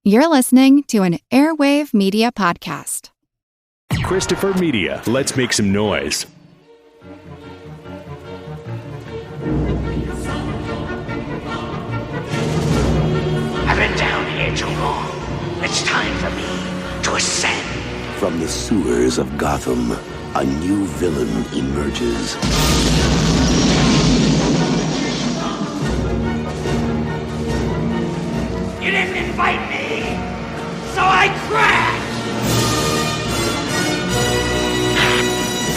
You're listening to an Airwave Media Podcast. Christopher Media. Let's make some noise. I've been down here too long. It's time for me to ascend. From the sewers of Gotham, a new villain emerges. You didn't invite me, so I crashed!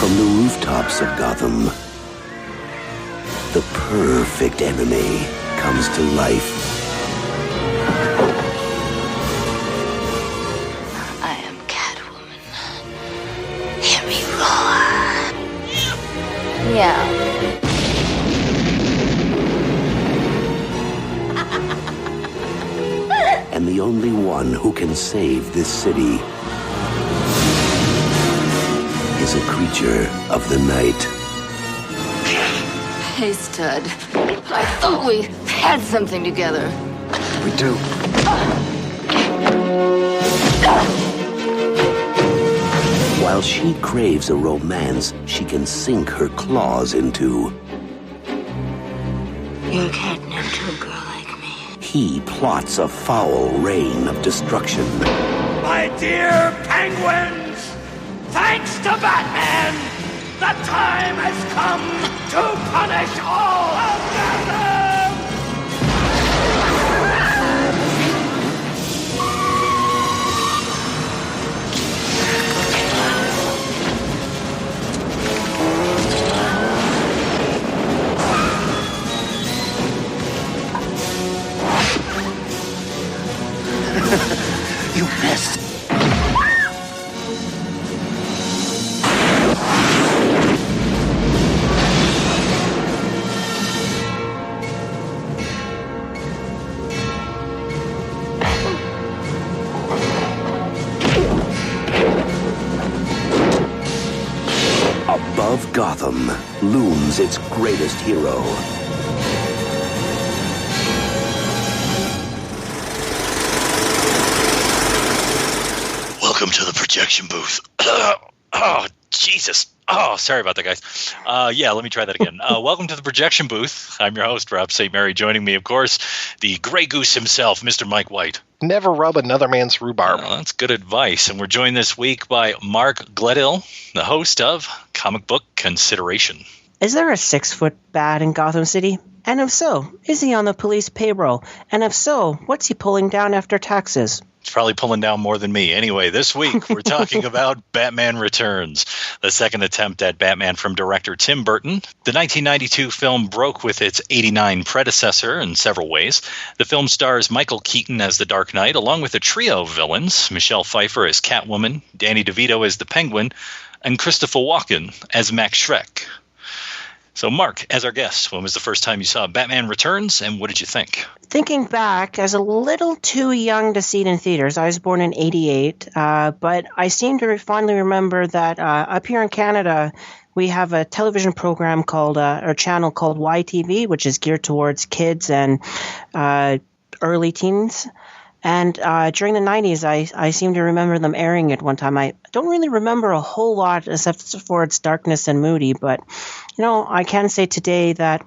From the rooftops of Gotham, the perfect enemy comes to life. I am Catwoman. Hear me roar. Yeah. And the only one who can save this city is a creature of the night. Hey, stud. I thought we had something together. We do. While she craves a romance she can sink her claws into, You're catnip to a girl like me. he plots a foul reign of destruction. My dear penguins, thanks to Batman, the time has come to punish all of Gotham! You missed. Above Gotham looms its greatest hero. Welcome to the projection booth. Oh, Jesus. Oh, sorry about that, guys. Let me try that again. Welcome to the projection booth. I'm your host, Rob St. Mary. Joining me, of course, the Grey Goose himself, Mr. Mike White. Never rub another man's rhubarb. Well, that's good advice. And we're joined this week by Mark Gledhill, the host of Comic Book Consideration. Is there a 6-foot bat in Gotham City? And if so, is he on the police payroll? And if so, what's he pulling down after taxes? It's probably pulling down more than me. Anyway, this week we're talking about Batman Returns, the second attempt at Batman from director Tim Burton. The 1992 film broke with its 89 predecessor in several ways. The film stars Michael Keaton as the Dark Knight, along with a trio of villains, Michelle Pfeiffer as Catwoman, Danny DeVito as the Penguin, and Christopher Walken as Max Schreck. So, Mark, as our guest, when was the first time you saw Batman Returns, and what did you think? Thinking back, as a little too young to see it in theaters, I was born in 88, but I seem to fondly remember that up here in Canada, we have a television program called, or channel called YTV, which is geared towards kids and early teens. And during the 90s, I seem to remember them airing it one time. I don't really remember a whole lot except for its darkness and moody, but, you know, I can say today that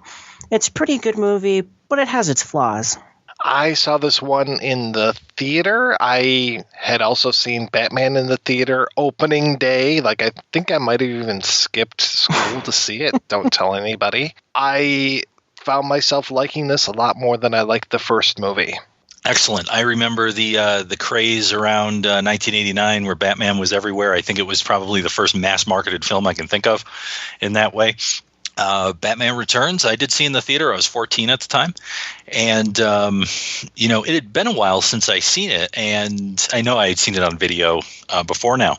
it's a pretty good movie, but it has its flaws. I saw this one in the theater. I had also seen Batman in the theater opening day. Like, I think I might have even skipped school to see it. Don't tell anybody. I found myself liking this a lot more than I liked the first movie. Excellent. I remember the craze around 1989 where Batman was everywhere. I think it was probably the first mass-marketed film I can think of in that way. Batman Returns, I did see in the theater. I was 14 at the time. And, it had been a while since I seen it. And I know I had seen it on video before now.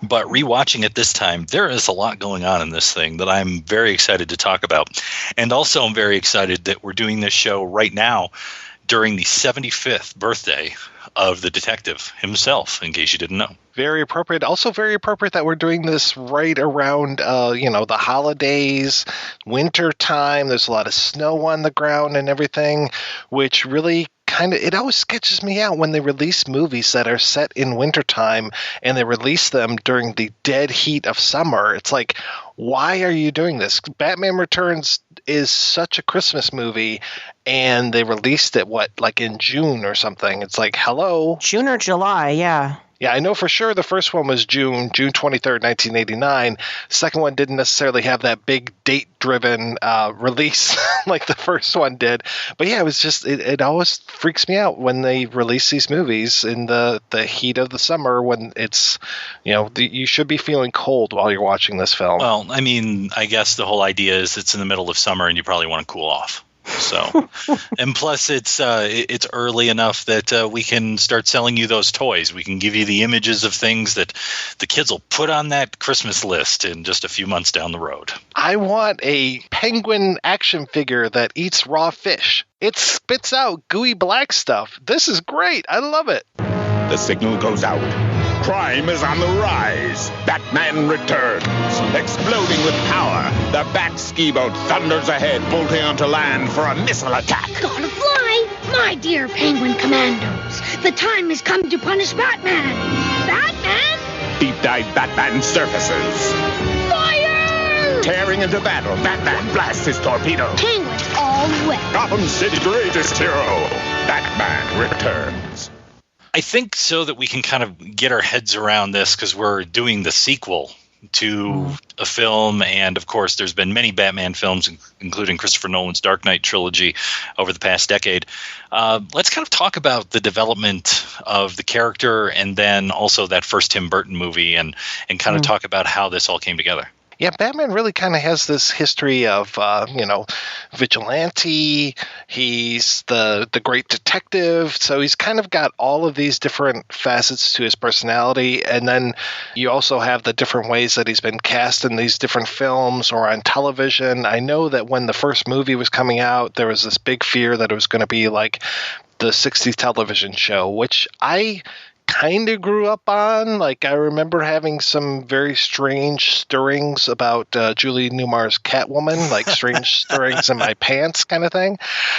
But rewatching it this time, there is a lot going on in this thing that I'm very excited to talk about. And also I'm very excited that we're doing this show right now during the 75th birthday of the detective himself, in case you didn't know. Very appropriate. Also very appropriate that we're doing this right around, the holidays, winter time. There's a lot of snow on the ground and everything, which really it always sketches me out when they release movies that are set in wintertime and they release them during the dead heat of summer. It's like, why are you doing this? Batman Returns is such a Christmas movie, and they released it, like in June or something. It's like, hello? June or July, yeah. Yeah, I know for sure the first one was June 23rd, 1989. The second one didn't necessarily have that big date-driven release like the first one did. But yeah, it was just, it always freaks me out when they release these movies in the heat of the summer when it's, you should be feeling cold while you're watching this film. Well, I mean, I guess the whole idea is it's in the middle of summer and you probably want to cool off. So, and plus it's early enough that we can start selling you those toys. We can give you the images of things that the kids will put on that Christmas list in just a few months down the road. I want a penguin action figure that eats raw fish. It spits out gooey black stuff. This is great. I love it. The signal goes out. Crime is on the rise. Batman returns. Exploding with power, the Bat ski boat thunders ahead, bolting onto land for a missile attack. Gotta fly, my dear penguin commandos. The time has come to punish Batman. Batman? Deep dive Batman surfaces. Fire! Tearing into battle, Batman blasts his torpedo. Penguins all wet. Gotham City's greatest hero, Batman returns. I think so that we can kind of get our heads around this because we're doing the sequel to a film, and of course there's been many Batman films, including Christopher Nolan's Dark Knight trilogy over the past decade. Let's kind of talk about the development of the character and then also that first Tim Burton movie and kind of talk about how this all came together. Yeah, Batman really kind of has this history of, vigilante. He's the great detective. So he's kind of got all of these different facets to his personality. And then you also have the different ways that he's been cast in these different films or on television. I know that when the first movie was coming out, there was this big fear that it was going to be like the 60s television show, which I kind of grew up on. Like, I remember having some very strange stirrings about Julie Newmar's Catwoman, like strange stirrings in my pants kind of thing.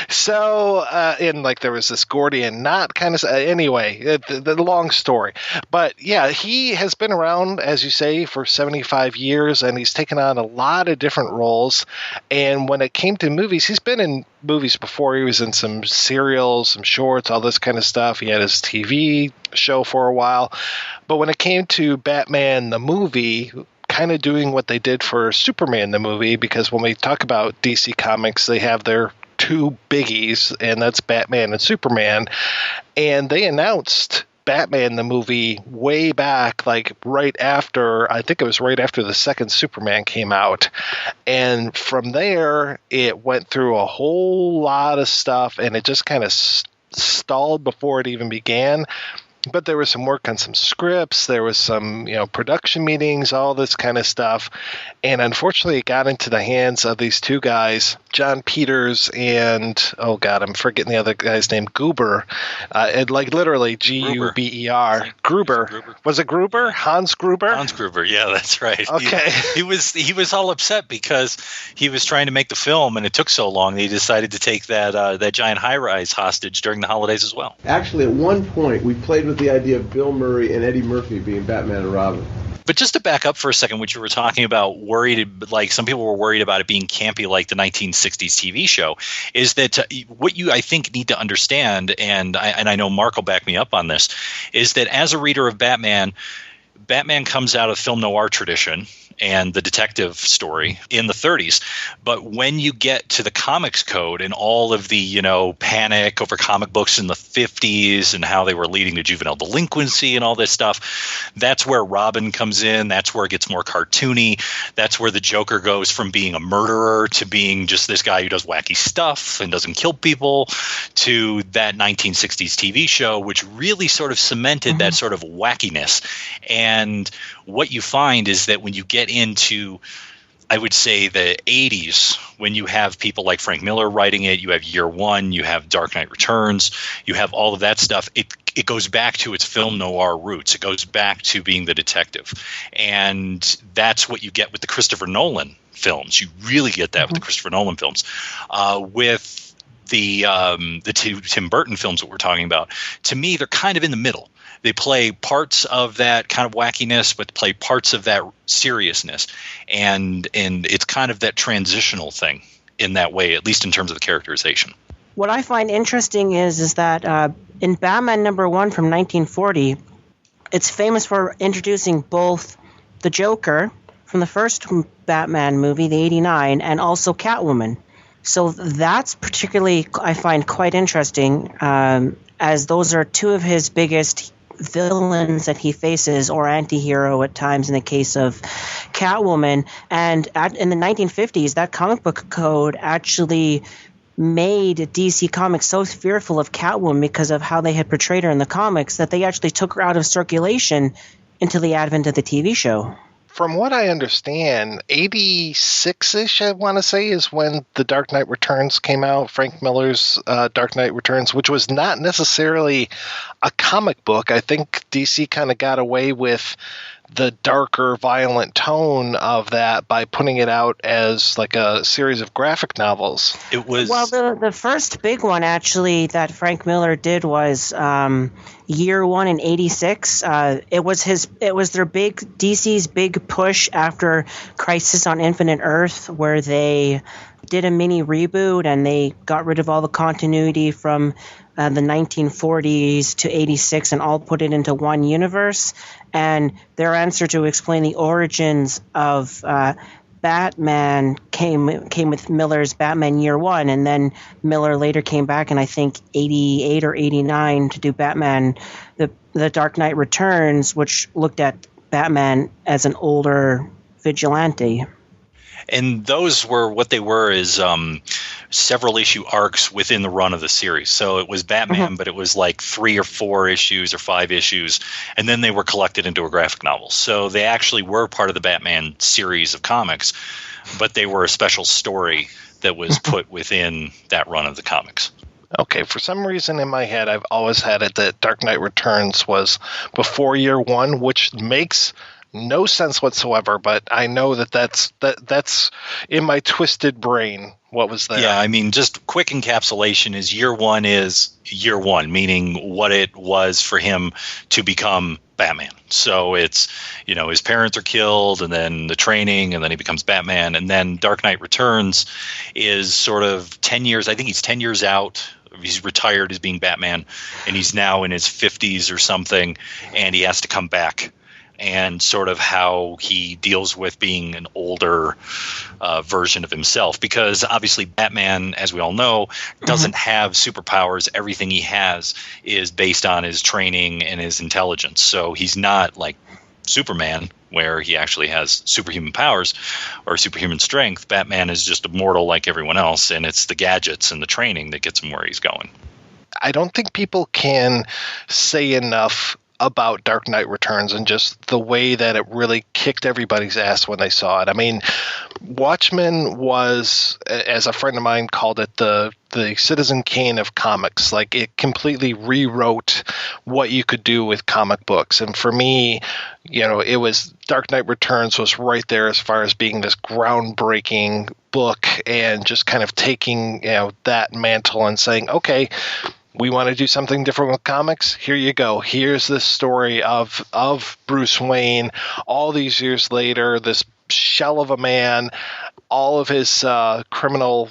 So, and like there was this Gordian knot kind of, anyway, the long story. But yeah, he has been around, as you say, for 75 years, and he's taken on a lot of different roles. And when it came to movies, he's been in movies before. He was in some serials, some shorts, all this kind of stuff. He had his TV show for a while. But when it came to Batman the movie, kind of doing what they did for Superman the movie, because when we talk about DC Comics, they have their two biggies, and that's Batman and Superman. And they announced Batman the movie way back, like right after, I think it was right after the second Superman came out. And from there, it went through a whole lot of stuff, and it just kind of stalled before it even began. But there was some work on some scripts. There was some, production meetings, all this kind of stuff. And unfortunately, it got into the hands of these two guys, John Peters and, oh God, I'm forgetting the other guy's name, Gruber. Like literally Guber. Gruber. Was it Gruber? Hans Gruber? Hans Gruber, yeah, that's right. Okay. He was all upset because he was trying to make the film and it took so long that he decided to take that giant high-rise hostage during the holidays as well. Actually, at one point, we played with the idea of Bill Murray and Eddie Murphy being Batman and Robin. But just to back up for a second, what you were talking about, like some people were worried about it being campy like the 1960s TV show, is that what you, I think, need to understand, and I know Mark will back me up on this, is that as a reader of Batman comes out of film noir tradition and the detective story in the 30s. But when you get to the comics code and all of the, panic over comic books in the 50s and how they were leading to juvenile delinquency and all this stuff, that's where Robin comes in. That's where it gets more cartoony. That's where the Joker goes from being a murderer to being just this guy who does wacky stuff and doesn't kill people to that 1960s TV show, which really sort of cemented that sort of wackiness. And what you find is that when you get into, I would say, the 80s, when you have people like Frank Miller writing it, you have Year One, you have Dark Knight Returns, you have all of that stuff, it goes back to its film noir roots. It goes back to being the detective. And that's what you get with the Christopher Nolan films. You really get that with the Christopher Nolan films. With the two Tim Burton films that we're talking about, to me, they're kind of in the middle. They play parts of that kind of wackiness, but play parts of that seriousness. And it's kind of that transitional thing in that way, at least in terms of the characterization. What I find interesting is that in Batman #1 from 1940, it's famous for introducing both the Joker from the first Batman movie, the 89, and also Catwoman. So that's particularly, I find, quite interesting, as those are two of his biggest villains that he faces, or anti-hero at times in the case of Catwoman. And in the 1950s, that comic book code actually made DC Comics so fearful of Catwoman because of how they had portrayed her in the comics that they actually took her out of circulation until the advent of the TV show. From what I understand, 86-ish, I want to say, is when The Dark Knight Returns came out, Frank Miller's Dark Knight Returns, which was not necessarily a comic book. I think DC kind of got away with the darker, violent tone of that by putting it out as like a series of graphic novels. It was the first big one actually that Frank Miller did was Year One in '86. It was their big DC's big push after Crisis on Infinite Earth, where they did a mini reboot and they got rid of all the continuity from the 1940s to 86 and all put it into one universe. And their answer to explain the origins of Batman came with Miller's Batman Year One, and then Miller later came back in, I think, 88 or 89 to do Batman, the Dark Knight Returns, which looked at Batman as an older vigilante. And those were what they were is several issue arcs within the run of the series. So it was Batman, but it was like 3 or 4 issues or 5 issues, and then they were collected into a graphic novel. So they actually were part of the Batman series of comics, but they were a special story that was put within that run of the comics. Okay, for some reason in my head, I've always had it that Dark Knight Returns was before Year One, which makes no sense whatsoever, but I know that's in my twisted brain what was there. Yeah, I mean, just quick encapsulation is Year One is Year One, meaning what it was for him to become Batman. So it's, his parents are killed, and then the training, and then he becomes Batman, and then Dark Knight Returns is sort of 10 years, I think he's 10 years out. He's retired as being Batman, and he's now in his 50s or something, and he has to come back. And sort of how he deals with being an older version of himself. Because obviously Batman, as we all know, doesn't have superpowers. Everything he has is based on his training and his intelligence. So he's not like Superman, where he actually has superhuman powers or superhuman strength. Batman is just a mortal like everyone else, and it's the gadgets and the training that gets him where he's going. I don't think people can say enough about Dark Knight Returns and just the way that it really kicked everybody's ass when they saw it. I mean, Watchmen was, as a friend of mine called it, the Citizen Kane of comics. Like, it completely rewrote what you could do with comic books. And for me, it was Dark Knight Returns was right there as far as being this groundbreaking book and just kind of taking, that mantle and saying, okay, we want to do something different with comics. Here you go. Here's this story of Bruce Wayne all these years later, this shell of a man, all of his criminal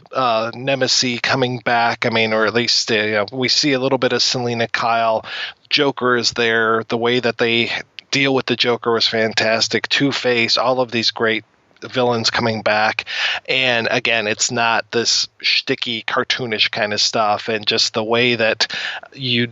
nemesis coming back. I mean, or at least we see a little bit of Selina Kyle. Joker is there. The way that they deal with the Joker was fantastic. Two-Face, all of these great villains coming back, and again, it's not this shticky, cartoonish kind of stuff, and just the way that you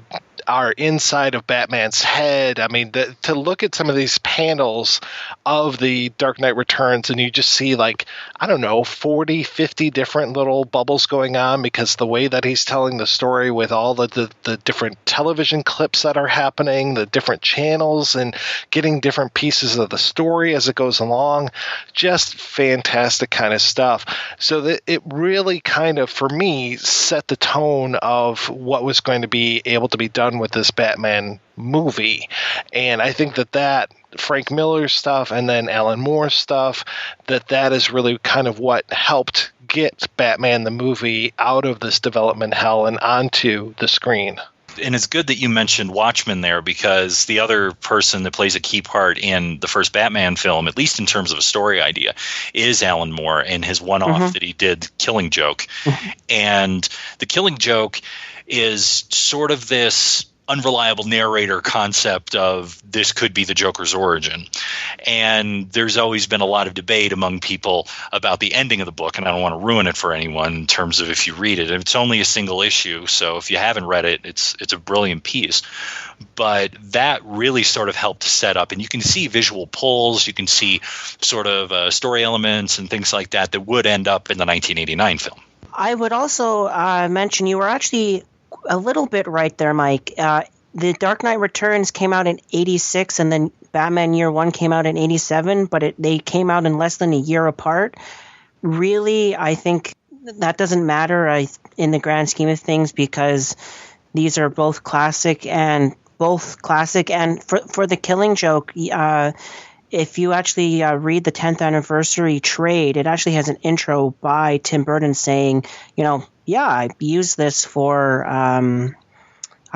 are inside of Batman's head. I mean, to look at some of these panels of the Dark Knight Returns and you just see 40, 50 different little bubbles going on, because the way that he's telling the story with all the different television clips that are happening, the different channels, and getting different pieces of the story as it goes along, just fantastic kind of stuff. So that it really kind of, for me, set the tone of what was going to be able to be done with this Batman movie. And I think that Frank Miller's stuff and then Alan Moore's stuff, that is really kind of what helped get Batman the movie out of this development hell and onto the screen. And it's good that you mentioned Watchmen there, because the other person that plays a key part in the first Batman film, at least in terms of a story idea, is Alan Moore and his one-off that he did, Killing Joke. And the Killing Joke is sort of this unreliable narrator concept of this could be the Joker's origin. And there's always been a lot of debate among people about the ending of the book, and I don't want to ruin it for anyone in terms of if you read it. It's only a single issue, so if you haven't read it, it's a brilliant piece. But that really sort of helped set up, and you can see visual pulls, you can see sort of story elements and things like that would end up in the 1989 film. I would also mention you were actually a little bit right there, Mike. The Dark Knight Returns came out in 86, and then Batman Year One came out in 87, but they came out in less than a year apart. Really, I think that doesn't matter in the grand scheme of things, because these are both classic. And for the Killing Joke, if you actually read the 10th anniversary trade, it actually has an intro by Tim Burton saying, I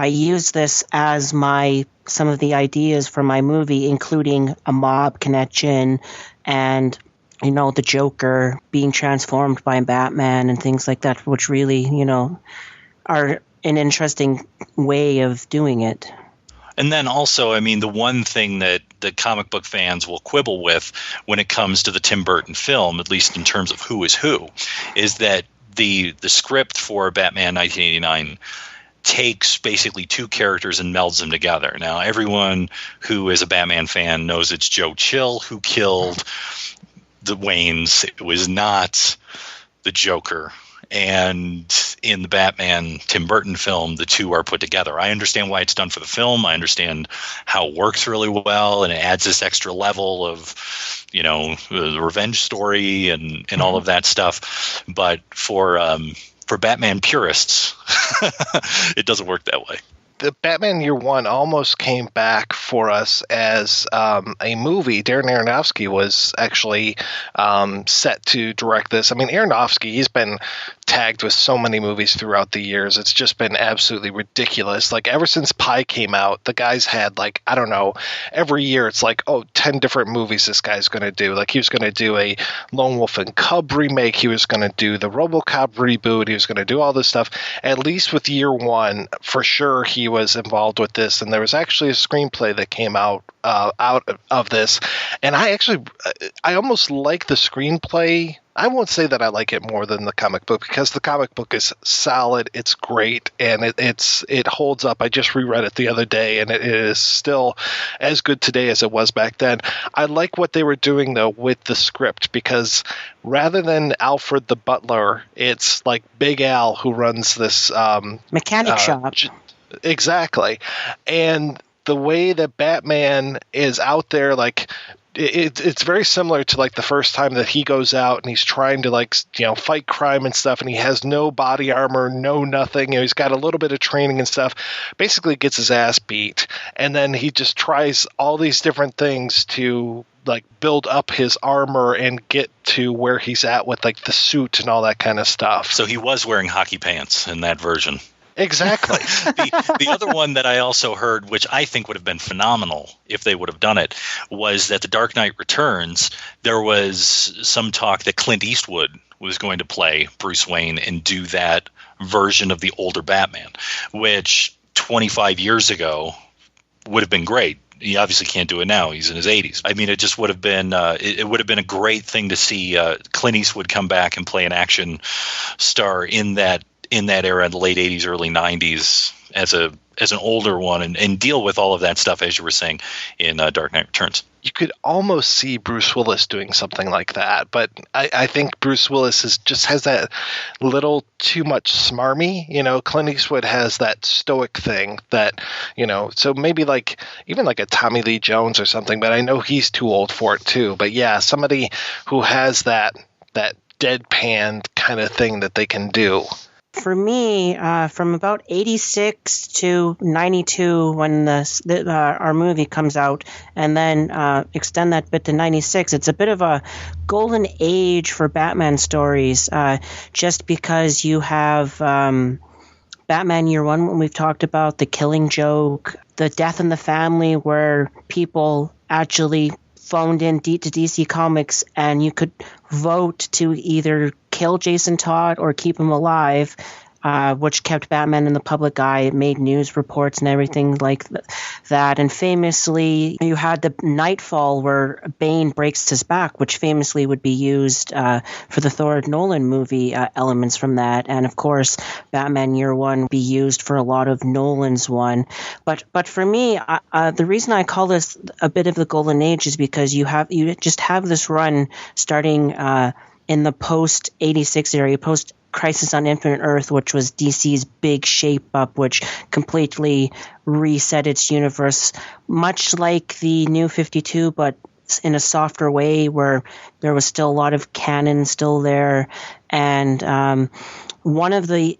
use this as some of the ideas for my movie, including a mob connection and, the Joker being transformed by Batman and things like that, which really, are an interesting way of doing it. And then also, I mean, the one thing that the comic book fans will quibble with when it comes to the Tim Burton film, at least in terms of who is who, is that the script for Batman 1989 takes basically two characters and melds them together. Now, everyone who is a Batman fan knows it's Joe Chill who killed the Waynes. It was not the Joker. And in the Batman Tim Burton film, the two are put together. I understand why it's done for the film. I understand how it works really well, and it adds this extra level of, the revenge story and all of that stuff. But for Batman purists, it doesn't work that way. The Batman Year One almost came back for us as a movie. Darren Aronofsky was actually set to direct this. I mean, Aronofsky, he's been tagged with so many movies throughout the years. It's just been absolutely ridiculous. Like, ever since Pi came out, the guy's had, every year it's 10 different movies this guy's going to do. Like, he was going to do a Lone Wolf and Cub remake. He was going to do the RoboCop reboot. He was going to do all this stuff. At least with Year One, for sure, he was involved with this. And there was actually a screenplay that came out of this. And I almost like the screenplay. I won't say that I like it more than the comic book, because the comic book is solid. It's great, and it holds up. I just reread it the other day, and it is still as good today as it was back then. I like what they were doing, though, with the script, because rather than Alfred the butler, it's like Big Al who runs this mechanic shop. Exactly. And the way that Batman is out there, it's very similar to the first time that he goes out and he's trying to fight crime and stuff, and he has no body armor, no nothing. He's got a little bit of training and stuff, basically gets his ass beat, and then he just tries all these different things to build up his armor and get to where he's at with the suit and all that kind of stuff. So he was wearing hockey pants in that version. Exactly. The other one that I also heard, which I think would have been phenomenal if they would have done it, was that The Dark Knight Returns, there was some talk that Clint Eastwood was going to play Bruce Wayne and do that version of the older Batman, which 25 years ago would have been great. He obviously can't do it now. He's in his 80s. I mean, it just would have been it would have been a great thing to see Clint Eastwood come back and play an action star in that era in the late 80s, early 90s as an older one and deal with all of that stuff, as you were saying, in Dark Knight Returns. You could almost see Bruce Willis doing something like that, but I think Bruce Willis has that little too much smarmy. Clint Eastwood has that stoic thing that, so maybe even a Tommy Lee Jones or something, but I know he's too old for it too. But yeah, somebody who has that deadpan kind of thing that they can do. For me, from about 86 to 92 when our movie comes out, and then extend that bit to 96, it's a bit of a golden age for Batman stories, just because you have Batman Year One, when we've talked about, The Killing Joke, The Death in the Family, where people actually phoned in to DC Comics and you could vote to either kill Jason Todd or keep him alive, which kept Batman in the public eye. It made news reports and everything like that. And famously, you had the Nightfall where Bane breaks his back, which famously would be used for the Thor Nolan movie, elements from that. And of course, Batman Year One would be used for a lot of Nolan's one. But for me, the reason I call this a bit of the golden age is because you just have this run starting in the post-86 area, post-Crisis on Infinite Earth, which was DC's big shape-up, which completely reset its universe, much like the New 52, but in a softer way, where there was still a lot of canon still there. And one of the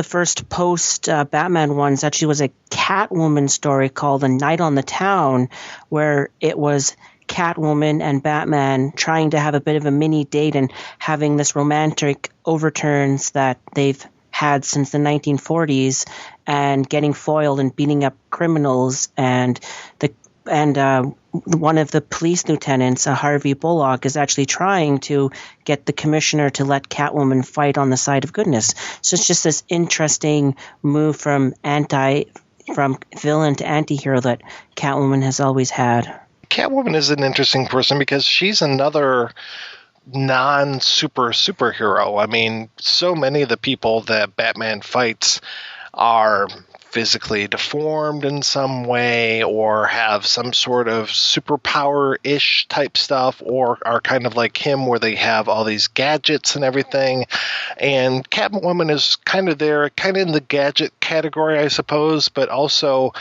first post-Batman ones actually was a Catwoman story called A Night on the Town, where it was Catwoman and Batman trying to have a bit of a mini date and having this romantic overturns that they've had since the 1940s, and getting foiled and beating up criminals. And one of the police lieutenants, Harvey Bullock, is actually trying to get the commissioner to let Catwoman fight on the side of goodness. So it's just this interesting move from villain to anti-hero that Catwoman has always had. Catwoman is an interesting person because she's another non-superhero. I mean, so many of the people that Batman fights are physically deformed in some way, or have some sort of superpower-ish type stuff, or are kind of like him where they have all these gadgets and everything. And Catwoman is kind of there, kind of in the gadget category, I suppose, but also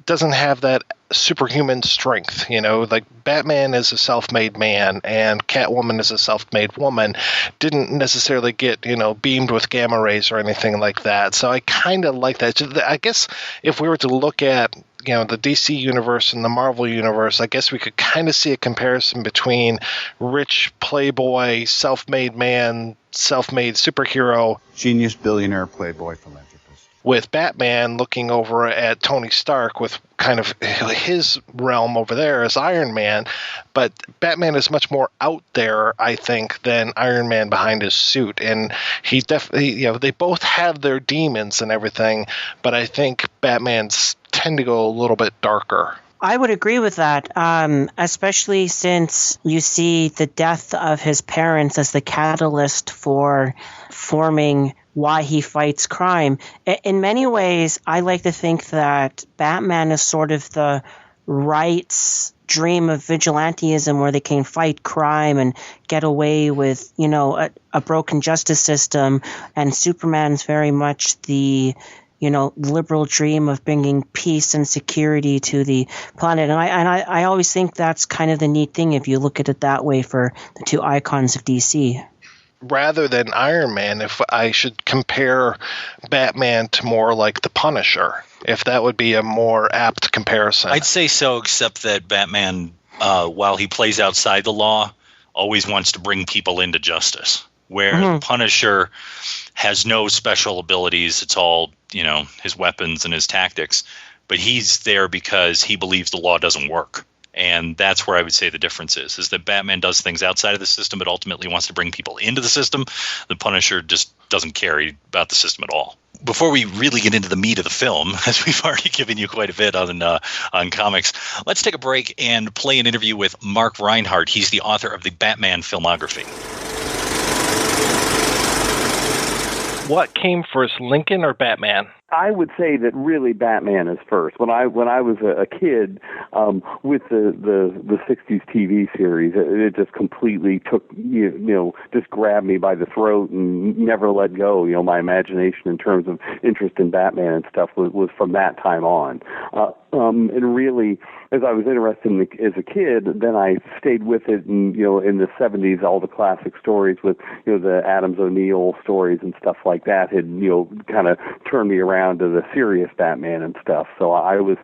doesn't have that superhuman strength. Like Batman is a self-made man and Catwoman is a self-made woman, didn't necessarily get beamed with gamma rays or anything like that. So I kind of like that. I guess if we were to look at the DC universe and the Marvel universe, I guess we could kind of see a comparison between rich playboy, self-made man, self-made superhero, genius billionaire playboy philanthropist, with Batman looking over at Tony Stark with kind of his realm over there as Iron Man. But Batman is much more out there, I think, than Iron Man behind his suit. And he definitely, they both have their demons and everything, but I think Batman's tend to go a little bit darker. I would agree with that, especially since you see the death of his parents as the catalyst for forming why he fights crime. In many ways, I like to think that Batman is sort of the right's dream of vigilantism, where they can fight crime and get away with, a broken justice system, and Superman's very much the liberal dream of bringing peace and security to the planet. And I always think that's kind of the neat thing if you look at it that way for the two icons of DC. Rather than Iron Man, if I should compare Batman to more like the Punisher, if that would be a more apt comparison. I'd say so, except that Batman, while he plays outside the law, always wants to bring people into justice, where the Punisher has no special abilities. It's all, his weapons and his tactics. But he's there because he believes the law doesn't work. And that's where I would say the difference is that Batman does things outside of the system, but ultimately wants to bring people into the system. The Punisher just doesn't care about the system at all. Before we really get into the meat of the film, as we've already given you quite a bit on comics, let's take a break and play an interview with Mark Reinhart. He's the author of the Batman Filmography. What came first, Lincoln or Batman? I would say that really Batman is first. When I was a kid, with the 60s TV series, it just completely took, just grabbed me by the throat and never let go. My imagination in terms of interest in Batman and stuff was from that time on. And really, as I was interested in as a kid, then I stayed with it. And, in the 70s, all the classic stories with, the Adams O'Neill stories and stuff like that had, kind of turned me around to the serious Batman and stuff. So I was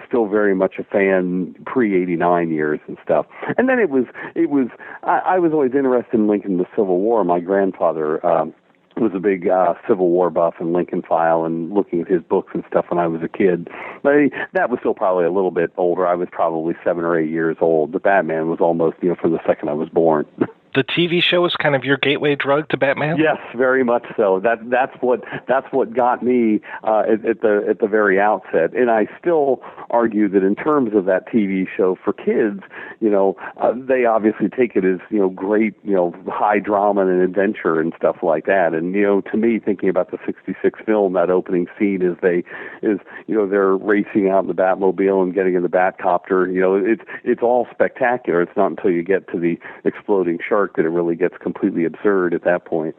still very much a fan pre-'89 years and stuff. And then I was always interested in linking the Civil War. My grandfather, was a big Civil War buff and Lincoln File and looking at his books and stuff when I was a kid. But that was still probably a little bit older. I was probably 7 or 8 years old. The Batman was almost, from the second I was born. The TV show was kind of your gateway drug to Batman? Yes, very much so. That's what got me at the very outset. And I still argue that in terms of that TV show for kids, they obviously take it as great high drama and adventure and stuff like that. And to me, thinking about the '66 film, that opening scene is they're racing out in the Batmobile and getting in the Batcopter. It's all spectacular. It's not until you get to the exploding shark that it really gets completely absurd at that point.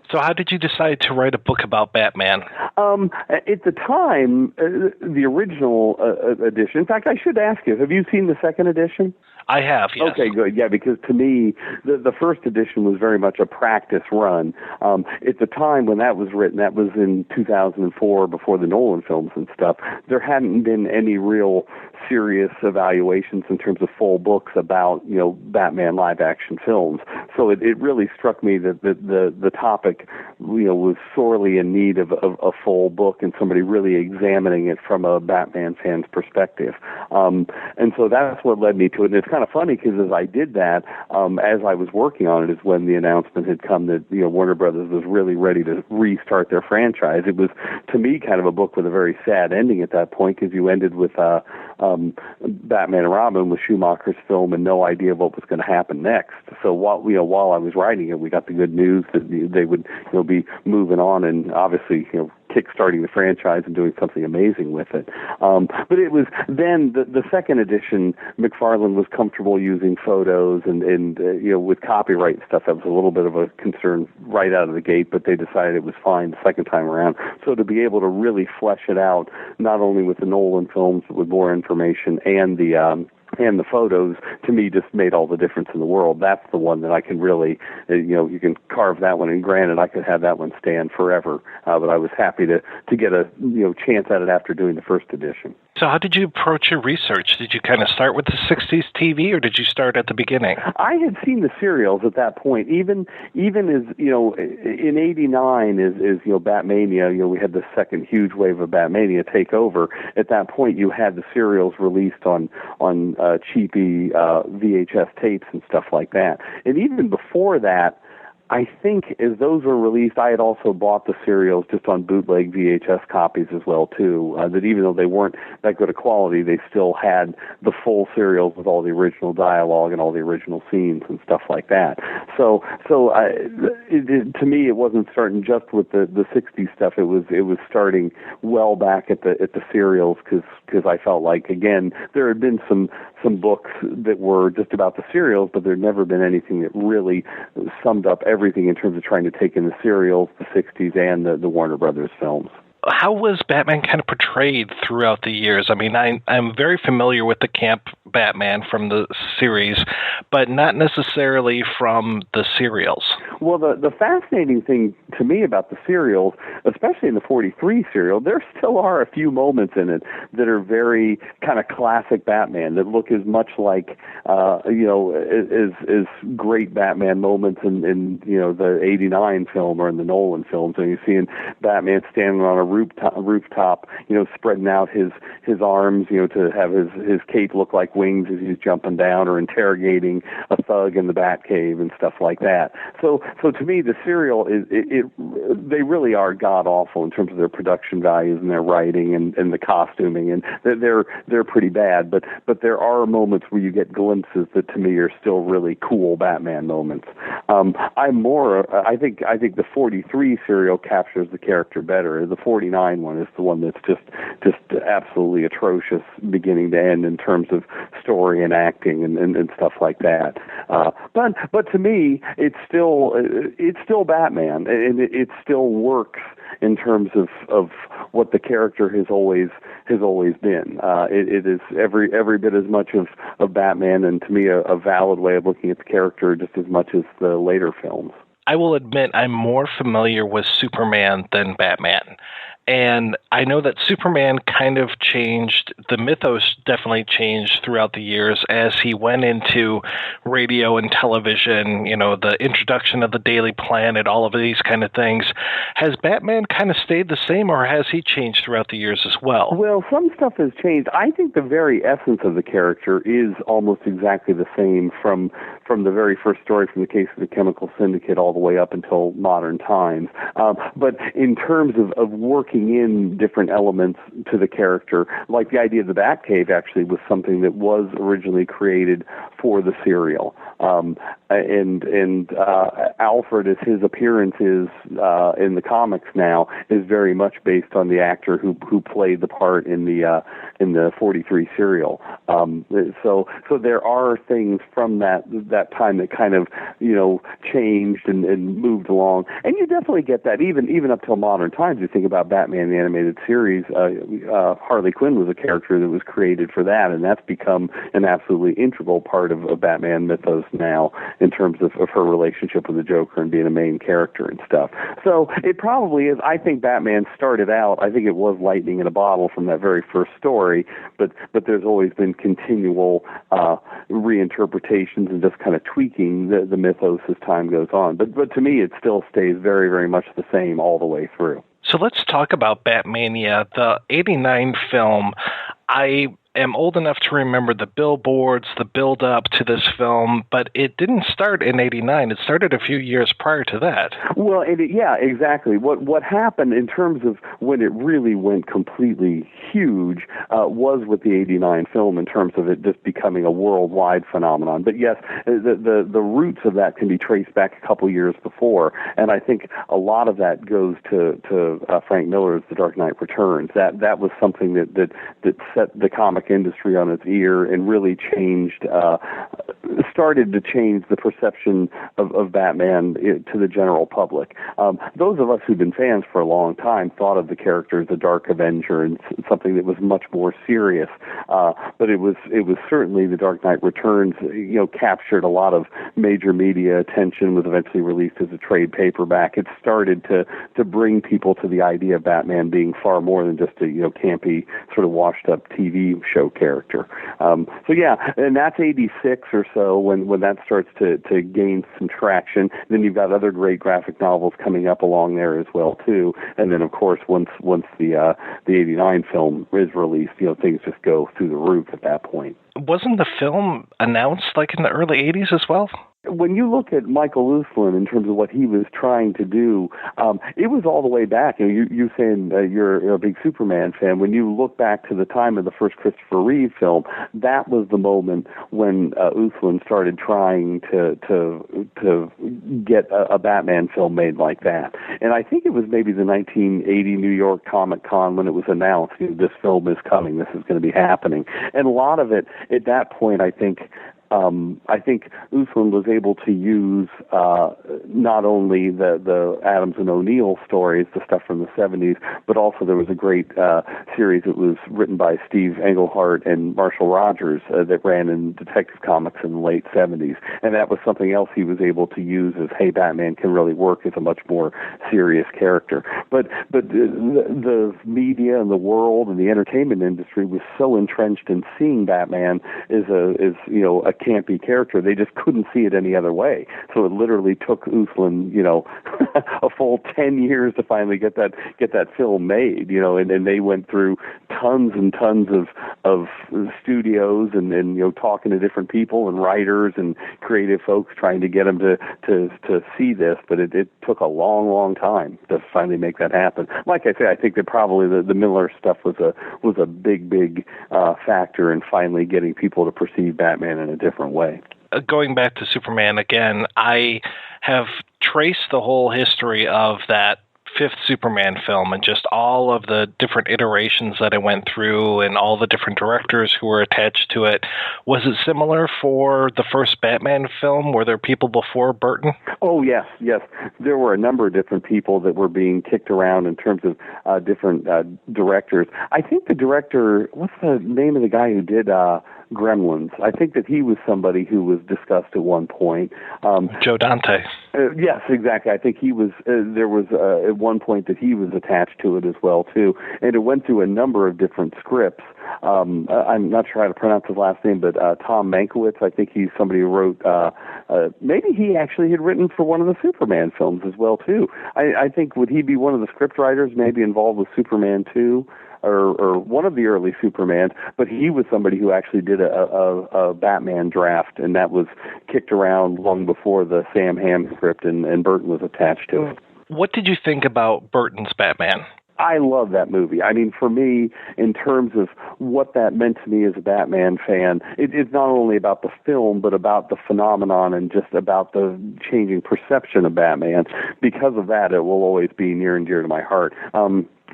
So how did you decide to write a book about Batman? At the time, the original edition, in fact, I should ask you, have you seen the second edition? I have, yes. Okay, good. Yeah, because to me, the first edition was very much a practice run. At the time when that was written, that was in 2004, before the Nolan films and stuff, there hadn't been any real serious evaluations in terms of full books about, Batman live-action films. So it really struck me that the topic, was sorely in need of a full book and somebody really examining it from a Batman fan's perspective. And so that's what led me to it. And it's kind of funny because as I did that, as I was working on it is when the announcement had come that, Warner Brothers was really ready to restart their franchise. It was, to me, kind of a book with a very sad ending at that point because you ended with Batman and Robin with Schumacher's film and no idea what was going to happen next. So while I was writing it, we got the good news that they would be moving on and obviously kickstarting the franchise and doing something amazing with it. But it was then the second edition, McFarlane was comfortable using photos and with copyright stuff, that was a little bit of a concern right out of the gate, but they decided it was fine the second time around. So to be able to really flesh it out, not only with the Nolan films, but with more information and the photos, to me, just made all the difference in the world. That's the one that I can really, you can carve that one. And granted, I could have that one stand forever, but I was happy to get a chance at it after doing the first edition. So how did you approach your research? Did you kind of start with the 60s TV, or did you start at the beginning? I had seen the serials at that point. Even as, in '89, as Batmania, we had the second huge wave of Batmania take over. At that point, you had the serials released on cheapy VHS tapes and stuff like that. And even before that, I think as those were released, I had also bought the serials just on bootleg VHS copies as well, too, that even though they weren't that good a quality, they still had the full serials with all the original dialogue and all the original scenes and stuff like that. So to me, it wasn't starting just with the 60s stuff. It was starting well back at the serials because I felt like, again, there had been some books that were just about the serials, but there had never been anything that really summed up everything in terms of trying to take in the serials, the 60s, and the Warner Brothers films. How was Batman kind of portrayed throughout the years? I mean, I'm very familiar with the camp Batman from the series, but not necessarily from the serials. Well, the fascinating thing to me about the serials, especially in the 43 serial, there still are a few moments in it that are very kind of classic Batman that look as much like, as great Batman moments in the '89 film or in the Nolan films. And you're seeing Batman standing on a rooftop, spreading out his arms, to have his cape look like wings as he's jumping down, or interrogating a thug in the Batcave and stuff like that. So to me, the serial they really are god awful in terms of their production values and their writing and the costuming, and they're pretty bad. But there are moments where you get glimpses that to me are still really cool Batman moments. I think the 43 serial captures the character better. The 49 one is the one that's just absolutely atrocious beginning to end in terms of story and acting and stuff like that. But to me, it's still Batman, and it still works in terms of what the character has always been. It is every bit as much of Batman, and to me a valid way of looking at the character just as much as the later films. I will admit I'm more familiar with Superman than Batman. And I know that Superman kind of changed, the mythos definitely changed throughout the years as he went into radio and television, the introduction of the Daily Planet, all of these kind of things. Has Batman kind of stayed the same, or has he changed throughout the years as well? Well, some stuff has changed. I think the very essence of the character is almost exactly the same from the very first story, from the case of the Chemical Syndicate all the way up until modern times. But in terms of working in different elements to the character, like the idea of the Batcave actually was something that was originally created for the serial. Alfred, as his appearance is in the comics now, is very much based on the actor who played the part in the 43 serial. So there are things from that time that kind of changed and moved along, and you definitely get that even up till modern times. You think about Batman the animated series, Harley Quinn was a character that was created for that, and that's become an absolutely integral part of Batman mythos now in terms of her relationship with the Joker and being a main character and stuff. So it probably is. I think Batman started out, I think it was lightning in a bottle from that very first story, but there's always been continual reinterpretations and just kind of tweaking the mythos as time goes on. But to me, it still stays very, very much the same all the way through. So let's talk about Batmania, the 89 film. I am old enough to remember the billboards, the build-up to this film, but it didn't start in 89. It started a few years prior to that. Well, yeah, exactly. What happened in terms of when it really went completely huge was with the 89 film in terms of it just becoming a worldwide phenomenon. But yes, the roots of that can be traced back a couple years before, and I think a lot of that goes to Frank Miller's The Dark Knight Returns. That was something that set the comic industry on its ear and really started to change the perception of Batman to the general public. Those of us who've been fans for a long time thought of the character as a dark Avenger and something that was much more serious. But it was certainly The Dark Knight Returns, captured a lot of major media attention, was eventually released as a trade paperback. It started to bring people to the idea of Batman being far more than just a campy, sort of washed up TV show character. So yeah, and that's 86 or so when that starts to gain some traction. Then you've got other great graphic novels coming up along there as well too. And then of course once the 89 film is released, things just go through the roof at that point. Wasn't the film announced like in the early 80s as well? When you look at Michael Uslan in terms of what he was trying to do, it was all the way back. You saying you're a big Superman fan. When you look back to the time of the first Christopher Reeve film, that was the moment when Uslan started trying to get a Batman film made like that. And I think it was maybe the 1980 New York Comic Con when it was announced, this film is coming, this is going to be happening. And a lot of it, at that point, I think Uslan was able to use not only the Adams and O'Neill stories, the stuff from the 70s, but also there was a great series that was written by Steve Englehart and Marshall Rogers that ran in Detective Comics in the late 70s. And that was something else he was able to use as, hey, Batman can really work as a much more serious character. But the media and the world and the entertainment industry was so entrenched in seeing Batman as a campy character, they just couldn't see it any other way. So it literally took Uslan, a full 10 years to finally get that film made, and they went through tons and tons of studios and talking to different people and writers and creative folks trying to get them to see this, but it took a long, long time to finally make that happen. Like I say, I think that probably the Miller stuff was a big factor in finally getting people to perceive Batman in a different way. Going back to Superman again, I have traced the whole history of that fifth Superman film and just all of the different iterations that it went through and all the different directors who were attached to it, was it similar for the first Batman film? Were there people before Burton? Oh, yes. There were a number of different people that were being kicked around in terms of different directors. I think the director, what's the name of the guy who did Gremlins? I think that he was somebody who was discussed at one point. Joe Dante. Yes, exactly. I think he was. There was at one point that he was attached to it as well too, and it went through a number of different scripts. I'm not sure how to pronounce his last name, but Tom Mankiewicz. I think he's somebody who wrote. Maybe he actually had written for one of the Superman films as well too. I think would he be one of the script writers, maybe involved with Superman 2? Or one of the early Supermans, but he was somebody who actually did a Batman draft, and that was kicked around long before the Sam Hamm script, and Burton was attached to it. What did you think about Burton's Batman? I love that movie. I mean, for me, in terms of what that meant to me as a Batman fan, it's not only about the film, but about the phenomenon and just about the changing perception of Batman. Because of that, it will always be near and dear to my heart.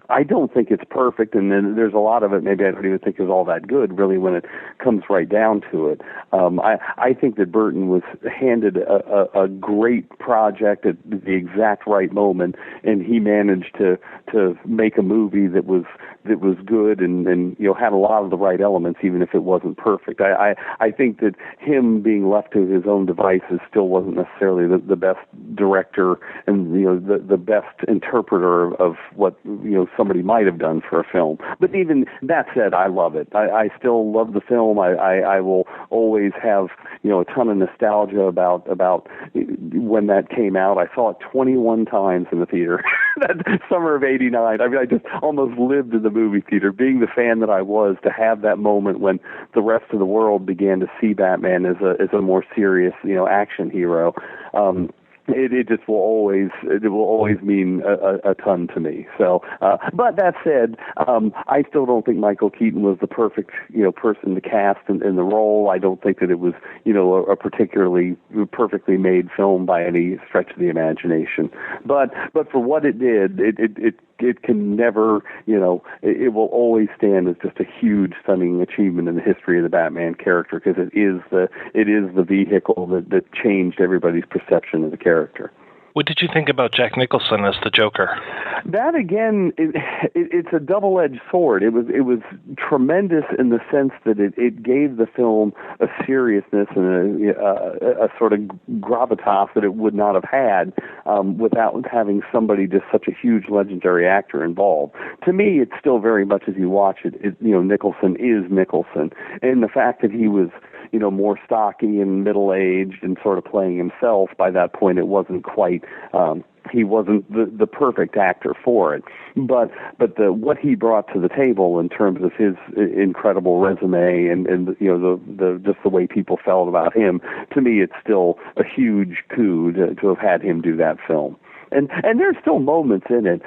I don't think it's perfect, and then there's a lot of it maybe I don't even think is all that good, really, when it comes right down to it. I think that Burton was handed a great project at the exact right moment, and he managed to make a movie that was good and had a lot of the right elements, even if it wasn't perfect. I think that him being left to his own devices still wasn't necessarily the best director and the best interpreter of what somebody might have done for a film. But even that said, I love it. I still love the film. I will always have a ton of nostalgia about when that came out. I saw it 21 times in the theater that summer of '89. I mean, I just almost lived in the movie theater, being the fan that I was, to have that moment when the rest of the world began to see Batman as a more serious action hero. It just will always mean a ton to me. So, but that said, I still don't think Michael Keaton was the perfect person to cast in the role. I don't think that it was a particularly perfectly made film by any stretch of the imagination. But for what it did, it can never, it will always stand as just a huge, stunning achievement in the history of the Batman character, because it is the vehicle that changed everybody's perception of the character. What did you think about Jack Nicholson as the Joker? That again, it's a double-edged sword. It was tremendous in the sense that it gave the film a seriousness and a sort of gravitas that it would not have had without having somebody, just such a huge legendary actor involved. To me, it's still very much, as you watch it, Nicholson is Nicholson, and the fact that he was more stocky and middle-aged and sort of playing himself, by that point it wasn't quite, he wasn't the perfect actor for it. But what he brought to the table in terms of his incredible resume and the just the way people felt about him, to me it's still a huge coup to have had him do that film. And there's still moments in it.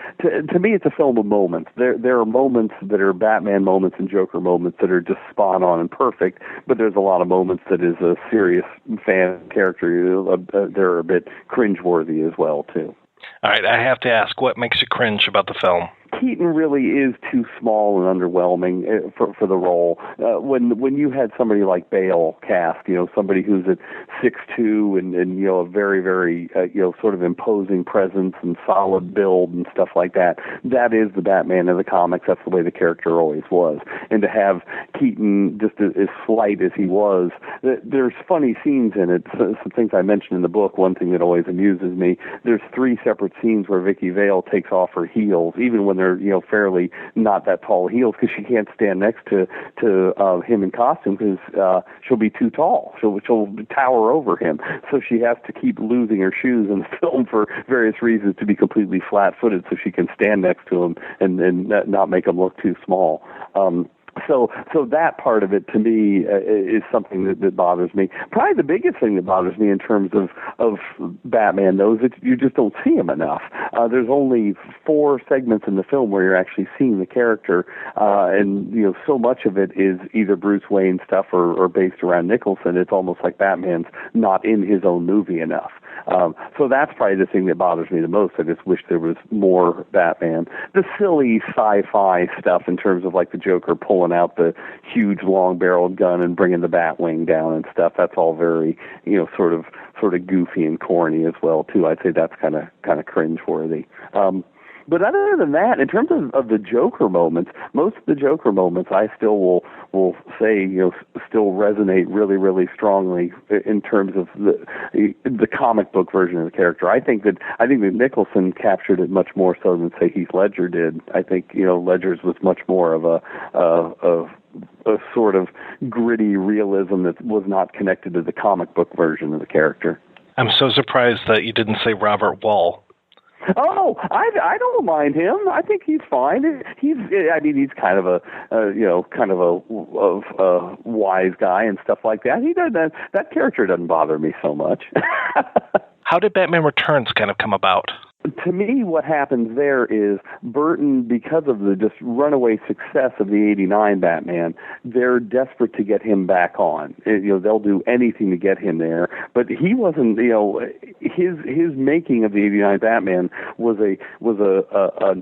To me, it's a film of moments. There are moments that are Batman moments and Joker moments that are just spot on and perfect, but there's a lot of moments that is a serious fan character. They're a bit cringeworthy as well, too. All right, I have to ask, what makes you cringe about the film? Keaton really is too small and underwhelming for the role. When you had somebody like Bale cast, somebody who's at 6'2" and a very, very sort of imposing presence and solid build and stuff like that, that is the Batman of the comics. That's the way the character always was. And to have Keaton just as slight as he was, there's funny scenes in it. Some things I mentioned in the book. One thing that always amuses me: there's 3 separate scenes where Vicky Vale takes off her heels, even when they're fairly not that tall heels, because she can't stand next to him in costume because she'll be too tall. She'll tower over him. So she has to keep losing her shoes in the film for various reasons to be completely flat-footed, so she can stand next to him and not make him look too small. So that part of it, to me, is something that bothers me. Probably the biggest thing that bothers me in terms of Batman, though, is that you just don't see him enough. There's only 4 segments in the film where you're actually seeing the character, and so much of it is either Bruce Wayne stuff or based around Nicholson. It's almost like Batman's not in his own movie enough. So that's probably the thing that bothers me the most. I just wish there was more Batman. The silly sci-fi stuff in terms of like the Joker pulling out the huge long-barreled gun and bringing the Batwing down and stuff, that's all very, sort of goofy and corny as well too. I'd say that's kind of cringe-worthy. But other than that, in terms of the Joker moments, most of the Joker moments I still will say, still resonate really, really strongly in terms of the comic book version of the character. I think that Nicholson captured it much more so than, say, Heath Ledger did. I think, Ledger's was much more of a sort of gritty realism that was not connected to the comic book version of the character. I'm so surprised that you didn't say Robert Wall. Oh, I don't mind him. I think he's fine. He's kind of a wise guy and stuff like that. He does that character doesn't bother me so much. How did Batman Returns kind of come about? To me, what happens there is Burton, because of the just runaway success of the '89 Batman, they're desperate to get him back on. They'll do anything to get him there. But he wasn't. His making of the '89 Batman was an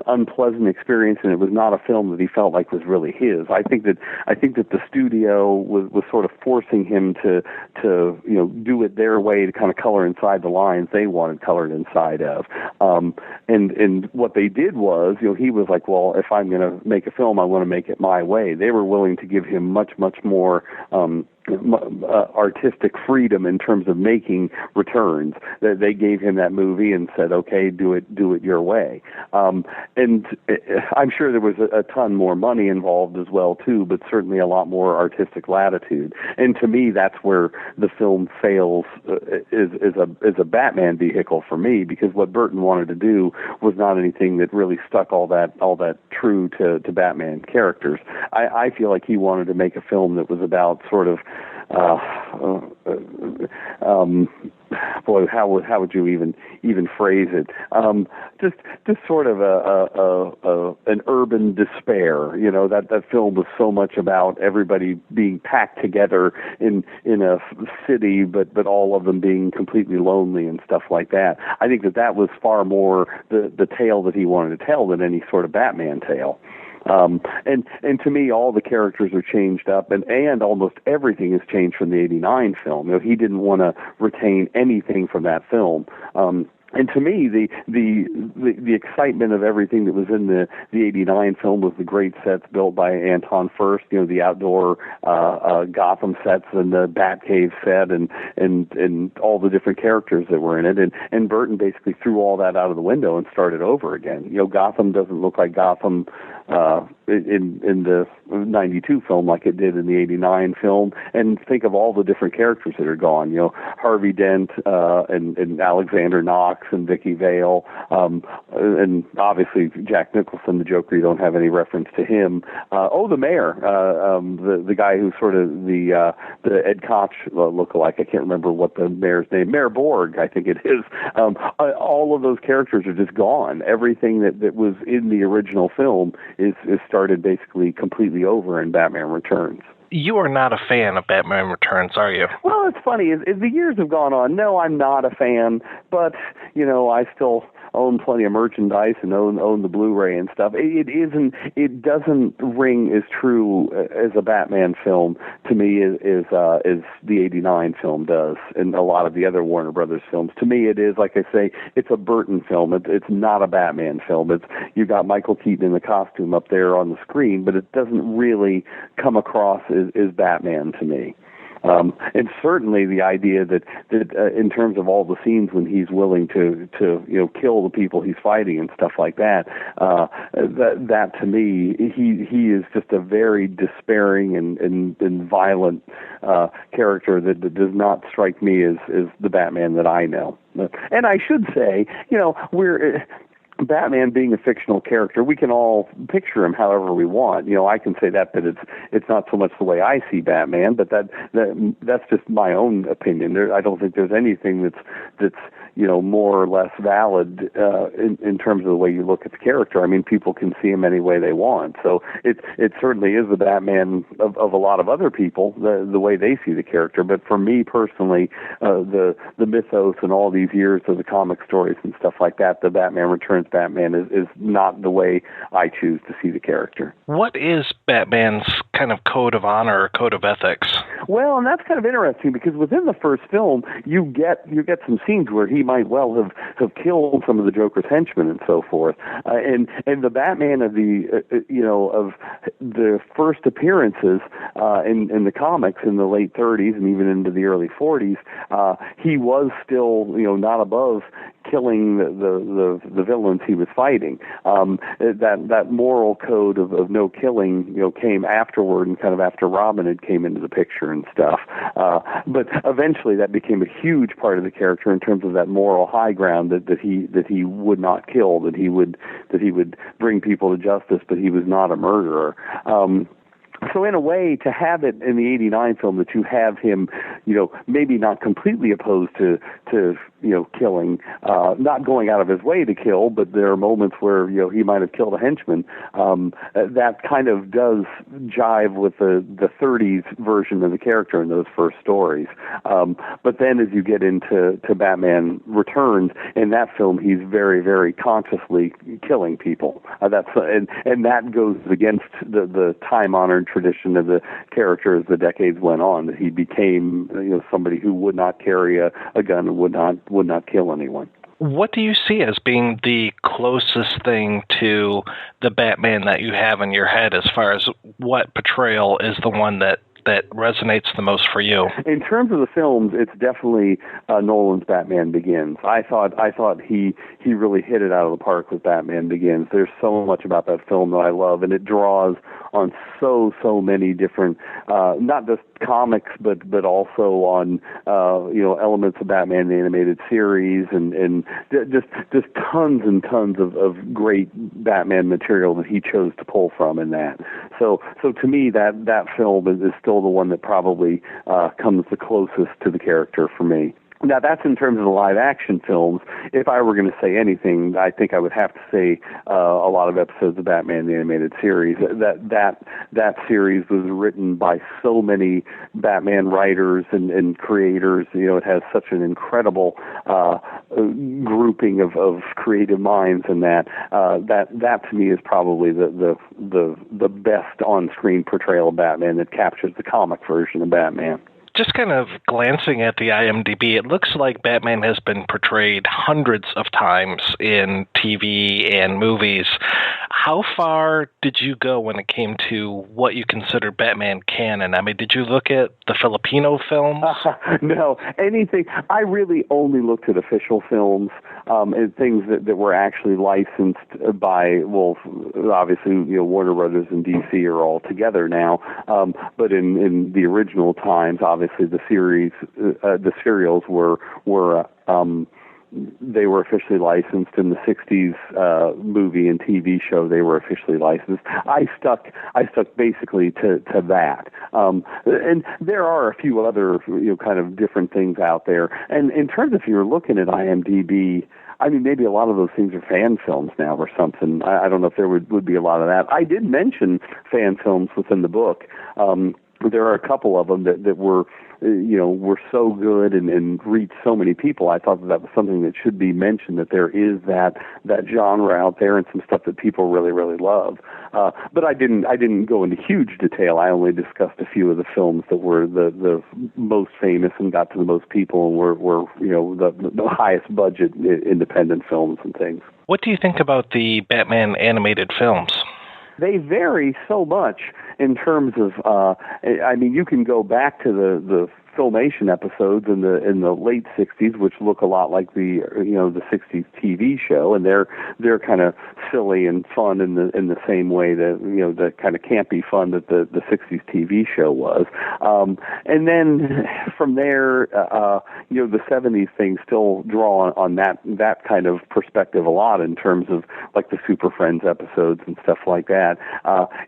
unpleasant experience, and it was not a film that he felt like was really his. I think that the studio was sort of forcing him to do it their way, to kind of color inside the lines they wanted colored inside of. And what they did was, he was like, well, if I'm going to make a film, I want to make it my way. They were willing to give him much, much more artistic freedom in terms of making Returns. They gave him that movie and said, okay, do it your way. And I'm sure there was a ton more money involved as well too, but certainly a lot more artistic latitude. And to me, that's where the film fails is a Batman vehicle for me, because what Burton wanted to do was not anything that really stuck all that true to Batman characters. I feel like he wanted to make a film that was about sort of how would you even phrase it? Just sort of an urban despair. That film was so much about everybody being packed together in a city, but all of them being completely lonely and stuff like that. I think that was far more the tale that he wanted to tell than any sort of Batman tale. And to me, all the characters are changed up, and almost everything has changed from the '89 film. He didn't want to retain anything from that film. And to me, the excitement of everything that was in the '89 film was the great sets built by Anton Furst, the outdoor Gotham sets and the Batcave set and all the different characters that were in it. And Burton basically threw all that out of the window and started over again. Gotham doesn't look like Gotham in the '92 film like it did in the '89 film. And think of all the different characters that are gone. Harvey Dent and Alexander Knox and Vicky Vale, and obviously Jack Nicholson, the Joker. You don't have any reference to him. The mayor, the guy who's sort of the Ed Koch lookalike. I can't remember what the mayor's name. Mayor Borg, I think it is. All of those characters are just gone. Everything that was in the original film is started basically completely over in Batman Returns. You are not a fan of Batman Returns, are you? Well, it's funny. As the years have gone on, no, I'm not a fan, but, I still own plenty of merchandise and own the Blu-ray and stuff. It doesn't ring as true as a Batman film to me as the '89 film does, and a lot of the other Warner Brothers films. To me, it is, like I say, it's a Burton film. It's not a Batman film. You got Michael Keaton in the costume up there on the screen, but it doesn't really come across as Batman to me. And certainly the idea that in terms of all the scenes when he's willing to kill the people he's fighting and stuff like that, that to me, he is just a very despairing and violent character that does not strike me as the Batman that I know. And I should say, Batman being a fictional character, we can all picture him however we want. I can say that it's not so much the way I see Batman, but that's just my own opinion. I don't think there's anything that's more or less valid in terms of the way you look at the character. I mean, people can see him any way they want. So it certainly is the Batman of a lot of other people, the way they see the character. But for me personally, the mythos and all these years of the comic stories and stuff like that, the Batman Returns Batman is not the way I choose to see the character. What is Batman's kind of code of honor or code of ethics? Well, and that's kind of interesting because within the first film, you get some scenes where he might well have killed some of the Joker's henchmen and so forth. And the Batman of of the first appearances in the comics in the late 30s and even into the early 40s, he was still not above killing the villains he was fighting. That moral code of no killing came afterward and kind of after Robin had came into the picture and stuff. But eventually that became a huge part of the character in terms of that moral high ground that he would not kill, that he would bring people to justice, but he was not a murderer. So in a way, to have it in the 89 film that you have him, maybe not completely opposed to killing, not going out of his way to kill, but there are moments where, he might have killed a henchman. That kind of does jive with the 30s version of the character in those first stories. But then as you get into Batman Returns, in that film, he's very, very consciously killing people. And that goes against the time-honored tradition of the character as the decades went on, that he became somebody who would not carry a gun and would not kill anyone. What do you see as being the closest thing to the Batman that you have in your head as far as what portrayal is the one that resonates the most for you? In terms of the films, it's definitely Nolan's Batman Begins. I thought he really hit it out of the park with Batman Begins. There's so much about that film that I love, and it draws on so many different, not just comics, but also on elements of Batman the Animated Series, and just tons and tons of great Batman material that he chose to pull from in that. So to me, that film is still the one that probably comes the closest to the character for me. Now, that's in terms of the live-action films. If I were going to say anything, I think I would have to say a lot of episodes of Batman the Animated Series. That series was written by so many Batman writers and creators. It has such an incredible grouping of creative minds, and that to me is probably the best on-screen portrayal of Batman that captures the comic version of Batman. Just kind of glancing at the IMDb, it looks like Batman has been portrayed hundreds of times in TV and movies. How far did you go when it came to what you consider Batman canon? I mean, did you look at the Filipino films? No, anything. I really only looked at official films and things that were actually licensed by, obviously, Warner Brothers and DC are all together now. But in the original times, obviously, the serials were they were officially licensed. In the 60s movie and TV show, they were officially licensed. I stuck basically to that. And there are a few other kind of different things out there. And in terms of if you're looking at IMDb, I mean, maybe a lot of those things are fan films now or something. I don't know if there would be a lot of that. I did mention fan films within the book. There are a couple of them that were so good and reached so many people. I thought that was something that should be mentioned, that there is that genre out there and some stuff that people really, really love. But I didn't go into huge detail. I only discussed a few of the films that were the most famous and got to the most people and were the highest budget independent films and things. What do you think about the Batman animated films? They vary so much in terms of, you can go back to the Filmation episodes in the late '60s, which look a lot like the '60s TV show, and they're kind of silly and fun in the same way that the kind of campy fun that the '60s TV show was. And then from there, the '70s things still draw on that kind of perspective a lot in terms of like the Super Friends episodes and stuff like that.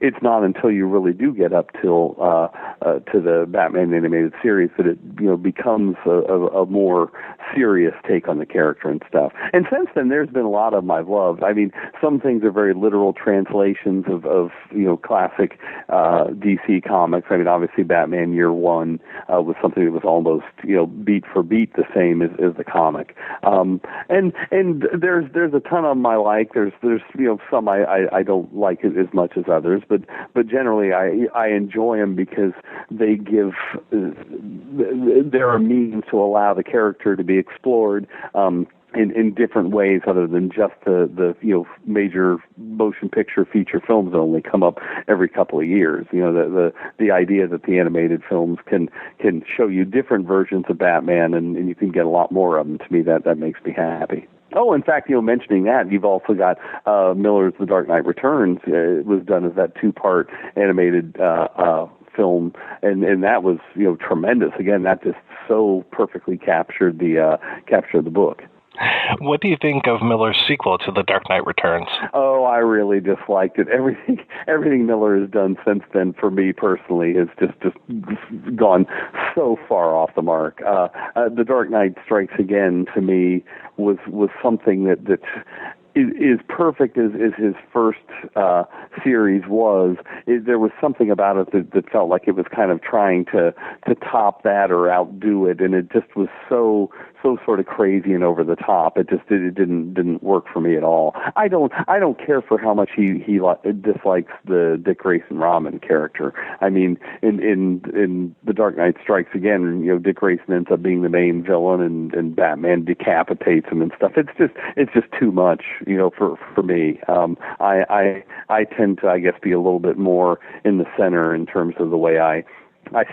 It's not until you really do get up till to the Batman animated series that it becomes a more serious take on the character and stuff. And since then, there's been a lot of them I've loved. I mean, some things are very literal translations of classic DC comics. I mean, obviously, Batman Year One was something that was almost beat for beat the same as the comic. And there's a ton of them I like. There's some I don't like as much as others, but generally I enjoy them because they give there are means to allow the character to be explored in different ways other than just the major motion picture feature films that only come up every couple of years. The idea that the animated films can show you different versions of Batman and you can get a lot more of them, to me that makes me happy. Oh, in fact, mentioning that, you've also got Miller's The Dark Knight Returns. It was done as that two-part animated film, and that was tremendous. Again, that just so perfectly captured the book. What do you think of Miller's sequel to The Dark Knight Returns? Oh, I really disliked it. Everything Miller has done since then, for me personally, has just gone so far off the mark. The Dark Knight Strikes Again, to me, was something that is perfect as his first series was. There was something about it that felt like it was kind of trying to top that or outdo it, and it just was so sort of crazy and over the top. It didn't work for me at all. I don't care for how much he dislikes the Dick Grayson Robin character. I mean, in The Dark Knight Strikes Again, Dick Grayson ends up being the main villain, and Batman decapitates him and stuff. It's just too much, for me. I tend to, I guess, be a little bit more in the center in terms of the way I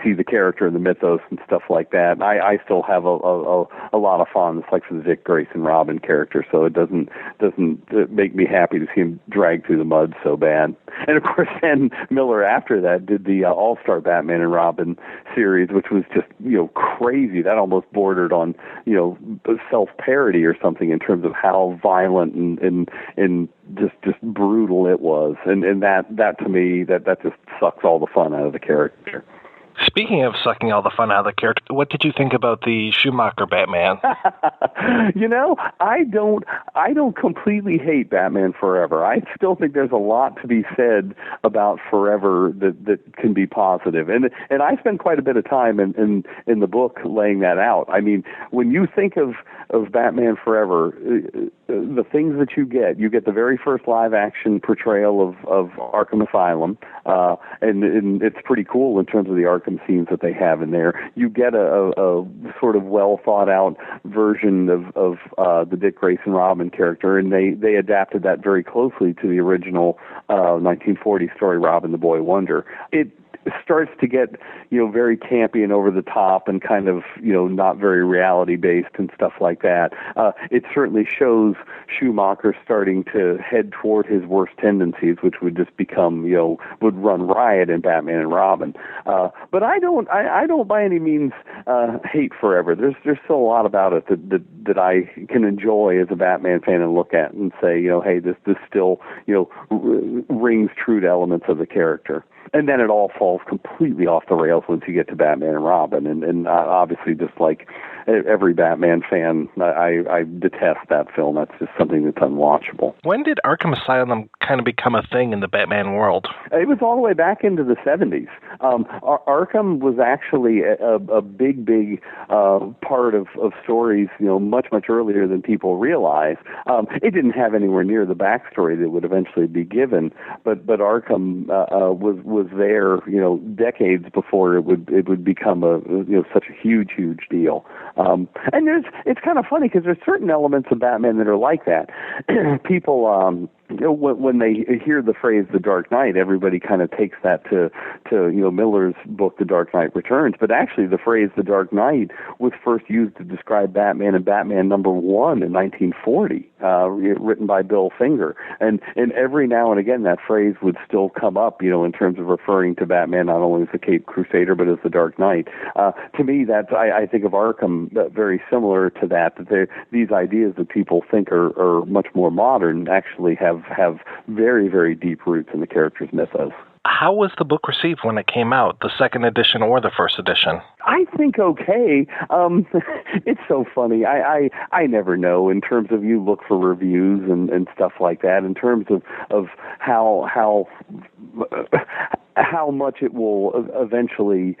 see the character and the mythos and stuff like that. I still have a lot of fondness like for the Dick Grayson Robin character, so it doesn't make me happy to see him dragged through the mud so bad. And of course, then Miller after that did the All-Star Batman and Robin series, which was just crazy. That almost bordered on self-parody or something in terms of how violent and just brutal it was. And that to me that just sucks all the fun out of the character. Speaking of sucking all the fun out of the character, what did you think about the Schumacher Batman? I don't completely hate Batman Forever. I still think there's a lot to be said about Forever that can be positive. And I spend quite a bit of time in the book laying that out. I mean, when you think of Batman Forever, the things that you get the very first live action portrayal of Arkham Asylum, and it's pretty cool in terms of the Arkham scenes that they have in there. You get a sort of well thought out version of the Dick Grayson Robin character, and they adapted that very closely to the original 1940 story Robin the Boy Wonder. It starts to get very campy and over the top and kind of not very reality based and stuff like that. It certainly shows Schumacher starting to head toward his worst tendencies, which would just become would run riot in Batman and Robin. But I don't by any means hate Forever. There's still a lot about it that I can enjoy as a Batman fan and look at and say hey, this still rings true to elements of the character. And then it all falls completely off the rails once you get to Batman and Robin. And obviously, just like every Batman fan, I detest that film. That's just something that's unwatchable. When did Arkham Asylum kind of become a thing in the Batman world? It was all the way back into the 70s. Arkham was actually a big part of stories, much earlier than people realize. It didn't have anywhere near the backstory that would eventually be given, but Arkham was there, decades before it would become such a huge deal. And it's kind of funny because there's certain elements of Batman that are like that. People when they hear the phrase "The Dark Knight," everybody kind of takes that to Miller's book, The Dark Knight Returns. But actually, the phrase "The Dark Knight" was first used to describe Batman and Batman #1 in 1940, written by Bill Finger. And every now and again, that phrase would still come up, in terms of referring to Batman not only as the Caped Crusader but as the Dark Knight. To me, I think of Arkham very similar to that. That these ideas that people think are much more modern actually have very, very deep roots in the character's mythos. How was the book received when it came out, the second edition or the first edition? I think okay. It's so funny. I never know in terms of you look for reviews and stuff like that. In terms of how much it will eventually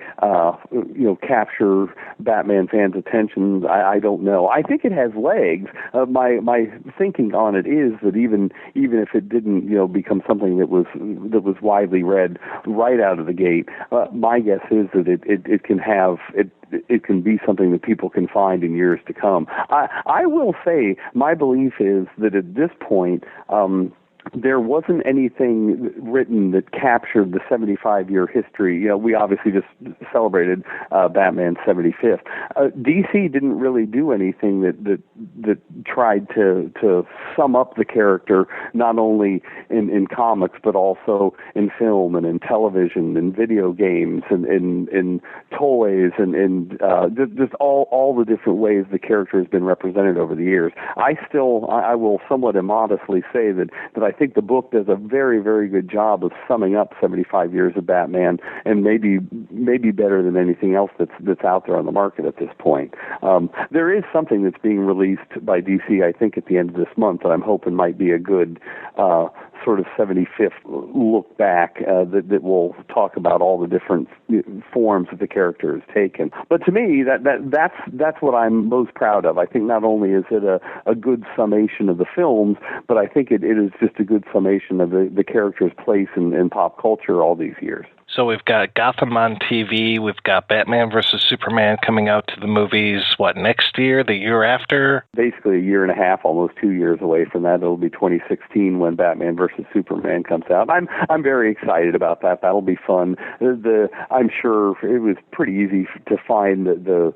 capture Batman fans' attention, I don't know. I think it has legs. My thinking on it is that even if it didn't become something that was widely read right out of the gate, my guess is that it can have it can be something that people can find in years to come. I will say my belief is that at this point, there wasn't anything written that captured the 75-year history. We obviously just celebrated Batman's 75th. DC didn't really do anything that tried to sum up the character, not only in comics, but also in film and in television and video games and in toys and just all the different ways the character has been represented over the years. I will somewhat immodestly say that I think the book does a very, very good job of summing up 75 years of Batman, and maybe better than anything else that's out there on the market at this point. There is something that's being released by DC, I think, at the end of this month that I'm hoping might be a good sort of 75th look back that will talk about all the different forms that the character has taken. But to me, that's what I'm most proud of. I think not only is it a good summation of the films, but I think it is just a good summation of the character's place in pop culture all these years. So we've got Gotham on TV, we've got Batman versus Superman coming out to the movies, next year, the year after? Basically a year and a half, almost 2 years away from that. It'll be 2016 when Batman versus Superman comes out. I'm very excited about that. That'll be fun. I'm sure it was pretty easy to find the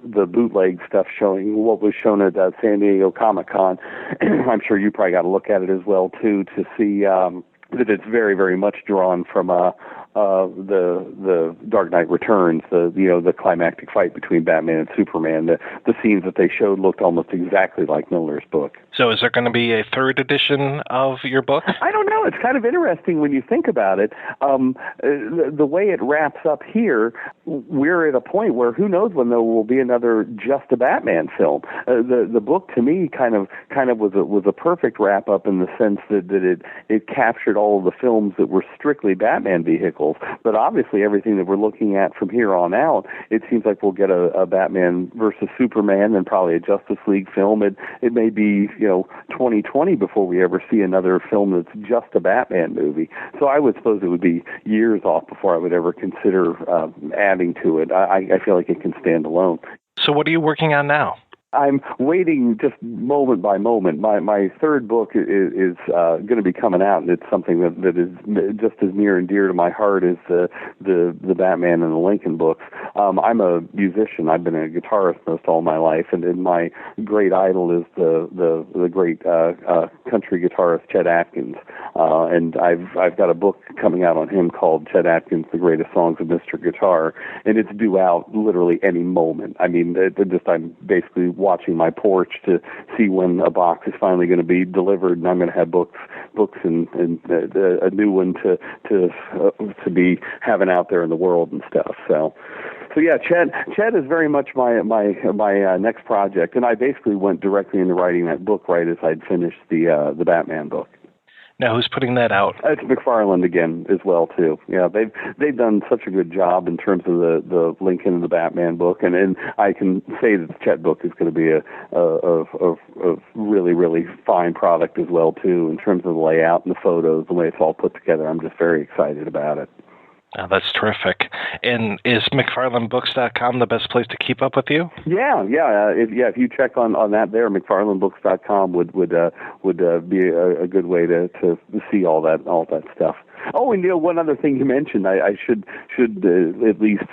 bootleg stuff showing what was shown at San Diego Comic-Con. I'm sure you probably got to look at it as well, too, to see that it's very, very much drawn from the Dark Knight Returns, the climactic fight between Batman and Superman. The scenes that they showed looked almost exactly like Miller's book. So is there going to be a third edition of your book? I don't know. It's kind of interesting when you think about it. The way it wraps up here, we're at a point where who knows when there will be another just a Batman film. The book to me kind of was a perfect wrap up in the sense that it captured all of the films that were strictly Batman vehicles. But obviously everything that we're looking at from here on out, it seems like we'll get a Batman versus Superman and probably a Justice League film. It may be 2020 before we ever see another film that's just a Batman movie. So I would suppose it would be years off before I would ever consider adding to it. I feel like it can stand alone. So what are you working on now? I'm waiting just moment by moment. My third book is going to be coming out, and it's something that is just as near and dear to my heart as the Batman and the Lincoln books. I'm a musician. I've been a guitarist most all my life, and my great idol is the great country guitarist Chet Atkins. And I've got a book coming out on him called Chet Atkins: The Greatest Songs of Mr. Guitar, and it's due out literally any moment. I mean, I'm basically watching my porch to see when a box is finally going to be delivered, and I'm going to have books and a new one to be having out there in the world and stuff. So yeah, Chet is very much my next project, and I basically went directly into writing that book right as I'd finished the Batman book. Now, who's putting that out? It's McFarlane again as well too. Yeah, they've done such a good job in terms of the Lincoln and the Batman book, and I can say that the Chet book is going to be a really, really fine product as well too in terms of the layout and the photos, the way it's all put together. I'm just very excited about it. Oh, that's terrific. And is McFarlandBooks.com the best place to keep up with you? Yeah. If you check on that there, McFarlandBooks.com would be a good way to see all that stuff. Oh, and one other thing you mentioned, I should at least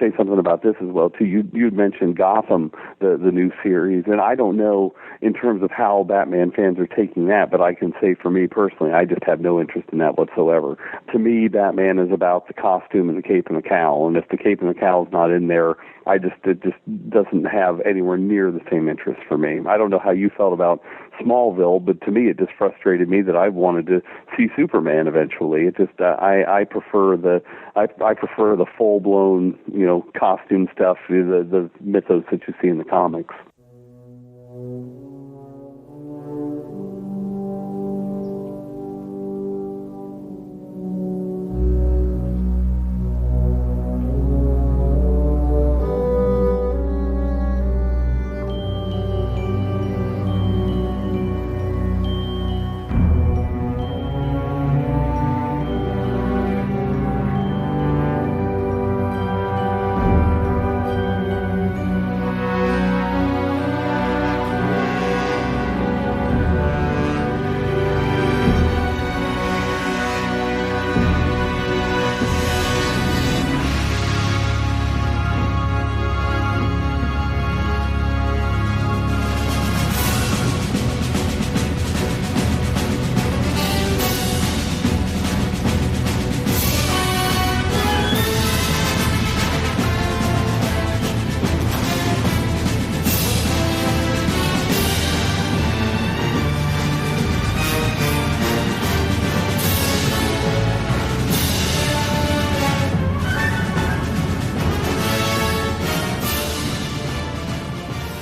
say something about this as well too. You'd mentioned Gotham, the new series, and I don't know in terms of how Batman fans are taking that, but I can say for me personally, I just have no interest in that whatsoever. To me, Batman is about the costume and the cape and the cowl, and if the cape and the cowl is not in there, it just doesn't have anywhere near the same interest for me. I don't know how you felt about Smallville, but to me it just frustrated me that I wanted to see Superman eventually. It just I prefer the full blown costume stuff, the mythos that you see in the comics.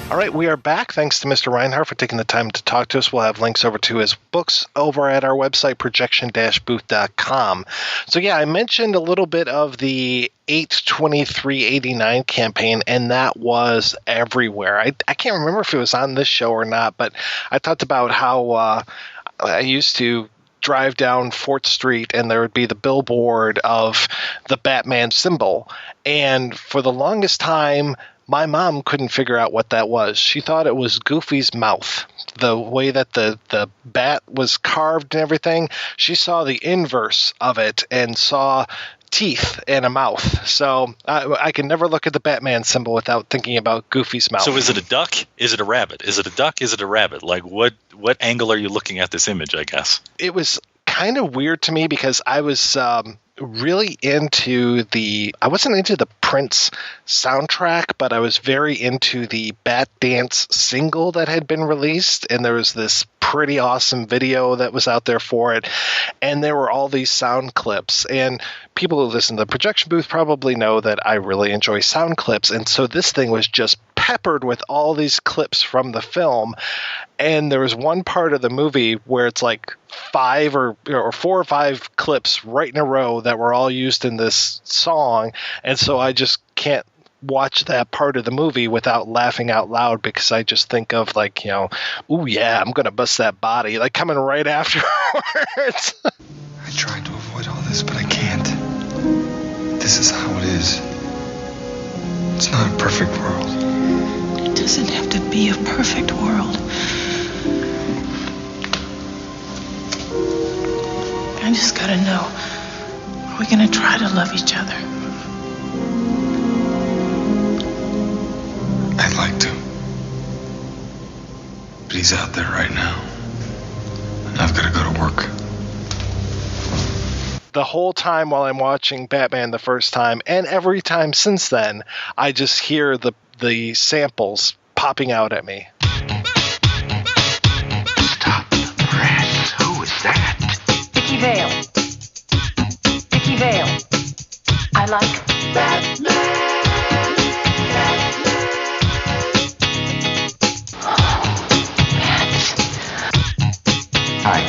All right, we are back. Thanks to Mr. Reinhart for taking the time to talk to us. We'll have links over to his books over at our website, projection-booth.com. So, yeah, I mentioned a little bit of the 8/23/89 campaign, and that was everywhere. I can't remember if it was on this show or not, but I talked about how I used to drive down 4th Street and there would be the billboard of the Batman symbol. And for the longest time, my mom couldn't figure out what that was. She thought it was Goofy's mouth. The way that the bat was carved and everything, she saw the inverse of it and saw teeth and a mouth. So I can never look at the Batman symbol without thinking about Goofy's mouth. So is it a duck? Is it a rabbit? Is it a duck? Is it a rabbit? Like what angle are you looking at this image, I guess? It was kind of weird to me because I was really into I wasn't into the Prince soundtrack, but I was very into the Bat Dance single that had been released, and there was this pretty awesome video that was out there for it, and there were all these sound clips, and people who listen to the Projection Booth probably know that I really enjoy sound clips, and so this thing was just peppered with all these clips from the film. And there was one part of the movie where it's like 4 or 5 clips right in a row that were all used in this song. And so I just can't watch that part of the movie without laughing out loud, because I just think of like, ooh, yeah, I'm going to bust that body, like coming right afterwards. I tried to avoid all this, but I can't. This is how it is. It's not a perfect world. It doesn't have to be a perfect world. I just gotta know, are we gonna try to love each other? I'd like to. But he's out there right now. And I've gotta go to work. The whole time while I'm watching Batman the first time, and every time since then, I just hear the samples popping out at me. Stop the press. Who is that? Vicky Vale. Vicky Vale. I like Batman. Hi.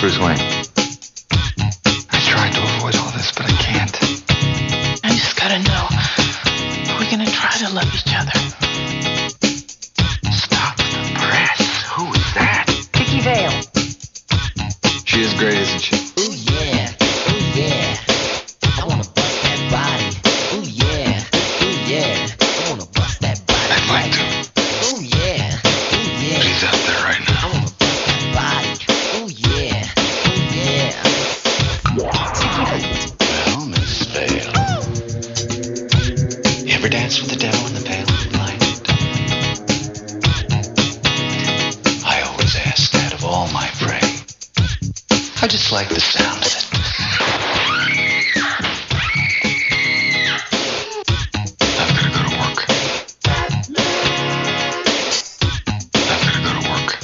Bruce Wayne. I tried to avoid all this, but I can't. I just gotta know, are we gonna try to love each other? Stop the press. Who is that? Vicky Vale. She is great, isn't she? Oh yeah. Oh yeah. ever danced with the devil in the pale moonlight? I always ask that of all my prey. I just like the sound of it. I've got to go to work. I've got to go to work.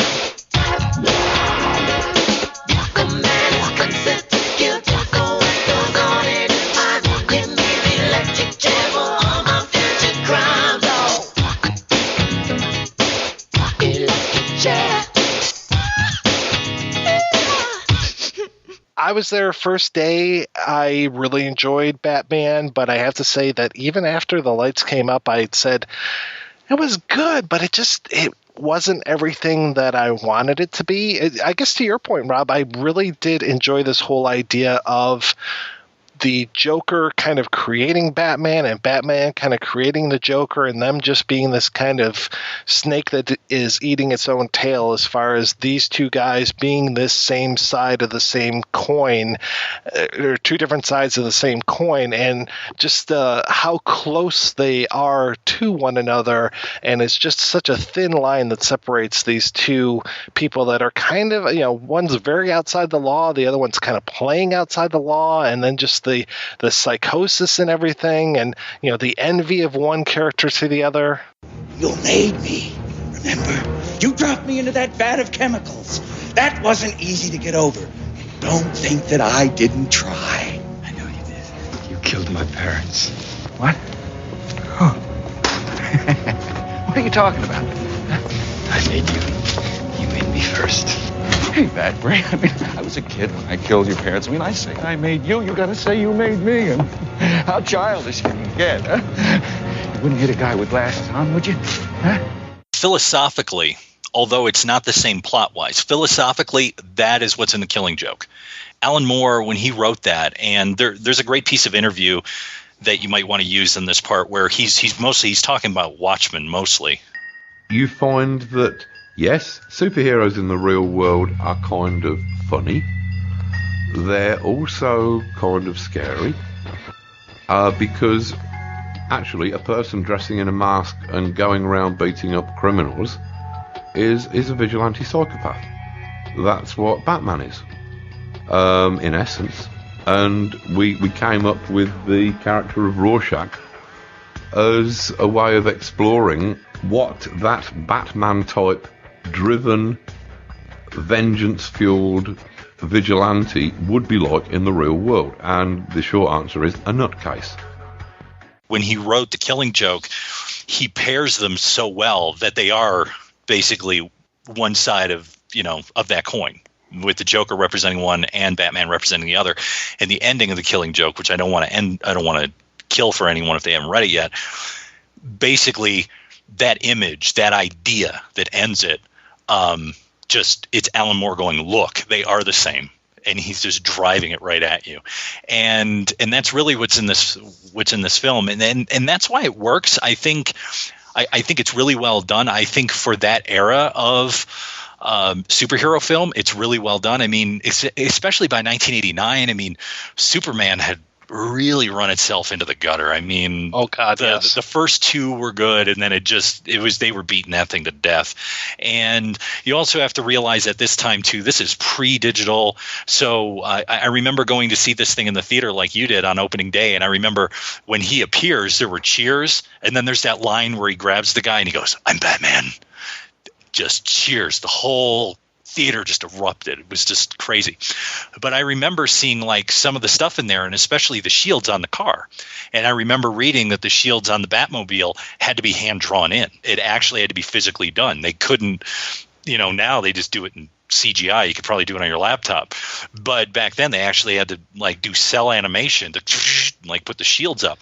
I was there first day. I really enjoyed Batman, but I have to say that even after the lights came up, I said it was good, but it wasn't everything that I wanted it to be. I guess to your point, Rob, I really did enjoy this whole idea of the Joker kind of creating Batman and Batman kind of creating the Joker, and them just being this kind of snake that is eating its own tail, as far as these two guys being this same side of the same coin, or two different sides of the same coin, and just how close they are to one another. And it's just such a thin line that separates these two people that are kind of, one's very outside the law, the other one's kind of playing outside the law, and then just the psychosis and everything, and the envy of one character to the other. You made me, remember? You dropped me into that vat of chemicals. That wasn't easy to get over. Don't think that I didn't try. I know you did. You killed my parents. What? Oh. What are you talking about? I made you. You made me first. Hey, Bat Brain. I mean, I was a kid when I killed your parents. I mean, I say I made you. You gotta say you made me. And how childish can you get, huh? You wouldn't hit a guy with glasses on, would you? Huh? Philosophically, although it's not the same plot-wise, philosophically, that is what's in The Killing Joke. Alan Moore, when he wrote that, and there's a great piece of interview that you might want to use in this part where he's talking about Watchmen mostly. You find that, yes, superheroes in the real world are kind of funny. They're also kind of scary. Because actually a person dressing in a mask and going around beating up criminals is a vigilante psychopath. That's what Batman is, in essence. And we came up with the character of Rorschach as a way of exploring what that Batman-type driven, vengeance-fueled vigilante would be like in the real world. And the short answer is a nutcase. When he wrote The Killing Joke, he pairs them so well that they are basically one side of that coin, with the Joker representing one and Batman representing the other. And the ending of The Killing Joke, which I don't want to kill for anyone if they haven't read it yet, basically that image, that idea that ends it, it's Alan Moore going, look, they are the same, and he's just driving it right at you, and that's really what's in this film, and that's why it works. I think it's really well done. I think for that era of superhero film, it's really well done. I mean, especially by 1989. I mean, Superman had really run itself into the gutter. I mean, oh god, yes. The first two were good, and then they were beating that thing to death. And you also have to realize at this time too, this is pre-digital. So I remember going to see this thing in the theater like you did on opening day, and I remember when he appears, there were cheers, and then there's that line where he grabs the guy and he goes, "I'm Batman." Just cheers. The whole theater just erupted. It was just crazy. But I remember seeing like some of the stuff in there, and especially the shields on the car. And I remember reading that the shields on the Batmobile had to be hand drawn in. It actually had to be physically done. They couldn't, now they just do it in CGI. You could probably do it on your laptop. But back then they actually had to like do cell animation to like put the shields up.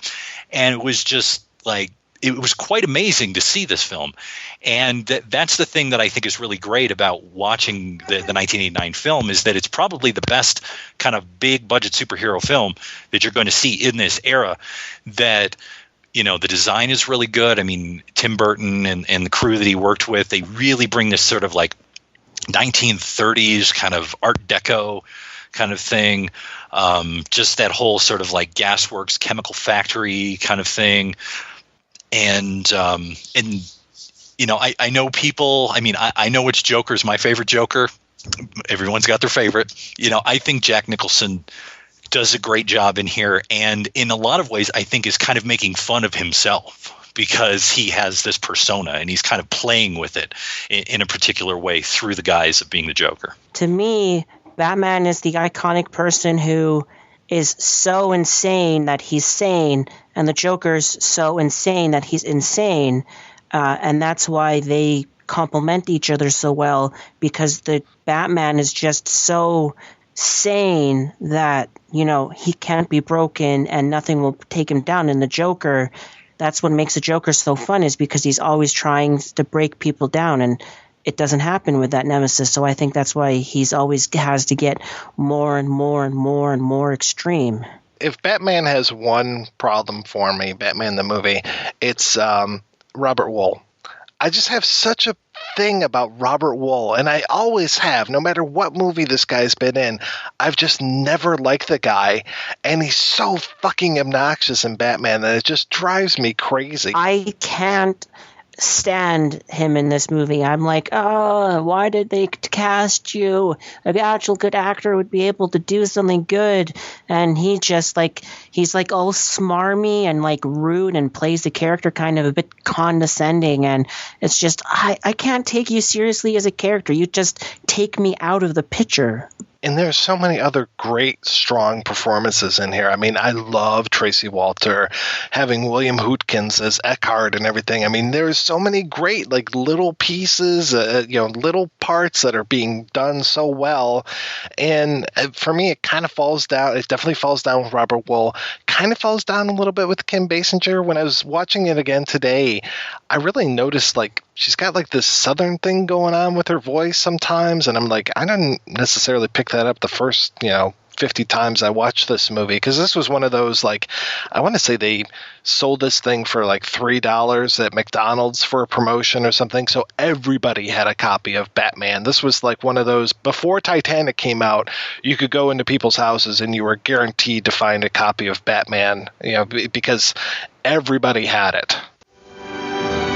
And it was just like, it was quite amazing to see this film. And that's the thing that I think is really great about watching the 1989 film, is that it's probably the best kind of big budget superhero film that you're going to see in this era. That, the design is really good. I mean, Tim Burton and the crew that he worked with, they really bring this sort of like 1930s kind of Art Deco kind of thing. Just that whole sort of like gasworks, chemical factory kind of thing. And you know, I know people. I mean, I know which Joker's my favorite Joker. Everyone's got their favorite. You know, I think Jack Nicholson does a great job in here, and in a lot of ways, I think is kind of making fun of himself because he has this persona and he's kind of playing with it in a particular way through the guise of being the Joker. To me, Batman is the iconic person who is so insane that he's sane, and the Joker's so insane that he's insane, and that's why they complement each other so well, because the Batman is just so sane that, you know, he can't be broken and nothing will take him down. And the Joker, that's what makes the Joker so fun, is because he's always trying to break people down, and it doesn't happen with that nemesis. So I think that's why he's always has to get more and more and more and more extreme. If Batman has one problem for me, Batman the movie, it's Robert Wuhl. I just have such a thing about Robert Wuhl, and I always have, no matter what movie this guy's been in. I've just never liked the guy, and he's so fucking obnoxious in Batman that it just drives me crazy. I can't stand him in this movie. I'm like, oh, why did they cast you? An actual good actor would be able to do something good, and he just like, he's like all smarmy and like rude and plays the character kind of a bit condescending, and it's just, I can't take you seriously as a character. You just take me out of the picture. And there's so many other great, strong performances in here. I mean, I love Tracy Walter, having William Hootkins as Eckhart and everything. I mean, there's so many great, like, little pieces, little parts that are being done so well. And for me, it kind of falls down. It definitely falls down with Robert Wuhl. Kind of falls down a little bit with Kim Basinger. When I was watching it again today, I really noticed, like, she's got like this southern thing going on with her voice sometimes, and I'm like, I didn't necessarily pick that up the first 50 times I watched this movie, because this was one of those, like, I want to say they sold this thing for like $3 at McDonald's for a promotion or something, so everybody had a copy of Batman. This was like one of those, before Titanic came out, you could go into people's houses and you were guaranteed to find a copy of Batman, because everybody had it.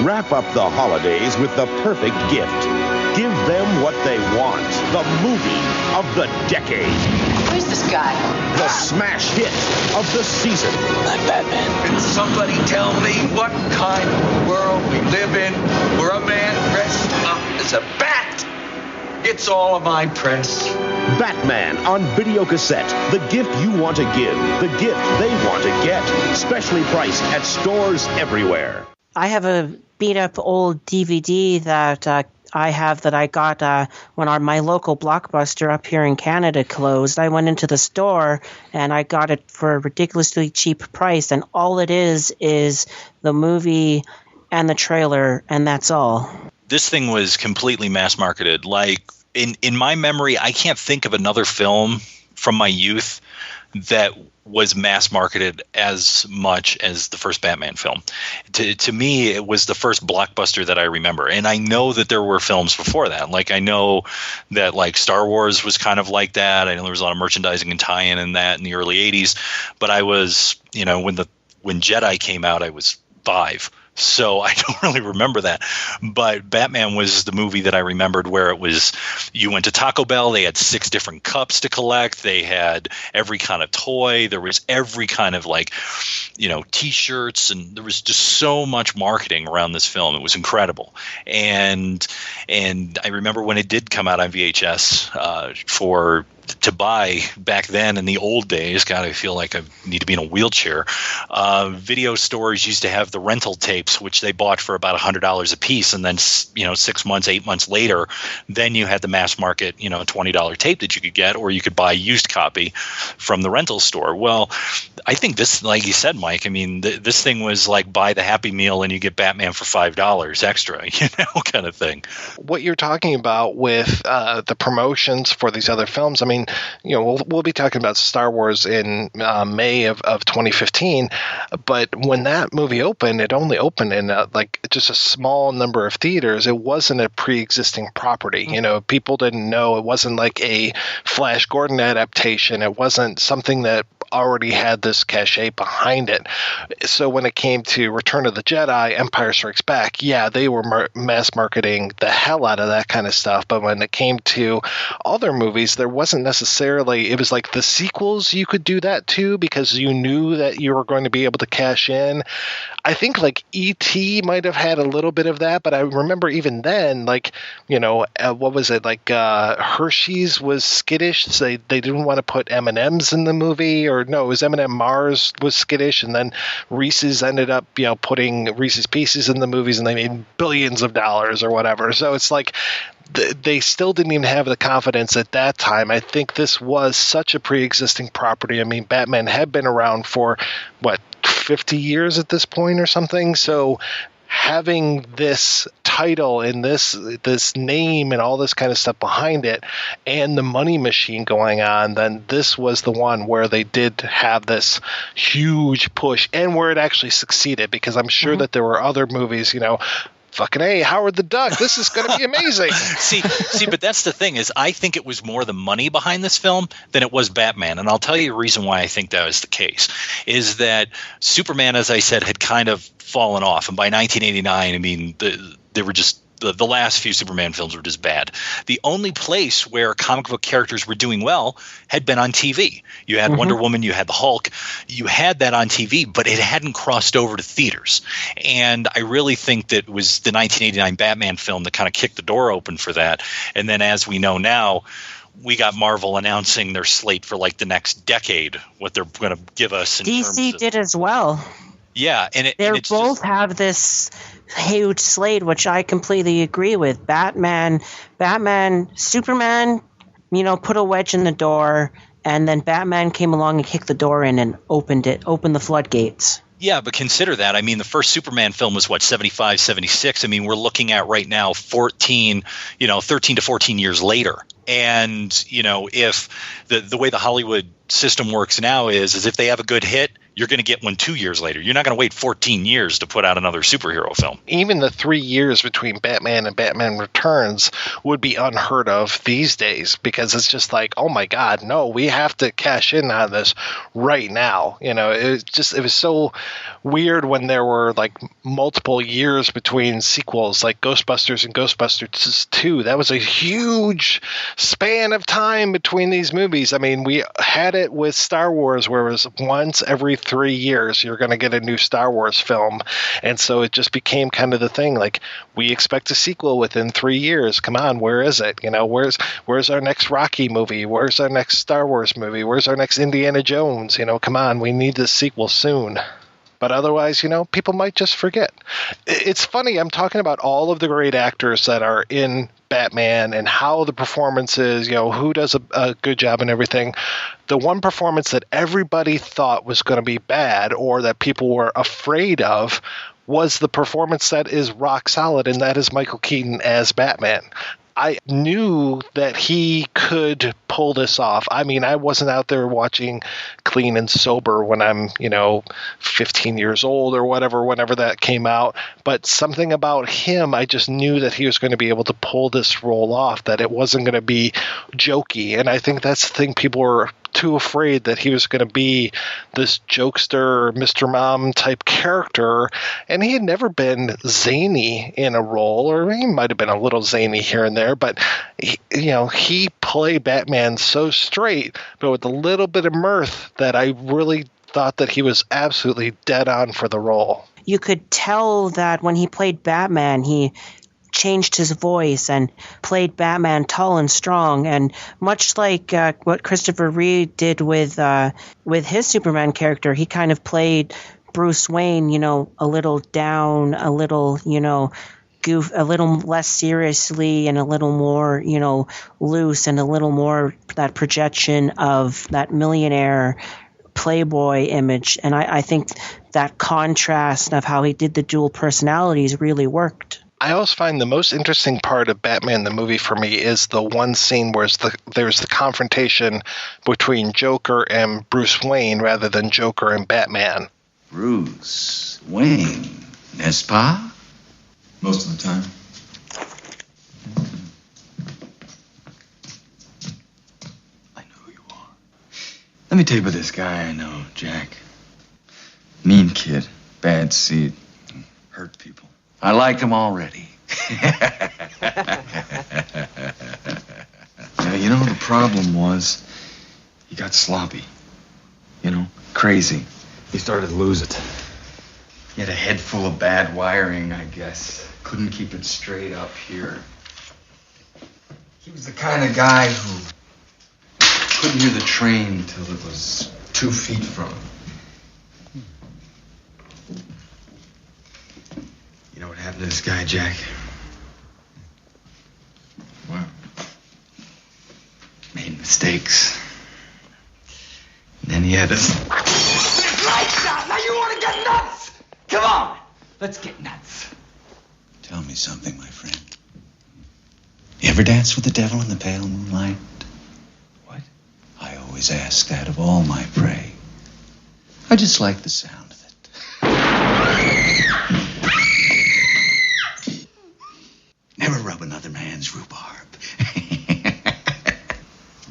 Wrap up the holidays with the perfect gift. Give them what they want. The movie of the decade. Who's this guy? The smash hit of the season. I'm Batman. Can somebody tell me what kind of world we live in where a man dressed up as a bat gets all of my press? Batman on video cassette. The gift you want to give. The gift they want to get. Specially priced at stores everywhere. I have a beat-up old DVD that I got when my local Blockbuster up here in Canada closed. I went into the store and I got it for a ridiculously cheap price, and all it is the movie and the trailer, and that's all. This thing was completely mass-marketed. Like, in my memory, I can't think of another film from my youth that was mass marketed as much as the first Batman film. To me, it was the first blockbuster that I remember. And I know that there were films before that. Like, I know that, like, Star Wars was kind of like that. I know there was a lot of merchandising and tie-in in that in the early 80s. But I was, when Jedi came out, I was 5. So I don't really remember that. But Batman was the movie that I remembered where it was, you went to Taco Bell, they had 6 different cups to collect, they had every kind of toy, there was every kind of, like, T-shirts, and there was just so much marketing around this film. It was incredible. And I remember when it did come out on VHS to buy back then in the old days. God, I feel like I need to be in a wheelchair. Video stores used to have the rental tapes, which they bought for about $100 a piece. And then, 6 months, 8 months later, then you had the mass market, $20 tape that you could get, or you could buy a used copy from the rental store. Well, I think this, like you said, Mike, I mean, this thing was like buy the Happy Meal and you get Batman for $5 extra, kind of thing. What you're talking about with the promotions for these other films, I mean, we'll be talking about Star Wars in May of 2015, but when that movie opened, it only opened in just a small number of theaters. It wasn't a pre-existing property. People didn't know. It wasn't like a Flash Gordon adaptation. It wasn't something that already had this cachet behind it. So when it came to Return of the Jedi, Empire Strikes Back, yeah, they were mass marketing the hell out of that kind of stuff. But when it came to other movies, there wasn't necessarily, it was like the sequels you could do that too, because you knew that you were going to be able to cash in. I think like E.T. might have had a little bit of that, but I remember even then, like, what was it? Like Hershey's was skittish. So they didn't want to put M&M's in the movie, or no, it was M&M Mars was skittish, and then Reese's ended up, putting Reese's Pieces in the movies, and they made billions of dollars or whatever. So it's like they still didn't even have the confidence at that time. I think this was such a pre-existing property. I mean, Batman had been around for, 50 years at this point or something. So having this title and this name and all this kind of stuff behind it and the money machine going on, then this was the one where they did have this huge push and where it actually succeeded, because I'm sure that there were other movies, fucking A, Howard the Duck, this is going to be amazing. See, but that's the thing, is I think it was more the money behind this film than it was Batman. And I'll tell you the reason why I think that was the case, is that Superman, as I said, had kind of fallen off. And by 1989, I mean, they were just, the last few Superman films were just bad. The only place where comic book characters were doing well had been on TV. You had Wonder Woman, you had the Hulk, you had that on TV, but it hadn't crossed over to theaters. And I really think that it was the 1989 Batman film that kind of kicked the door open for that. And then, as we know now, we got Marvel announcing their slate for like the next decade, what they're going to give us. DC did as well. Yeah, and they both just have this huge slate, which I completely agree with. Batman, Superman, put a wedge in the door, and then Batman came along and kicked the door in and opened the floodgates. Yeah, but consider that. I mean, the first Superman film was 75, 76. I mean, we're looking at right now 13 to 14 years later. And, if the way the Hollywood system works now is if they have a good hit, you're going to get one 2 years later. You're not going to wait 14 years to put out another superhero film. Even the 3 years between Batman and Batman Returns would be unheard of these days, because it's just like, oh my God, no, we have to cash in on this right now. It was so weird when there were like multiple years between sequels, like Ghostbusters and Ghostbusters 2. That was a huge span of time between these movies. I mean, we had it with Star Wars, where it was once every 3 years you're going to get a new Star Wars film, and so it just became kind of the thing, like, we expect a sequel within 3 years. Come on, where is it? Where's our next Rocky movie? Where's our next Star Wars movie? Where's our next Indiana Jones? Come on, we need this sequel soon. But otherwise, people might just forget. It's funny, I'm talking about all of the great actors that are in Batman and how the performance is, who does a good job and everything. The one performance that everybody thought was going to be bad, or that people were afraid of, was the performance that is rock solid, and that is Michael Keaton as Batman. I knew that he could pull this off. I mean, I wasn't out there watching Clean and Sober when I'm, 15 years old or whatever, whenever that came out. But something about him, I just knew that he was going to be able to pull this role off, that it wasn't going to be jokey. And I think that's the thing, people were too afraid that he was going to be this jokester, Mr. Mom type character, and he had never been zany in a role, or he might have been a little zany here and there, but he played Batman so straight, but with a little bit of mirth, that I really thought that he was absolutely dead on for the role. You could tell that when he played Batman, he changed his voice and played Batman tall and strong, and much like what Christopher Reeve did with his Superman character, he kind of played Bruce Wayne, a little down, a little, goof, a little less seriously, and a little more, loose, and a little more that projection of that millionaire playboy image. And I think that contrast of how he did the dual personalities really worked. I always find the most interesting part of Batman the movie for me is the one scene where there's the confrontation between Joker and Bruce Wayne rather than Joker and Batman. Bruce Wayne, n'est-ce pas? Most of the time. Let me tell you about this guy I know, Jack. Mean kid, bad seed, hurt people. I like him already. Yeah, you know, the problem was he got sloppy. You know, crazy. He started to lose it. He had a head full of bad wiring, I guess. Couldn't keep it straight up here. He was the kind of guy who couldn't hear the train till it was 2 feet from him. You know what happened to this guy, Jack? Well, made mistakes. And then he had us. Lights out! Now you want to get nuts! Come on! Let's get nuts. Tell me something, my friend. You ever dance with the devil in the pale moonlight? What? I always ask that of all my prey. I just like the sound of it. Never rub another man's rhubarb.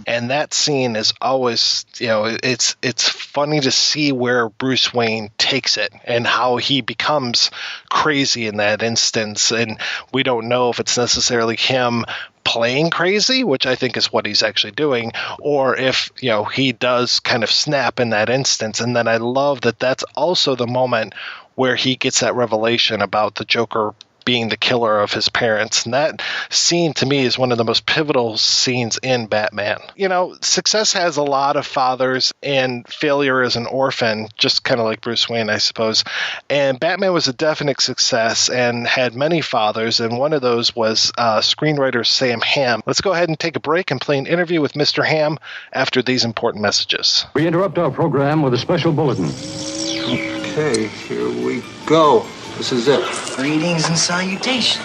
And that scene is always, you know, it's funny to see where Bruce Wayne takes it and how he becomes crazy in that instance. And we don't know if it's necessarily him playing crazy, which I think is what he's actually doing, or if, you know, he does kind of snap in that instance. And then I love that that's also the moment where he gets that revelation about the Joker being the killer of his parents. And that scene to me is one of the most pivotal scenes in Batman. You know, success has a lot of fathers and failure is an orphan, just kind of like Bruce Wayne, I suppose. And Batman was a definite success and had many fathers, and one of those was screenwriter Sam Hamm. Let's go ahead and take a break and play an interview with Mr. Hamm after these important messages. We interrupt our program with a special bulletin. Okay, here we go. This is it. Greetings and salutations.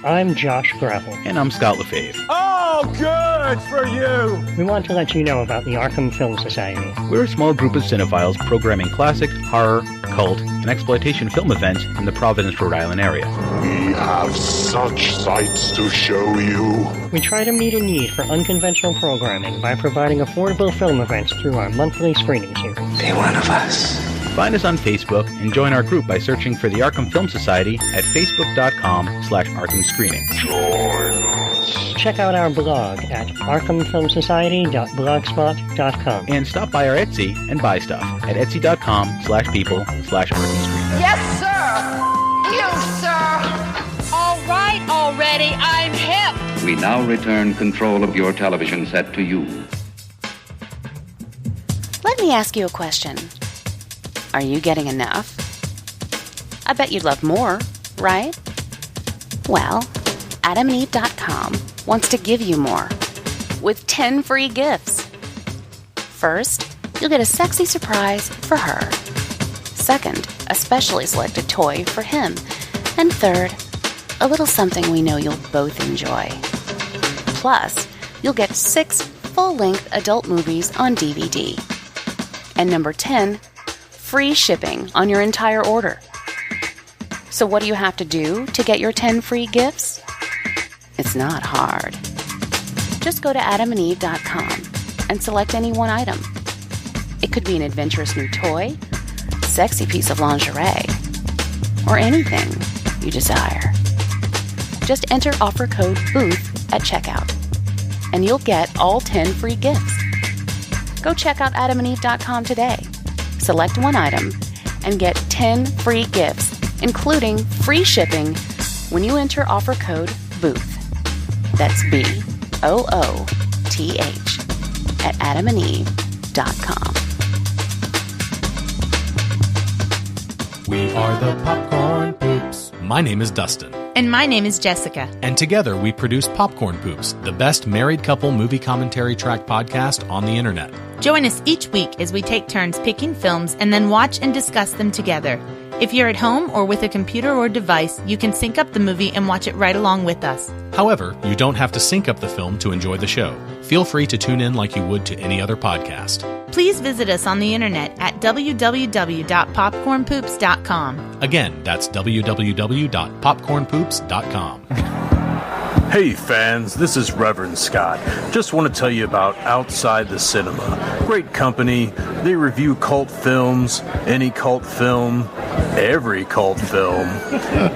I'm Josh Gravel. And I'm Scott LaFave. Oh, good for you! We want to let you know about the Arkham Film Society. We're a small group of cinephiles programming classic, horror, cult, and exploitation film events in the Providence, Rhode Island area. We have such sights to show you. We try to meet a need for unconventional programming by providing affordable film events through our monthly screening series. Be one of us. Find us on Facebook and join our group by searching for the Arkham Film Society at facebook.com/ArkhamScreening. Join us. Check out our blog at arkhamfilmsociety.blogspot.com. And stop by our Etsy and buy stuff at etsy.com/people/ArkhamScreening. Yes, sir! You, sir! All right already, I'm hip! We now return control of your television set to you. Let me ask you a question. Are you getting enough? I bet you'd love more, right? Well, AdamandEve.com wants to give you more with 10 free gifts. First, you'll get a sexy surprise for her. Second, a specially selected toy for him. And third, a little something we know you'll both enjoy. Plus, you'll get 6 full-length adult movies on DVD. And number 10, free shipping on your entire order. So what do you have to do to get your 10 free gifts? It's not hard. Just go to AdamandEve.com and select any one item. It could be an adventurous new toy, sexy piece of lingerie, or anything you desire. Just enter offer code BOOTH at checkout, and you'll get all 10 free gifts. Go check out AdamandEve.com today. Select one item and get 10 free gifts, including free shipping when you enter offer code BOOTH. That's BOOTH at AdamandEve.com. We are the Popcorn Poops. My name is Dustin. And my name is Jessica. And together we produce Popcorn Poops, the best married couple movie commentary track podcast on the internet. Join us each week as we take turns picking films and then watch and discuss them together. If you're at home or with a computer or device, you can sync up the movie and watch it right along with us. However, you don't have to sync up the film to enjoy the show. Feel free to tune in like you would to any other podcast. Please visit us on the internet at www.popcornpoops.com. Again, that's www.popcornpoops.com. Hey fans, this is Reverend Scott. Just want to tell you about Outside the Cinema. Great company. They review cult films, any cult film, every cult film,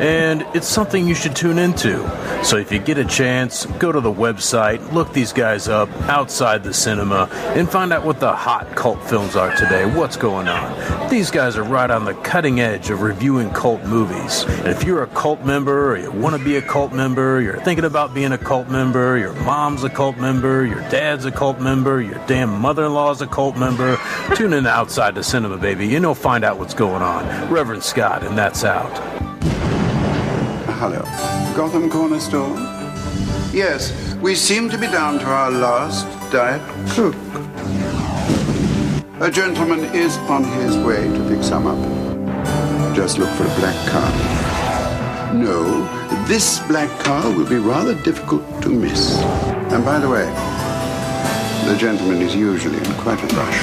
and it's something you should tune into. So if you get a chance, go to the website, look these guys up, Outside the Cinema, and find out what the hot cult films are today, what's going on. These guys are right on the cutting edge of reviewing cult movies. And if you're a cult member, or you want to be a cult member, you're thinking about being a cult member, your mom's a cult member, your dad's a cult member, your damn mother-in-law's a cult member, tune in to Outside the Cinema, baby, and you'll find out what's going on. Reverend Scott, and that's out. Hello. Gotham Corner Store? Yes, we seem to be down to our last Diet Coke. A gentleman is on his way to pick some up. Just look for a black car. No, this black car will be rather difficult to miss. And by the way, the gentleman is usually in quite a rush.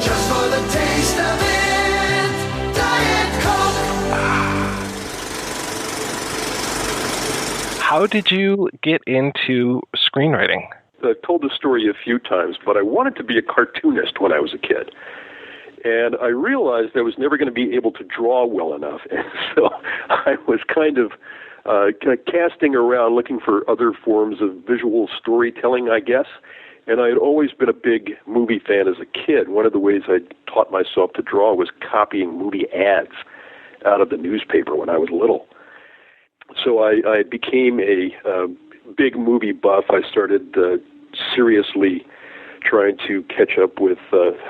Just for the taste of it, Diet Coke. How did you get into screenwriting? I've told this story a few times, but I wanted to be a cartoonist when I was a kid. And I realized I was never going to be able to draw well enough. And so I was kind of casting around looking for other forms of visual storytelling, I guess. And I had always been a big movie fan as a kid. One of the ways I taught myself to draw was copying movie ads out of the newspaper when I was little. So I became a big movie buff. I started seriously trying to catch up with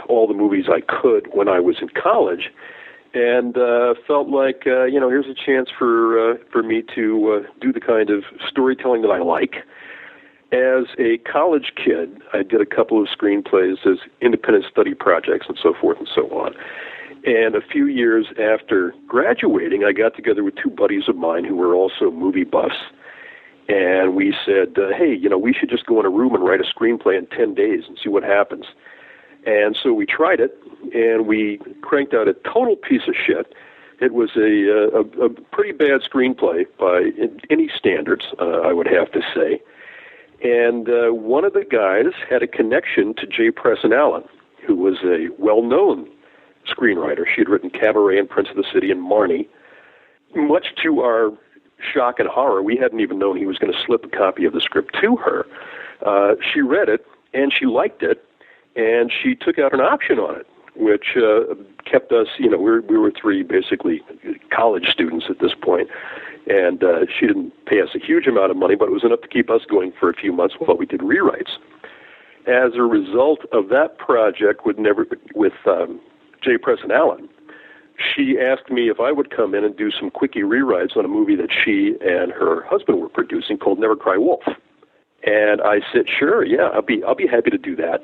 all the movies I could when I was in college, and felt like here's a chance for me to do the kind of storytelling that I like. As a college kid, I did a couple of screenplays as independent study projects and so forth and so on. And a few years after graduating, I got together with two buddies of mine who were also movie buffs. And we said, hey, we should just go in a room and write a screenplay in 10 days and see what happens. And so we tried it, and we cranked out a total piece of shit. It was a pretty bad screenplay by any standards, I would have to say. And one of the guys had a connection to J. Preston Allen, who was a well-known screenwriter. She had written Cabaret and Prince of the City and Marnie. Much to our shock and horror, we hadn't even known he was going to slip a copy of the script to her. She read it, and she liked it, and she took out an option on it, which kept us, we were three basically college students at this point, and she didn't pay us a huge amount of money, but it was enough to keep us going for a few months while we did rewrites. As a result of that project with J. Preston Allen, she asked me if I would come in and do some quickie rewrites on a movie that she and her husband were producing called Never Cry Wolf. And I said, sure, yeah, I'll be happy to do that.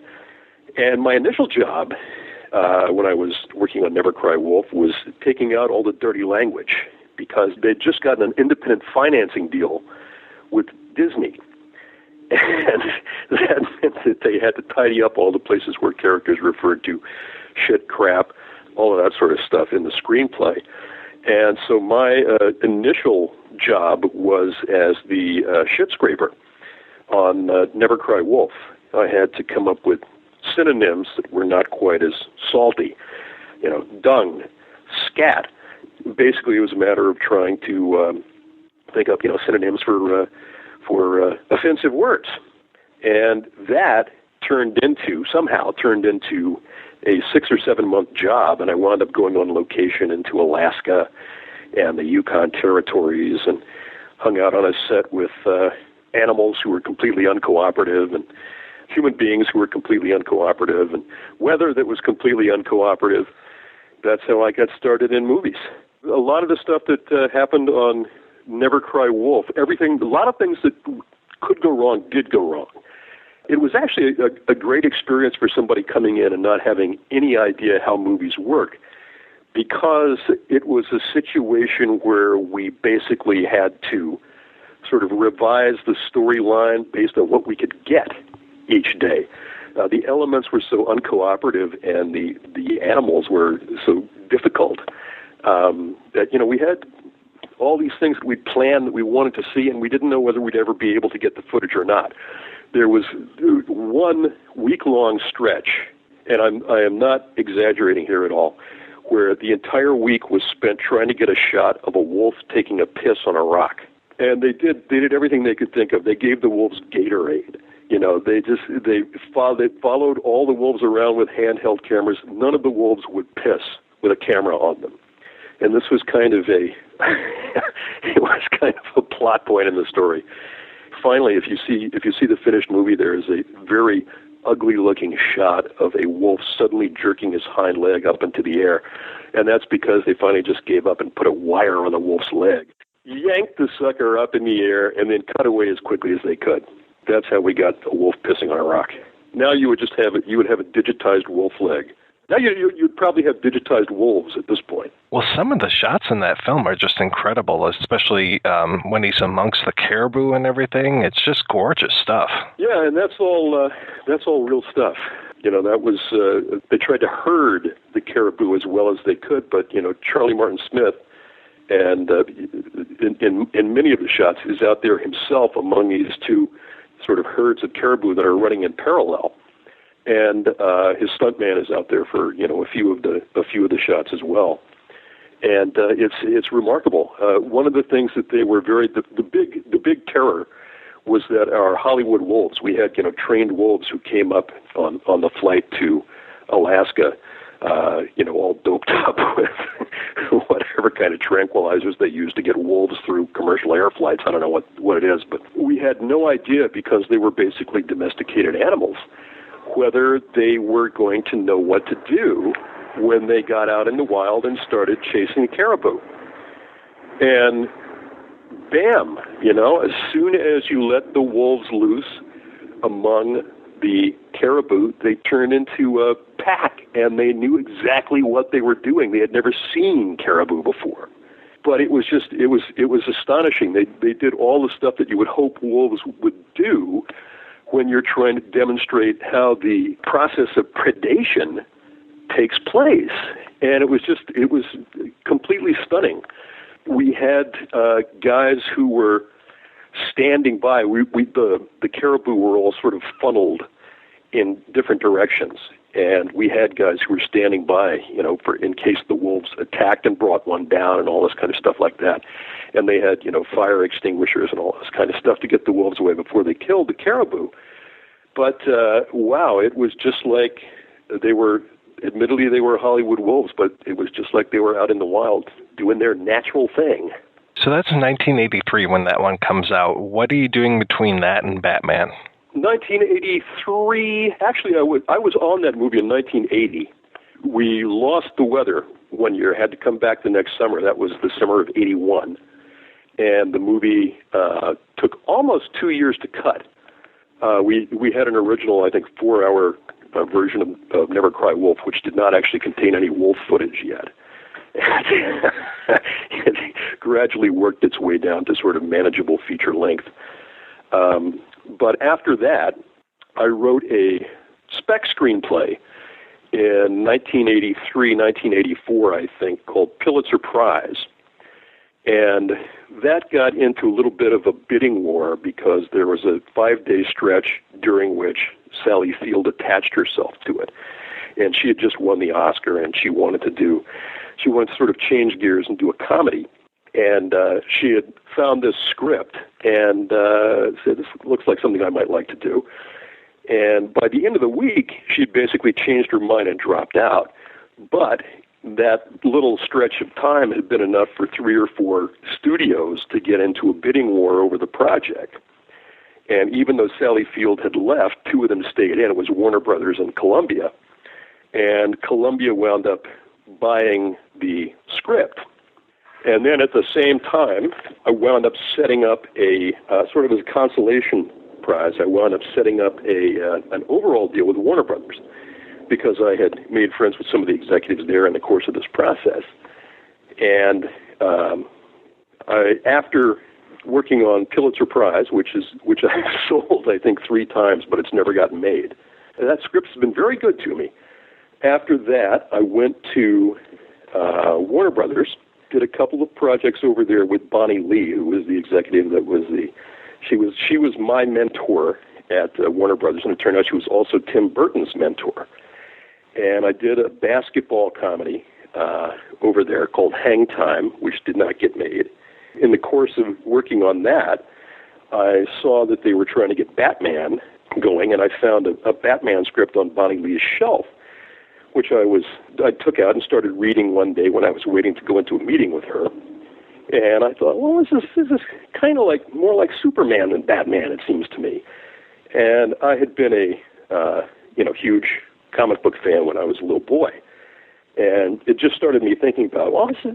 And my initial job when I was working on Never Cry Wolf was taking out all the dirty language, because they'd just gotten an independent financing deal with Disney. And that meant that they had to tidy up all the places where characters referred to shit, crap, all of that sort of stuff in the screenplay. And so my initial job was as the shit scraper on Never Cry Wolf. I had to come up with synonyms that were not quite as salty. Dung, scat. Basically, it was a matter of trying to think up, synonyms for offensive words. And that somehow turned into a 6 or 7 month job, and I wound up going on location into Alaska and the Yukon territories and hung out on a set with animals who were completely uncooperative and human beings who were completely uncooperative and weather that was completely uncooperative. That's how I got started in movies. A lot of the stuff that happened on Never Cry Wolf, a lot of things that could go wrong did go wrong. It was actually a great experience for somebody coming in and not having any idea how movies work, because it was a situation where we basically had to sort of revise the storyline based on what we could get each day. The elements were so uncooperative and the animals were so difficult that, we had all these things that we'd planned that we wanted to see, and we didn't know whether we'd ever be able to get the footage or not. There was 1 week-long stretch, and I am not exaggerating here at all, where the entire week was spent trying to get a shot of a wolf taking a piss on a rock. And they did everything they could think of. They gave the wolves Gatorade. You know, they followed all the wolves around with handheld cameras. None of the wolves would piss with a camera on them. And this was kind of a plot point in the story. Finally, if you see the finished movie, there is a very ugly-looking shot of a wolf suddenly jerking his hind leg up into the air, and that's because they finally just gave up and put a wire on the wolf's leg, yanked the sucker up in the air, and then cut away as quickly as they could. That's how we got a wolf pissing on a rock. Now you would just have it. You would have a digitized wolf leg. Now you'd probably have digitized wolves at this point. Well, some of the shots in that film are just incredible, especially when he's amongst the caribou and everything. It's just gorgeous stuff. Yeah, and that's all real stuff. You know, that was they tried to herd the caribou as well as they could, but you know, Charlie Martin Smith, and in many of the shots, is out there himself among these two sort of herds of caribou that are running in parallel. And his stuntman is out there for, you know, a few of the shots as well, and it's remarkable. One of the things that they were the big terror was that our Hollywood wolves. We had, you know, trained wolves who came up on the flight to Alaska, you know, all doped up with whatever kind of tranquilizers they use to get wolves through commercial air flights. I don't know what it is, but we had no idea, because they were basically domesticated animals, whether they were going to know what to do when they got out in the wild and started chasing caribou. And bam, you know, as soon as you let the wolves loose among the caribou, they turned into a pack, and they knew exactly what they were doing. They had never seen caribou before. But it was astonishing. They did all the stuff that you would hope wolves would do when you're trying to demonstrate how the process of predation takes place. And it was completely stunning. We had guys who were standing by. The caribou were all sort of funneled in different directions, and we had guys who were standing by, you know, in case the wolves attacked and brought one down and all this kind of stuff like that. And they had, you know, fire extinguishers and all this kind of stuff to get the wolves away before they killed the caribou. But wow, it was just like they were. Admittedly, they were Hollywood wolves, but it was just like they were out in the wild doing their natural thing. So that's 1983 when that one comes out. What are you doing between that and Batman? 1983. Actually, I was on that movie in 1980. We lost the weather one year, had to come back the next summer. That was the summer of 81. And the movie took almost 2 years to cut. We had an original, I think, 4-hour version of Never Cry Wolf, which did not actually contain any wolf footage yet. It gradually worked its way down to sort of manageable feature length. But after that, I wrote a spec screenplay in 1983, 1984, I think, called Pulitzer Prize. And that got into a little bit of a bidding war, because there was a 5-day stretch during which Sally Field attached herself to it. And she had just won the Oscar, and she wanted to sort of change gears and do a comedy. And she had found this script and said, this looks like something I might like to do. And by the end of the week, she'd basically changed her mind and dropped out. But that little stretch of time had been enough for 3 or 4 studios to get into a bidding war over the project. And even though Sally Field had left, 2 of them stayed in. It was Warner Brothers and Columbia. And Columbia wound up buying the script. And then at the same time, I wound up setting up a sort of as a consolation prize, I wound up setting up an overall deal with Warner Brothers, because I had made friends with some of the executives there in the course of this process. And after working on Pulitzer Prize, which I've sold, I think, 3 times, but it's never gotten made, and that script has been very good to me. After that, I went to Warner Brothers did a couple of projects over there with Bonnie Lee, who was the executive that was she was my mentor at Warner Brothers, and it turned out she was also Tim Burton's mentor. And I did a basketball comedy over there called Hang Time, which did not get made. In the course of working on that, I saw that they were trying to get Batman going, and I found a Batman script on Bonnie Lee's shelf, which I took out and started reading one day when I was waiting to go into a meeting with her. And I thought, well, this is kind of like more like Superman than Batman, it seems to me. And I had been a huge comic book fan when I was a little boy, and it just started me thinking about, well, this is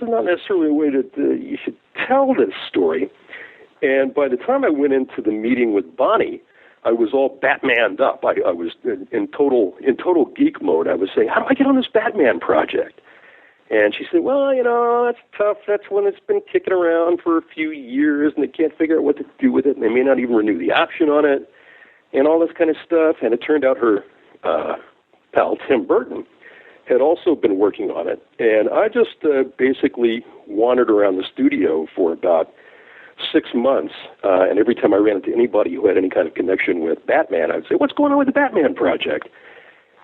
not necessarily a way that you should tell this story. And by the time I went into the meeting with Bonnie, I was all Batmaned up. I was in total geek mode. I was saying, how do I get on this Batman project? And she said, well, that's tough. That's one that's been kicking around for a few years, and they can't figure out what to do with it, and they may not even renew the option on it, and all this kind of stuff. And it turned out her pal, Tim Burton, had also been working on it. And I just basically wandered around the studio for about 6 months, and every time I ran into anybody who had any kind of connection with Batman, I'd say, what's going on with the Batman project?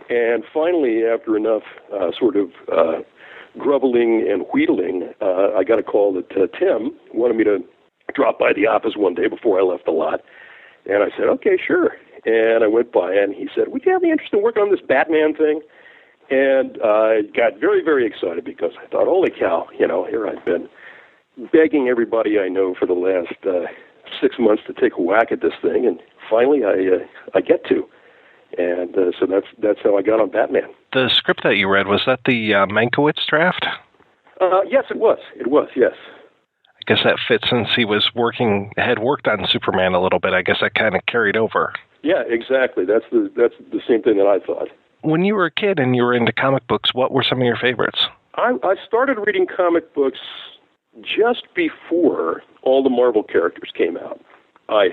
And finally, after enough groveling and wheedling, I got a call that Tim wanted me to drop by the office one day before I left the lot. And I said, okay, sure. And I went by, and he said, would you have any interest in working on this Batman thing? And I got very, very excited because I thought, holy cow, here I've been begging everybody I know for the last 6 months to take a whack at this thing, and finally I get to. And so that's how I got on Batman. The script that you read, was that the Mankiewicz draft? Yes, it was. It was, yes. I guess that fits since he had worked on Superman a little bit. I guess that kind of carried over. Yeah, exactly. That's the same thing that I thought. When you were a kid and you were into comic books, what were some of your favorites? I started reading comic books just before all the Marvel characters came out. I'd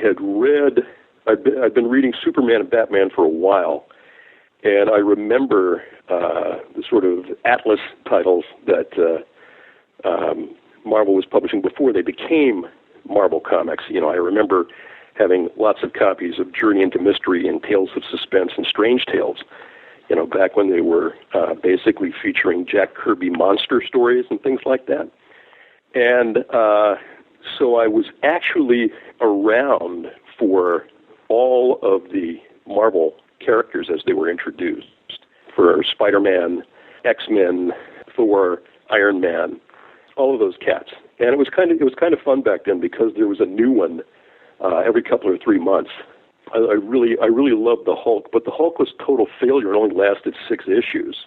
been reading Superman and Batman for a while, and I remember the sort of Atlas titles that Marvel was publishing before they became Marvel Comics. I remember having lots of copies of Journey into Mystery and Tales of Suspense and Strange Tales, back when they were basically featuring Jack Kirby monster stories and things like that. And so I was actually around for all of the Marvel characters as they were introduced, for Spider-Man, X-Men, Thor, Iron Man, all of those cats. And it was kind of fun back then because there was a new one every couple or 3 months. I really loved the Hulk, but the Hulk was a total failure. It only lasted 6 issues,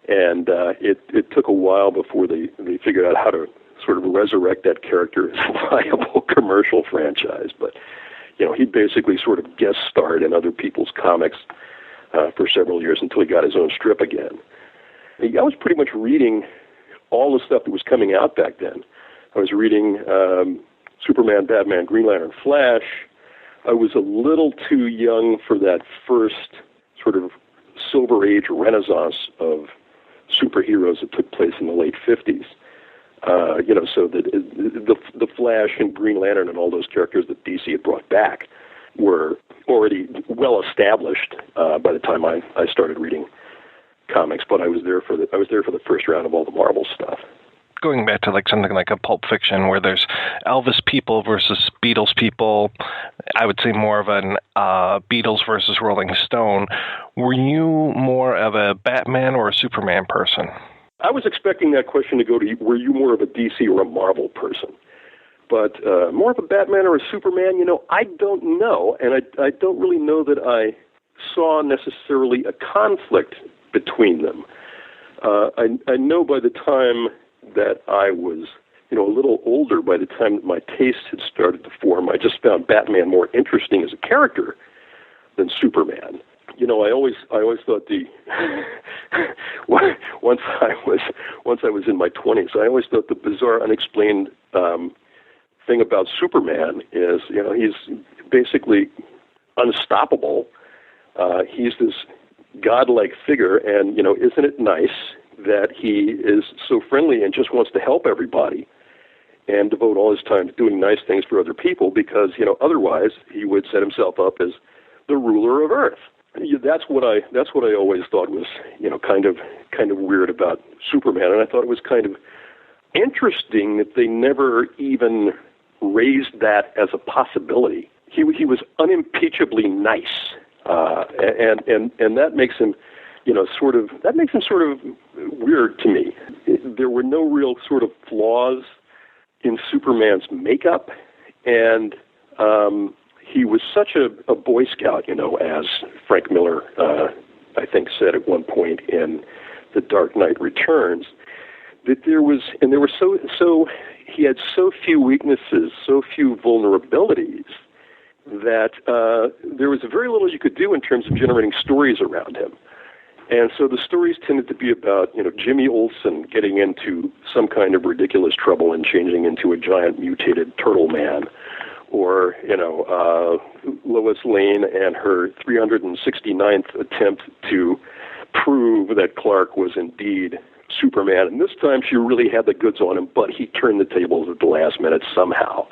and it took a while before they figured out how to sort of resurrect that character as a viable commercial franchise. But he basically sort of guest starred in other people's comics for several years until he got his own strip again. I was pretty much reading all the stuff that was coming out back then. I was reading Superman, Batman, Green Lantern, Flash. I was a little too young for that first sort of Silver Age renaissance of superheroes that took place in the late 50s. So the Flash and Green Lantern and all those characters that DC had brought back were already well established by the time I started reading comics. But I was there for the first round of all the Marvel stuff. Going back to something like a Pulp Fiction where there's Elvis people versus Beatles people, I would say more of an Beatles versus Rolling Stone. Were you more of a Batman or a Superman person? I was expecting that question to go to, were you more of a DC or a Marvel person? But more of a Batman or a Superman, I don't know. And I don't really know that I saw necessarily a conflict between them. I know by the time that I was, a little older, by the time that my taste had started to form, I just found Batman more interesting as a character than Superman. I always thought once I was in my 20s, I always thought the bizarre, unexplained thing about Superman is, he's basically unstoppable. He's this godlike figure, and isn't it nice that he is so friendly and just wants to help everybody and devote all his time to doing nice things for other people because, otherwise he would set himself up as the ruler of Earth. That's what I always thought was, kind of weird about Superman, and I thought it was kind of interesting that they never even raised that as a possibility. He was unimpeachably nice, and that makes him, sort of weird to me. There were no real sort of flaws in Superman's makeup, and he was such a Boy Scout, as Frank Miller, I think, said at one point in The Dark Knight Returns, that he had so few weaknesses, so few vulnerabilities, that there was very little you could do in terms of generating stories around him. And so the stories tended to be about, Jimmy Olsen getting into some kind of ridiculous trouble and changing into a giant mutated turtle man, or, Lois Lane and her 369th attempt to prove that Clark was indeed Superman. And this time she really had the goods on him, but he turned the tables at the last minute somehow.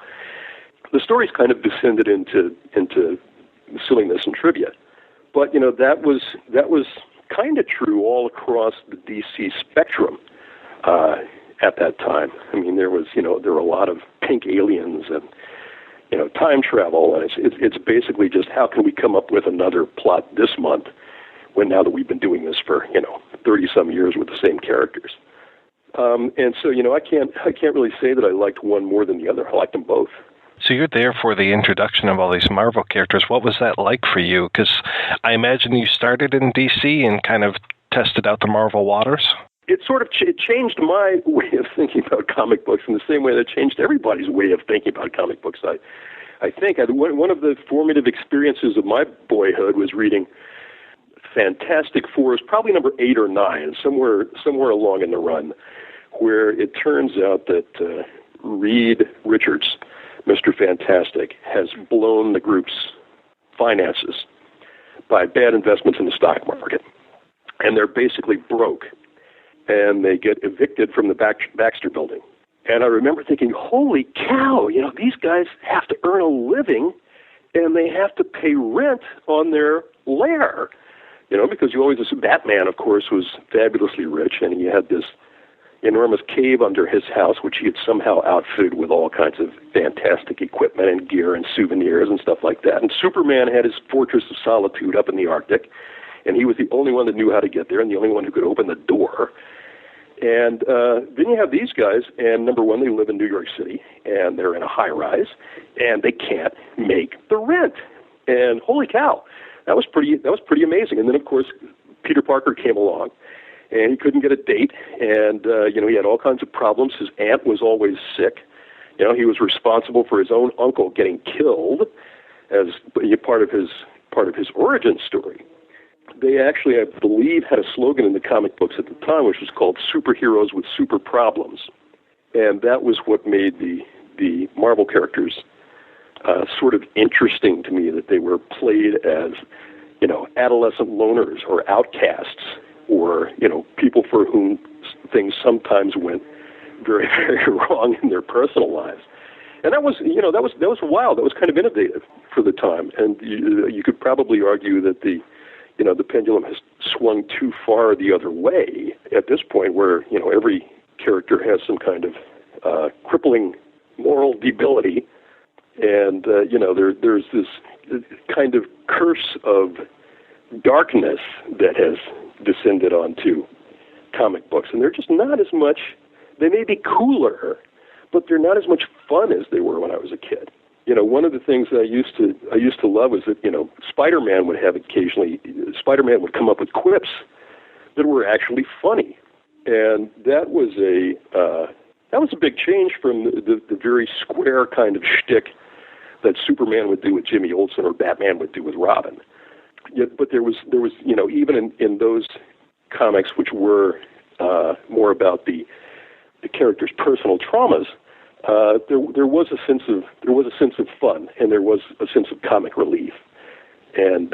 The stories kind of descended into silliness and trivia. But, that was kind of true all across the DC spectrum at that time. I mean, there were a lot of pink aliens and, time travel, and it's basically just how can we come up with another plot this month when now that we've been doing this for 30-some years with the same characters. And so I can't really say that I liked one more than the other. I liked them both. So you're there for the introduction of all these Marvel characters. What was that like for you? Because I imagine you started in DC and kind of tested out the Marvel waters. It sort of changed my way of thinking about comic books in the same way that it changed everybody's way of thinking about comic books. I think one of the formative experiences of my boyhood was reading Fantastic Four, probably number 8 or 9, somewhere along in the run, where it turns out that Reed Richards, Mr. Fantastic, has blown the group's finances by bad investments in the stock market. And they're basically broke. And they get evicted from the Baxter building. And I remember thinking, holy cow, these guys have to earn a living and they have to pay rent on their lair. Because you always assume Batman, of course, was fabulously rich, and he had this enormous cave under his house, which he had somehow outfitted with all kinds of fantastic equipment and gear and souvenirs and stuff like that. And Superman had his Fortress of Solitude up in the Arctic, and he was the only one that knew how to get there and the only one who could open the door. And then you have these guys, and number one, they live in New York City, and they're in a high-rise, and they can't make the rent. And holy cow, that was pretty amazing. And then, of course, Peter Parker came along, and he couldn't get a date, and he had all kinds of problems. His aunt was always sick. He was responsible for his own uncle getting killed as part of his origin story. They actually, I believe, had a slogan in the comic books at the time, which was called "Superheroes with Super Problems," and that was what made the Marvel characters sort of interesting to me. That they were played as, adolescent loners or outcasts, or people for whom things sometimes went very, very wrong in their personal lives. And that was wild. That was kind of innovative for the time. And you could probably argue that the pendulum has swung too far the other way at this point, where every character has some kind of crippling moral debility, and there's this kind of curse of darkness that has descended onto comic books, and they're just not as much. They may be cooler, but they're not as much fun as they were when I was a kid. One of the things that I used to love was that, Spider-Man would come up with quips that were actually funny. And that was a big change from the very square kind of shtick that Superman would do with Jimmy Olsen or Batman would do with Robin. But there was even in those comics, which were more about the characters' personal traumas, there was a sense of fun, and there was a sense of comic relief, and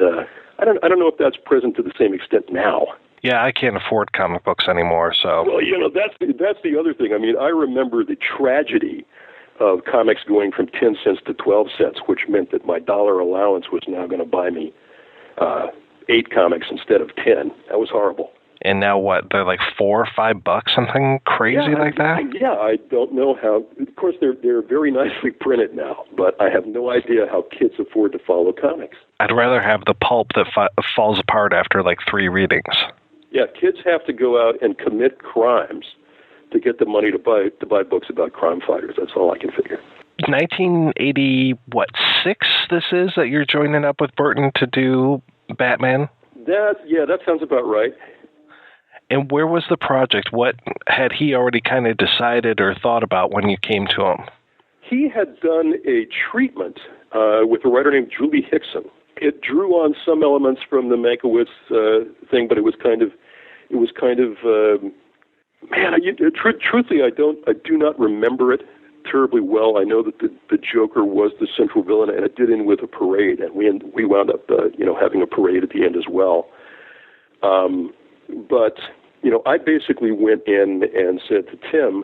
I don't know if that's present to the same extent now. Yeah, I can't afford comic books anymore, so... Well, that's the other thing. I mean, I remember the tragedy of comics going from 10 cents to 12 cents, which meant that my dollar allowance was now going to buy me 8 comics instead of 10. That was horrible. And now what? They're like $4 or $5, something crazy like that? Yeah, I don't know how. Of course, they're very nicely printed now, but I have no idea how kids afford to follow comics. I'd rather have the pulp that falls apart after like 3 readings. Yeah, kids have to go out and commit crimes to get the money to buy books about crime fighters. That's all I can figure. 1986 this is that you're joining up with Burton to do Batman? That sounds about right. And where was the project? What had he already kind of decided or thought about when you came to him? He had done a treatment with a writer named Julie Hickson. It drew on some elements from the Mankiewicz thing, but it was kind of truthfully, I do not remember it terribly well. I know that the Joker was the central villain, and it did end with a parade, and we wound up having a parade at the end as well. But I basically went in and said to Tim,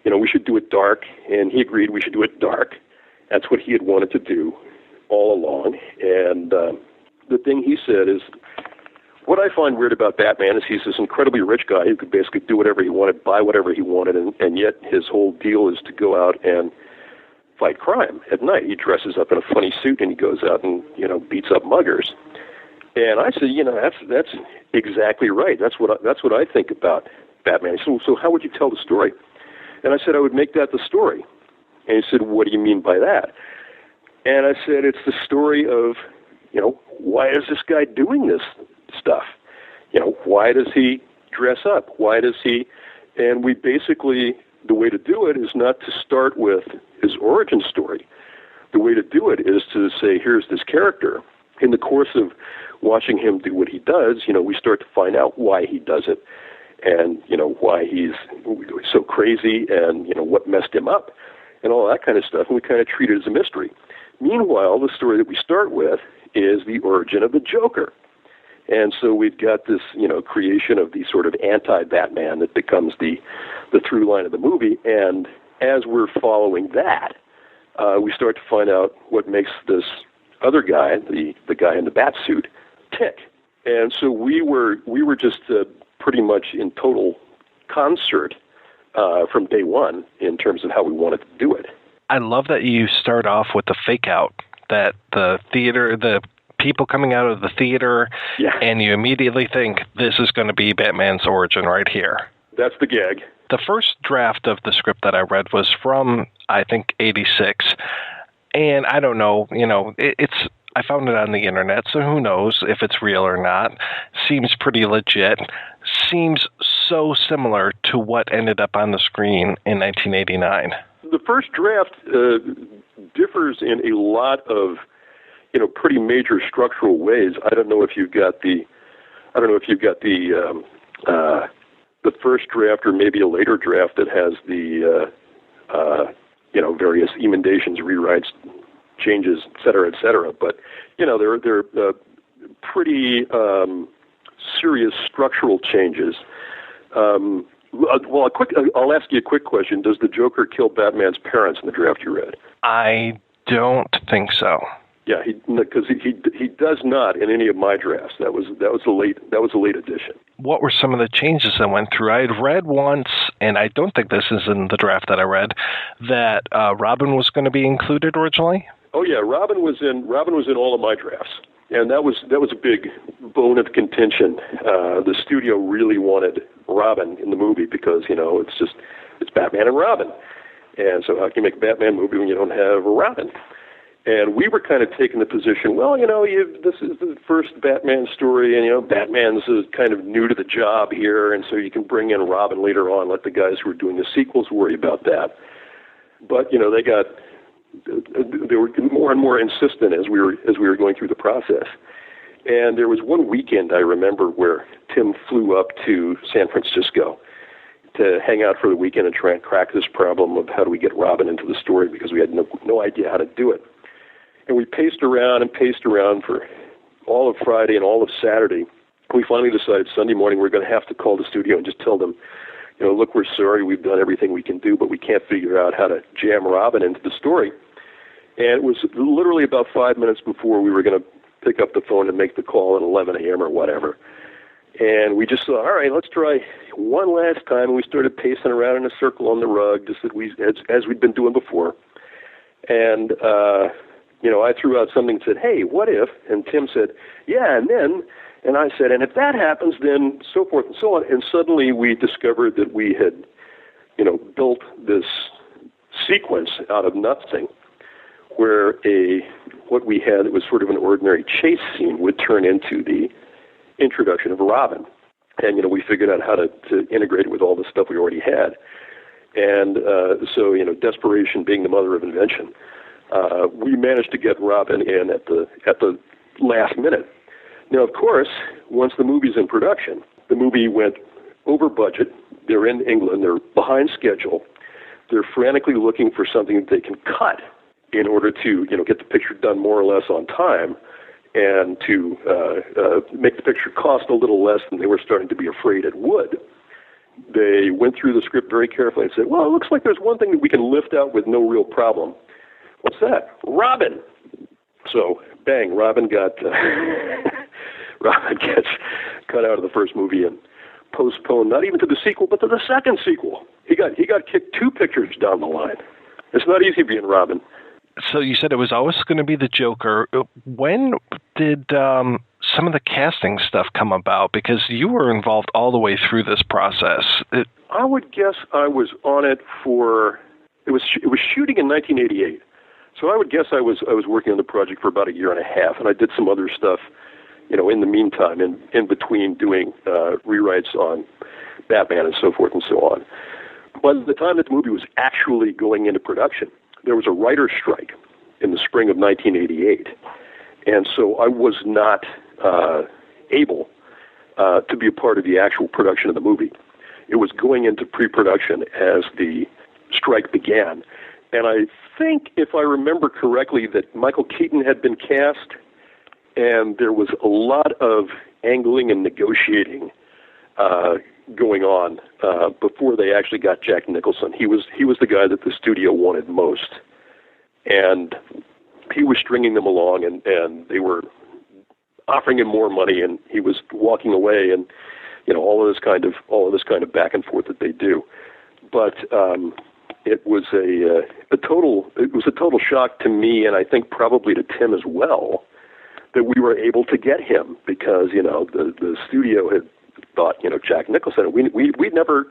we should do it dark, and he agreed we should do it dark. That's what he had wanted to do all along. And the thing he said is, what I find weird about Batman is he's this incredibly rich guy who could basically do whatever he wanted, buy whatever he wanted, and yet his whole deal is to go out and fight crime at night. He dresses up in a funny suit and he goes out and beats up muggers. And I said, that's exactly right. That's what I think about Batman. He said, so how would you tell the story? And I said, I would make that the story. And he said, what do you mean by that? And I said, it's the story of, why is this guy doing this stuff? Why does he dress up? Why does he? And we basically, the way to do it is not to start with his origin story. The way to do it is to say, here's this character. In the course of watching him do what he does, we start to find out why he does it and, why he's so crazy and, what messed him up and all that kind of stuff. And we kind of treat it as a mystery. Meanwhile, the story that we start with is the origin of the Joker. And so we've got this, creation of the sort of anti-Batman that becomes the through line of the movie. And as we're following that, we start to find out what makes this other guy, the guy in the bat suit, tick. And so we were just pretty much in total concert from day one in terms of how we wanted to do it. I love that you start off with the fake out, that the theater, the people coming out of the theater, and you immediately think this is going to be Batman's origin right here. That's the gag. The first draft of the script that I read was from, I think, 86. And I don't know, I found it on the internet, so who knows if it's real or not. Seems pretty legit. Seems so similar to what ended up on the screen in 1989. The first draft differs in a lot of, pretty major structural ways. I don't know if you've got the first draft or maybe a later draft that has the various emendations, rewrites, changes, et cetera, But, they're pretty serious structural changes. I'll ask you a quick question. Does the Joker kill Batman's parents in the draft you read? I don't think so. Yeah, because he does not in any of my drafts. That was a late addition. What were some of the changes that went through? I had read once, and I don't think this is in the draft that I read, that Robin was going to be included originally. Oh yeah, Robin was in all of my drafts, and that was a big bone of contention. The studio really wanted Robin in the movie because it's Batman and Robin, and so how can you make a Batman movie when you don't have a Robin? And we were kind of taking the position, well, this is the first Batman story, and, Batman's kind of new to the job here, and so you can bring in Robin later on, let the guys who are doing the sequels worry about that. But, they were more and more insistent as we were going through the process. And there was one weekend, I remember, where Tim flew up to San Francisco to hang out for the weekend and try and crack this problem of how do we get Robin into the story because we had no idea how to do it. And we paced around for all of Friday and all of Saturday, we finally decided Sunday morning we're going to have to call the studio and just tell them, look, we're sorry, we've done everything we can do, but we can't figure out how to jam Robin into the story. And it was literally about 5 minutes before we were going to pick up the phone and make the call at 11 a.m. or whatever. And we just thought, all right, let's try one last time. And we started pacing around in a circle on the rug, just as we'd been doing before. And, I threw out something and said, hey, what if? And Tim said, yeah, and then... And I said, and if that happens, then so forth and so on. And suddenly we discovered that we had, built this sequence out of nothing where what we had that was sort of an ordinary chase scene would turn into the introduction of Robin. And, we figured out how to integrate it with all the stuff we already had. And so, desperation being the mother of invention, we managed to get Robin in at the last minute. Now, of course, once the movie's in production, the movie went over budget. They're in England. They're behind schedule. They're frantically looking for something that they can cut in order to, get the picture done more or less on time and to make the picture cost a little less than they were starting to be afraid it would. They went through the script very carefully and said, well, it looks like there's one thing that we can lift out with no real problem. What's that? Robin. So, bang, Robin gets cut out of the first movie and postponed not even to the sequel, but to the second sequel. He got kicked 2 pictures down the line. It's not easy being Robin. So you said it was always going to be the Joker. When did some of the casting stuff come about? Because you were involved all the way through this process. I would guess I was on it for it was shooting in 1988. So I would guess I was working on the project for about a year and a half, and I did some other stuff, in the meantime, in between doing rewrites on Batman and so forth and so on. But the time that the movie was actually going into production, there was a writer's strike in the spring of 1988, and so I was not able to be a part of the actual production of the movie. It was going into pre-production as the strike began. And I think, if I remember correctly, that Michael Keaton had been cast, and there was a lot of angling and negotiating going on before they actually got Jack Nicholson. He was the guy that the studio wanted most, and he was stringing them along, and they were offering him more money, and he was walking away, and all of this kind of back and forth that they do, but. It was a total shock to me, and I think probably to Tim as well, that we were able to get him because the studio had thought Jack Nicholson. We'd never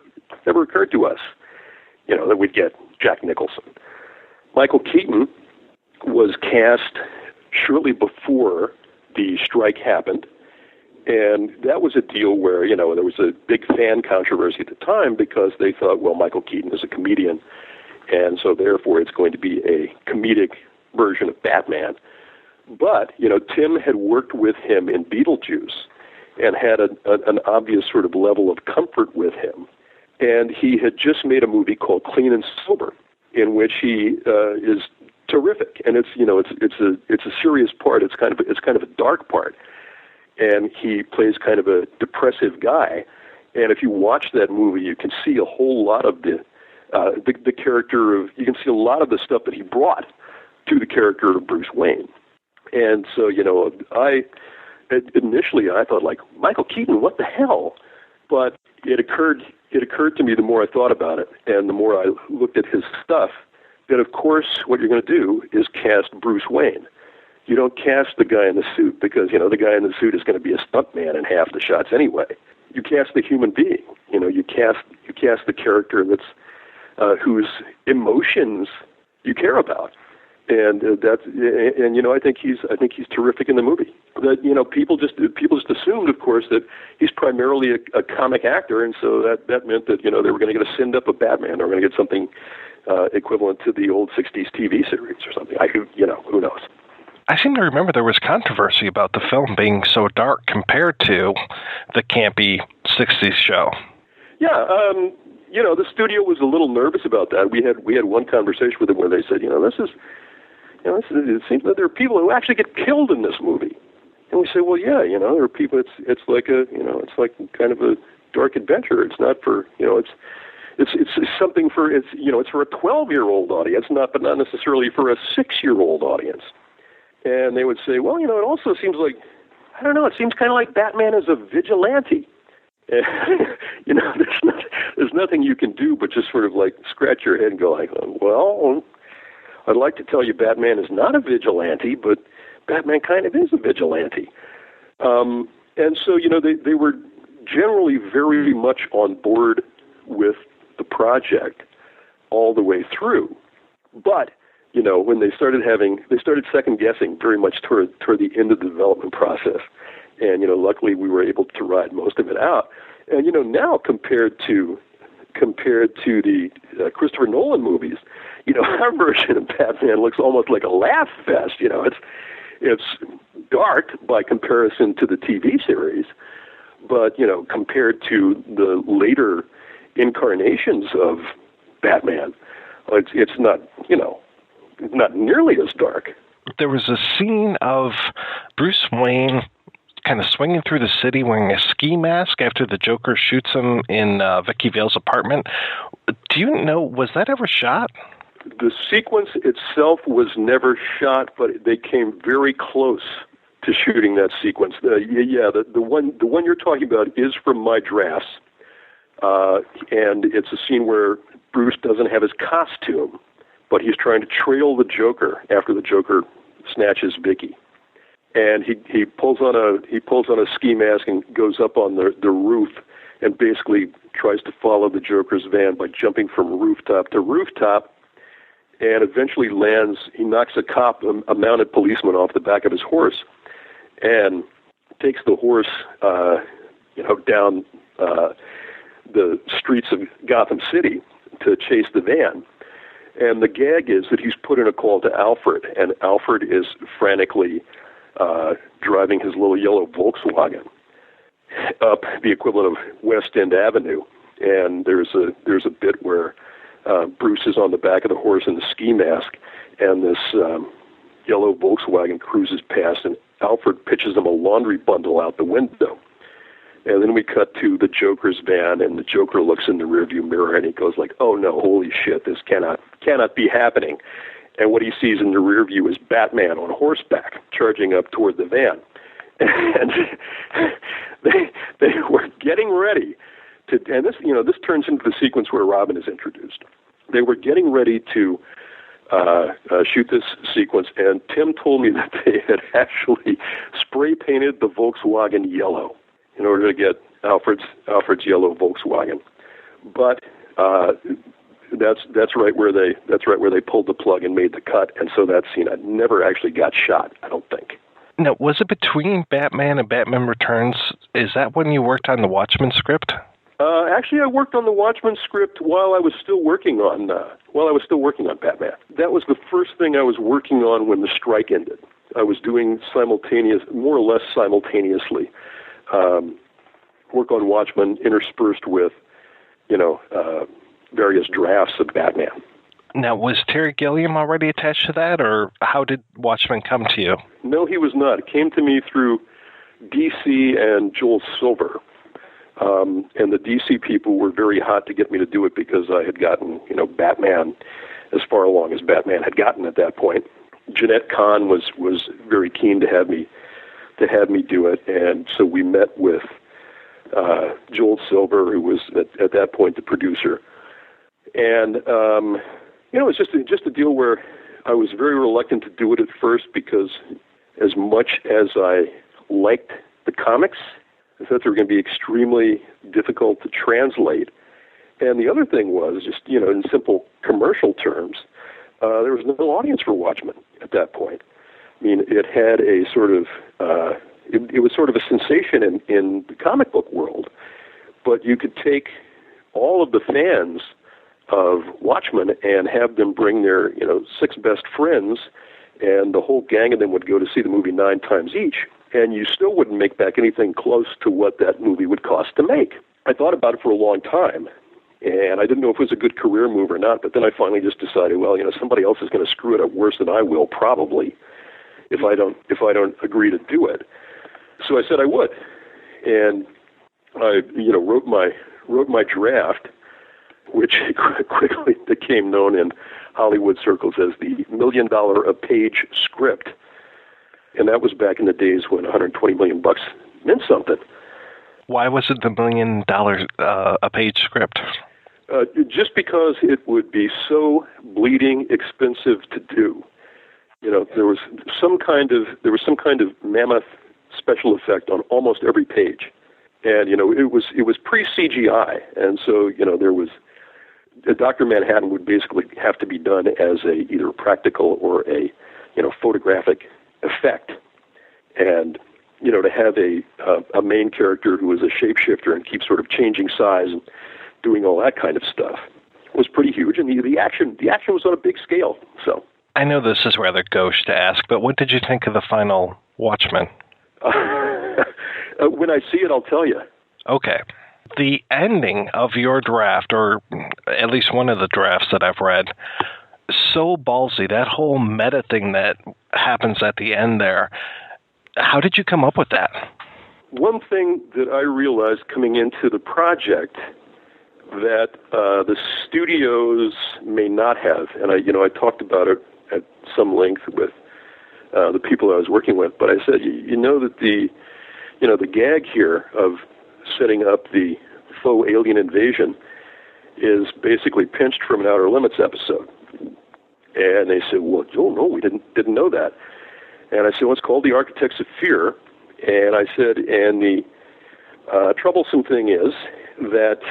occurred to us that we'd get Jack Nicholson. Michael Keaton was cast shortly before the strike happened. And that was a deal where, there was a big fan controversy at the time because they thought, well, Michael Keaton is a comedian, and so therefore it's going to be a comedic version of Batman. But, Tim had worked with him in Beetlejuice and had an obvious sort of level of comfort with him. And he had just made a movie called Clean and Sober, in which he is terrific. And it's a serious part. It's kind of a dark part. And he plays kind of a depressive guy. And if you watch that movie, you can see a whole lot of the character of, you can see a lot of the stuff that he brought to the character of Bruce Wayne. And so, initially I thought, like, Michael Keaton, what the hell? But it occurred to me the more I thought about it and the more I looked at his stuff, that of course what you're going to do is cast Bruce Wayne. You don't cast the guy in the suit because, the guy in the suit is going to be a stuntman in half the shots anyway. You cast the human being. You cast the character that's whose emotions you care about, and I think he's terrific in the movie. That people just assumed, of course, that he's primarily a comic actor, and so that meant that they were going to get a sinned up of Batman, or going to get something equivalent to the old '60s TV series or something. Who knows. I seem to remember there was controversy about the film being so dark compared to the campy 60s show. Yeah, the studio was a little nervous about that. We had one conversation with them where they said, it seems that there are people who actually get killed in this movie. And we say, well, yeah, you know, there are people. It's like it's like kind of a dark adventure. It's not for, you know, it's something for, it's for a 12-year-old audience, but not necessarily for a 6-year-old audience. And they would say, well, you know, it also seems like, I don't know, it seems kind of like Batman is a vigilante. And, you know, there's nothing you can do but just sort of like scratch your head and go like, well, I'd like to tell you Batman is not a vigilante, but Batman kind of is a vigilante. And so, you know, they were generally very much on board with the project all the way through. But, you know, when they started second guessing very much toward the end of the development process. And, you know, luckily we were able to ride most of it out. And, you know, now compared to the Christopher Nolan movies, you know, our version of Batman looks almost like a laugh fest. You know, it's dark by comparison to the TV series, but, you know, compared to the later incarnations of Batman, it's not, you know, not nearly as dark. There was a scene of Bruce Wayne kind of swinging through the city wearing a ski mask after the Joker shoots him in Vicky Vale's apartment. Do you know, was that ever shot? The sequence itself was never shot, but they came very close to shooting that sequence. The one you're talking about is from my drafts, and it's a scene where Bruce doesn't have his costume, but he's trying to trail the Joker after the Joker snatches Vicky. And he pulls on a ski mask and goes up on the roof and basically tries to follow the Joker's van by jumping from rooftop to rooftop, and eventually lands. He knocks a mounted policeman off the back of his horse, and takes the horse, down the streets of Gotham City to chase the van. And the gag is that he's put in a call to Alfred, and Alfred is frantically driving his little yellow Volkswagen up the equivalent of West End Avenue. And there's a bit where Bruce is on the back of the horse in the ski mask, and this yellow Volkswagen cruises past, and Alfred pitches him a laundry bundle out the window. And then we cut to the Joker's van, and the Joker looks in the rearview mirror, and he goes like, "Oh no, holy shit, this cannot be happening." And what he sees in the rear view is Batman on horseback charging up toward the van. And they were getting ready to, and this turns into the sequence where Robin is introduced. They were getting ready to shoot this sequence, and Tim told me that they had actually spray painted the Volkswagen yellow in order to get Alfred's yellow Volkswagen. But that's right where they pulled the plug and made the cut, and so that scene never actually got shot, I don't think. Now, was it between Batman and Batman Returns? Is that when you worked on the Watchmen script? Actually, I worked on the Watchmen script while I was still working on Batman. That was the first thing I was working on when the strike ended. I was doing more or less simultaneously, work on Watchmen interspersed with, various drafts of Batman. Now, was Terry Gilliam already attached to that, or how did Watchmen come to you? No, he was not. It came to me through DC and Joel Silver. And the DC people were very hot to get me to do it because I had gotten, Batman as far along as Batman had gotten at that point. Jeanette Kahn was very keen to have me do it, and so we met with Joel Silver, who was at that point the producer. And it was just a deal where I was very reluctant to do it at first because as much as I liked the comics, I thought they were going to be extremely difficult to translate. And the other thing was just, in simple commercial terms, there was no audience for Watchmen at that point. I mean, it had a sort of, it was sort of a sensation in the comic book world, but you could take all of the fans of Watchmen and have them bring their, 6 best friends, and the whole gang of them would go to see the movie 9 times each, and you still wouldn't make back anything close to what that movie would cost to make. I thought about it for a long time, and I didn't know if it was a good career move or not, but then I finally just decided, well, somebody else is going to screw it up worse than I will, probably, if I don't agree to do it. So I said I would, and I, wrote my draft, which quickly became known in Hollywood circles as the $1 million a page script, and that was back in the days when $120 million meant something. Why was it the $1 million a page script? Just because it would be so bleeding expensive to do. There was some kind of mammoth special effect on almost every page, and it was pre-CGI, and so there was Dr. Manhattan would basically have to be done as either a practical or a photographic effect, and to have a main character who was a shapeshifter and keep sort of changing size and doing all that kind of stuff was pretty huge, and the action was on a big scale. So I know this is rather gauche to ask, but what did you think of the final Watchmen? When I see it, I'll tell you. Okay. The ending of your draft, or at least one of the drafts that I've read, so ballsy, that whole meta thing that happens at the end there. How did you come up with that? One thing that I realized coming into the project that the studios may not have, and I talked about it at some length with the people I was working with, but I said, that the gag here of setting up the faux alien invasion is basically pinched from an Outer Limits episode. And they said, well, no, we didn't know that. And I said, well, it's called The Architects of Fear. And I said, and the troublesome thing is that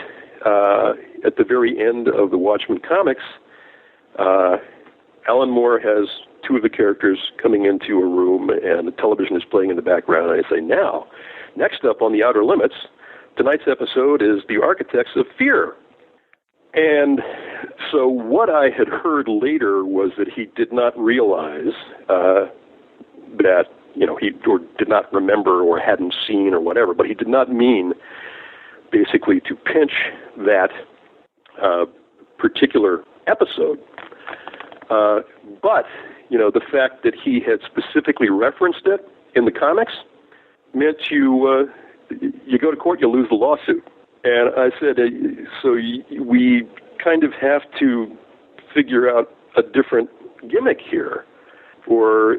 at the very end of the Watchmen comics, Alan Moore has two of the characters coming into a room, and the television is playing in the background. And I say, now, next up on The Outer Limits, tonight's episode is The Architects of Fear. And so what I had heard later was that he did not realize that, he or did not remember or hadn't seen or whatever, but he did not mean basically to pinch that particular episode. But, the fact that he had specifically referenced it in the comics meant you go to court, you lose the lawsuit. And I said, so we kind of have to figure out a different gimmick here, or,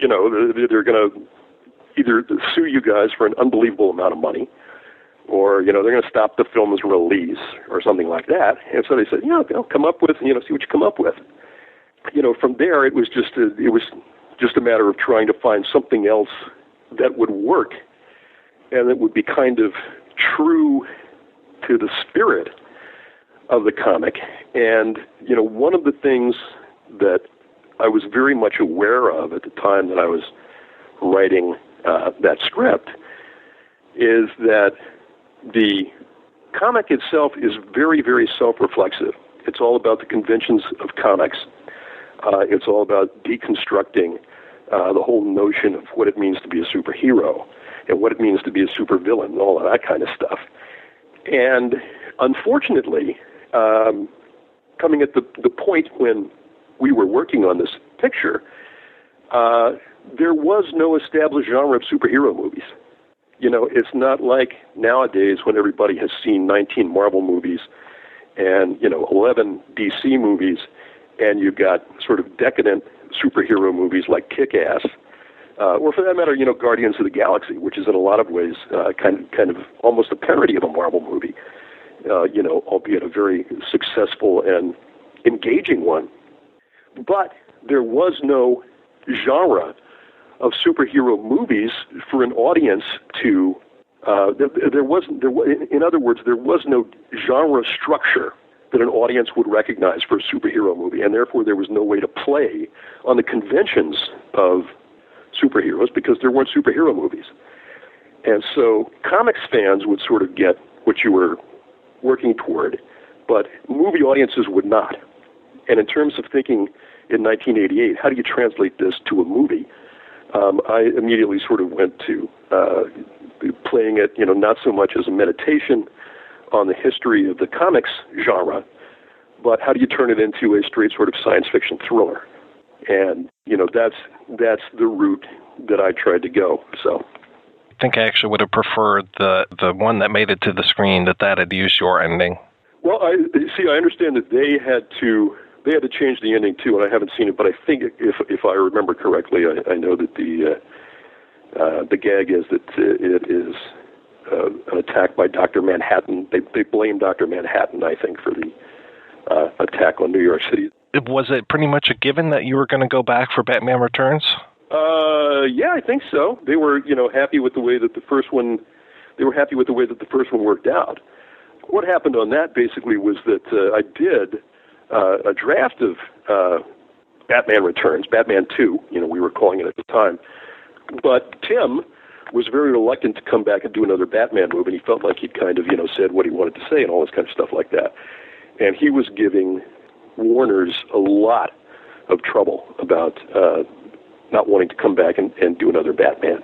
they're going to either sue you guys for an unbelievable amount of money, or, they're going to stop the film's release or something like that. And so they said, come up with, see what you come up with. From there, it was just a matter of trying to find something else that would work and that would be kind of true to the spirit of the comic. And, one of the things that I was very much aware of at the time that I was writing that script is that the comic itself is very, very self-reflexive. It's all about the conventions of comics. It's all about deconstructing the whole notion of what it means to be a superhero and what it means to be a supervillain and all of that kind of stuff. And unfortunately, coming at the point when we were working on this picture, there was no established genre of superhero movies. It's not like nowadays when everybody has seen 19 Marvel movies and, 11 DC movies, and you've got sort of decadent superhero movies like Kick-Ass, or for that matter, Guardians of the Galaxy, which is in a lot of ways kind of almost a parody of a Marvel movie, albeit a very successful and engaging one. But there was no genre of superhero movies for an audience to. In other words, there was no genre structure that an audience would recognize for a superhero movie, and therefore there was no way to play on the conventions of superheroes because there weren't superhero movies. And so comics fans would sort of get what you were working toward, but movie audiences would not. And in terms of thinking in 1988, how do you translate this to a movie? I immediately sort of went to playing it, not so much as a meditation on the history of the comics genre, but how do you turn it into a straight sort of science fiction thriller? And, that's the route that I tried to go. So think I actually would have preferred the one that made it to the screen that had used your ending. Well, I understand that they had to change the ending too, and I haven't seen it, but I think if I remember correctly, I know that the gag is that it is an attack by Dr. Manhattan. They blame Dr. Manhattan, I think, for the attack on New York City. Was it pretty much a given that you were going to go back for Batman Returns? Yeah, I think so. They were, happy with the way that the first one. They were happy with the way that the first one worked out. What happened on that basically was that I did a draft of Batman Returns, Batman 2. We were calling it at the time. But Tim was very reluctant to come back and do another Batman movie. And he felt like he'd kind of, said what he wanted to say and all this kind of stuff like that. And he was giving Warner's a lot of trouble about not wanting to come back and do another Batman.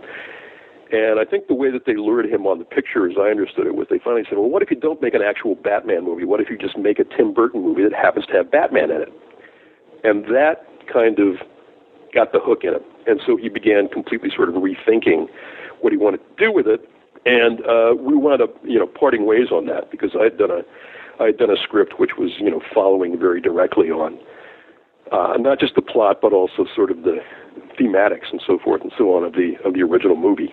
And I think the way that they lured him on the picture, as I understood it, was they finally said, well, what if you don't make an actual Batman movie? What if you just make a Tim Burton movie that happens to have Batman in it? And that kind of got the hook in him. And so he began completely sort of rethinking what he wanted to do with it. And we wound up, parting ways on that because I had done a script which was, following very directly on not just the plot, but also sort of the thematics and so forth and so on of the original movie.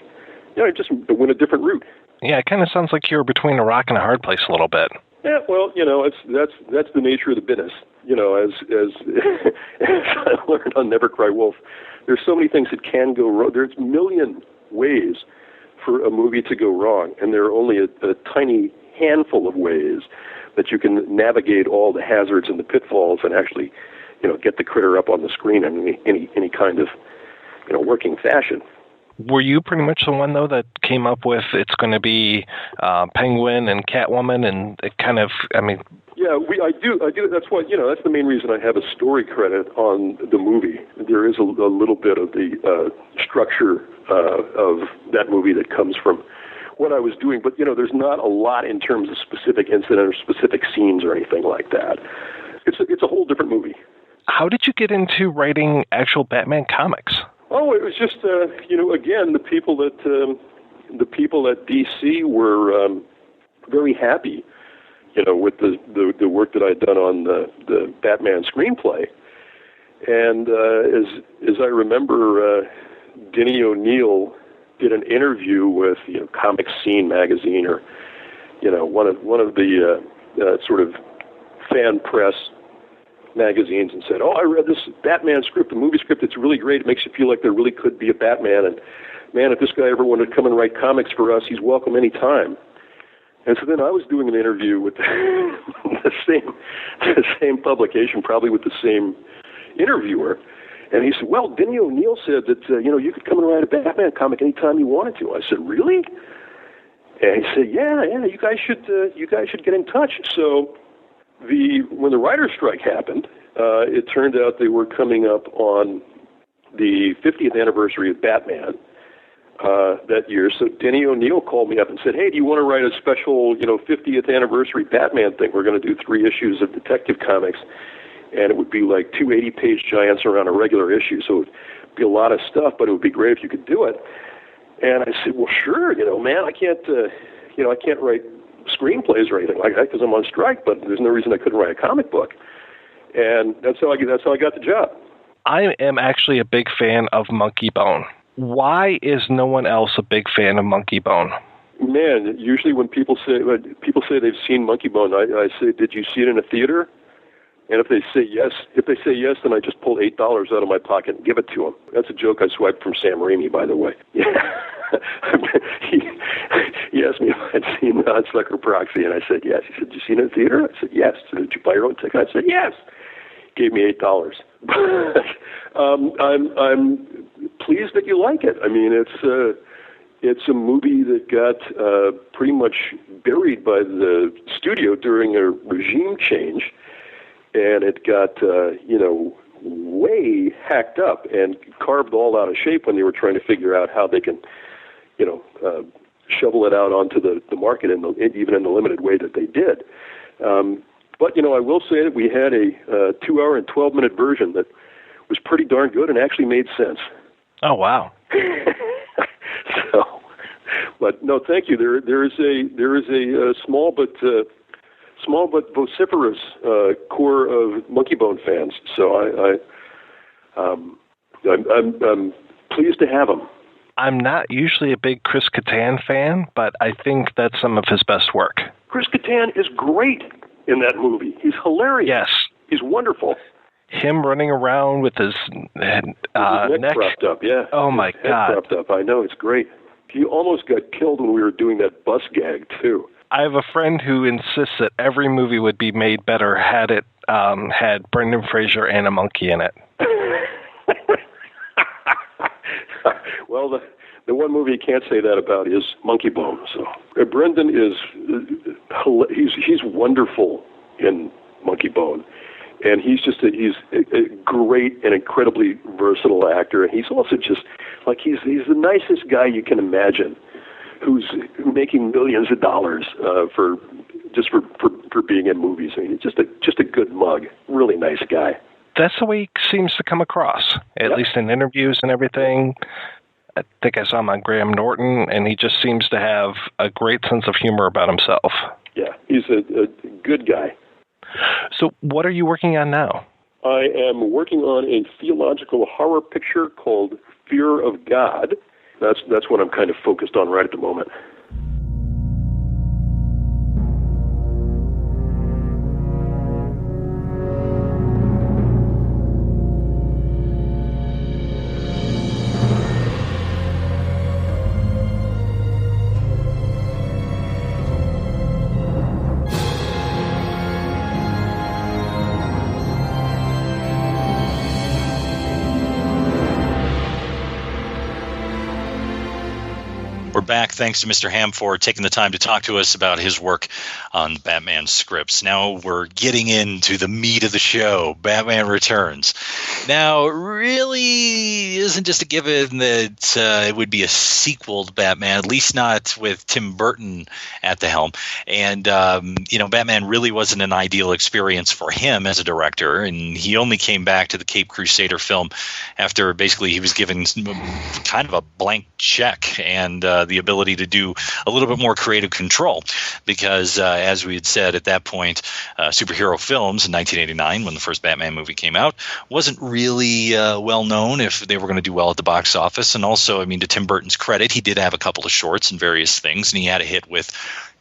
Just went a different route. Yeah, it kind of sounds like you were between a rock and a hard place a little bit. Yeah, well, that's the nature of the business. As I learned on Never Cry Wolf, there's so many things that can go wrong. There's a million ways for a movie to go wrong, and there are only a tiny handful of ways that you can navigate all the hazards and the pitfalls and actually, get the critter up on the screen in any kind of, working fashion. Were you pretty much the one, though, that came up with it's going to be Penguin and Catwoman and it kind of, Yeah, I do. That's why, that's the main reason I have a story credit on the movie. There is a little bit of the structure of that movie that comes from what I was doing, but, there's not a lot in terms of specific incident or specific scenes or anything like that. It's a whole different movie. How did you get into writing actual Batman comics? Oh, it was just, again, the people at DC were very happy, with the work that I'd done on the Batman screenplay. And as I remember, Denny O'Neil did an interview with Comic Scene magazine or one of the sort of fan press magazines and said, I read this Batman script, the movie script, it's really great. It makes you feel like there really could be a Batman. And man, if this guy ever wanted to come and write comics for us, he's welcome anytime. And so then I was doing an interview with the same publication, probably with the same interviewer. And he said, well, Denny O'Neil said that, you could come and write a Batman comic anytime you wanted to. I said, really? And he said, yeah, you guys should get in touch. So when the writer's strike happened, it turned out they were coming up on the 50th anniversary of Batman that year. So Denny O'Neil called me up and said, hey, do you want to write a special, 50th anniversary Batman thing? We're going to do 3 issues of Detective Comics, and it would be like 2 80-page giants around a regular issue. So it would be a lot of stuff, but it would be great if you could do it. And I said, well, sure, man, I can't write screenplays or anything like that because I'm on strike, but there's no reason I couldn't write a comic book. And that's how I got the job. I am actually a big fan of Monkey Bone. Why is no one else a big fan of Monkey Bone? Man, usually when people say they've seen Monkey Bone, I say, did you see it in a theater? And if they say yes, then I just pull $8 out of my pocket and give it to them. That's a joke I swiped from Sam Raimi, by the way. Yeah. He asked me if I'd seen Sucker Proxy, and I said yes. He said, did you see it in a theater? I said yes. He said, did you buy your own ticket? I said yes. He gave me $8. I'm pleased that you like it. I mean, it's a movie that got pretty much buried by the studio during a regime change. And it got, way hacked up and carved all out of shape when they were trying to figure out how they can, shovel it out onto the market, even in the limited way that they did. But, I will say that we had a 2-hour and 12-minute version that was pretty darn good and actually made sense. Oh, wow. But no, thank you. There is a small but vociferous core of Monkey Bone fans. So I'm pleased to have him. I'm not usually a big Chris Kattan fan, but I think that's some of his best work. Chris Kattan is great in that movie. He's hilarious. Yes. He's wonderful. Him running around with his neck propped up, yeah. Oh, my God. Head propped up. I know, it's great. He almost got killed when we were doing that bus gag, too. I have a friend who insists that every movie would be made better had it had Brendan Fraser and a monkey in it. Well, the one movie you can't say that about is Monkey Bone. So Brendan is he's wonderful in Monkey Bone, and he's a great and incredibly versatile actor. And he's also just like he's the nicest guy you can imagine, who's making millions of dollars for being in movies. I mean, just a good mug, really nice guy. That's the way he seems to come across, at least in interviews and everything. I think I saw him on Graham Norton, and he just seems to have a great sense of humor about himself. Yeah, he's a good guy. So what are you working on now? I am working on a theological horror picture called Fear of God. That's what I'm kind of focused on right at the moment. We're back. Thanks to Mr. Hamm for taking the time to talk to us about his work on Batman scripts. Now we're getting into the meat of the show, Batman Returns. Now, it really isn't just a given that it would be a sequel to Batman, at least not with Tim Burton at the helm. And, Batman really wasn't an ideal experience for him as a director, and he only came back to the Cape Crusader film after basically he was given kind of a blank check and the ability to do a little bit more creative control because, as we had said at that point, superhero films in 1989, when the first Batman movie came out, wasn't really well known if they were going to do well at the box office. And also, I mean, to Tim Burton's credit, he did have a couple of shorts and various things, and he had a hit with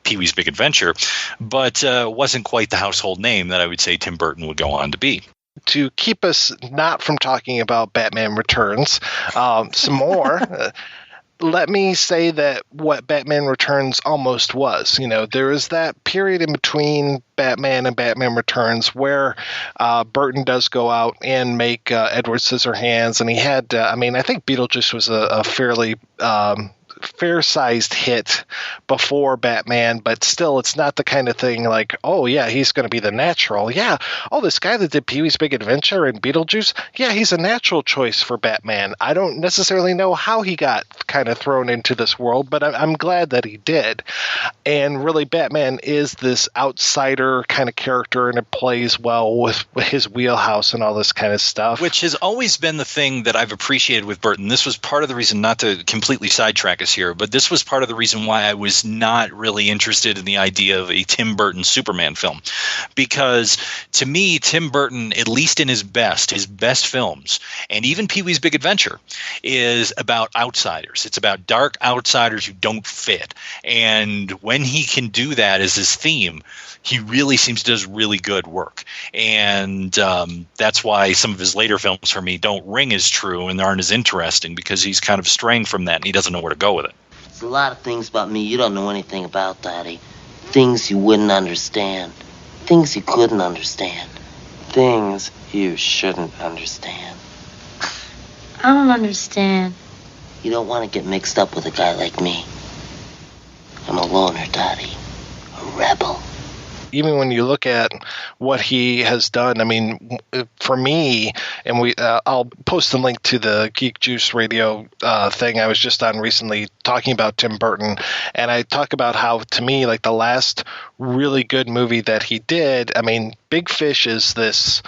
Pee-wee's Big Adventure, but wasn't quite the household name that I would say Tim Burton would go on to be. To keep us not from talking about Batman Returns some more, let me say that what Batman Returns almost was. There is that period in between Batman and Batman Returns where Burton does go out and make Edward Scissorhands, and he had, I think Beetlejuice was a fairly fair-sized hit before Batman, but still it's not the kind of thing like, oh yeah, he's going to be the natural. Yeah, oh, this guy that did Pee-wee's Big Adventure and Beetlejuice, yeah, he's a natural choice for Batman. I don't necessarily know how he got kind of thrown into this world, but I'm glad that he did. And really, Batman is this outsider kind of character, and it plays well with his wheelhouse and all this kind of stuff. Which has always been the thing that I've appreciated with Burton. This was part of the reason, not to completely sidetrack us here, but this was part of the reason why I was not really interested in the idea of a Tim Burton Superman film. Because to me, Tim Burton, at least in his best films, and even Pee-wee's Big Adventure, is about outsiders. It's about dark outsiders who don't fit. And when he can do that as his theme, he really seems to do really good work. And that's why some of his later films for me don't ring as true and aren't as interesting, because he's kind of straying from that and he doesn't know where to go with it. There's a lot of things about me you don't know anything about, Daddy. Things you wouldn't understand. Things you couldn't understand. Things you shouldn't understand. I don't understand. You don't want to get mixed up with a guy like me. I'm a loner, Daddy. A rebel. Even when you look at what he has done, I mean, for me, and I'll post a link to the Geek Juice Radio thing I was just on recently talking about Tim Burton, and I talk about how, to me, like the last really good movie that he did, I mean, Big Fish is this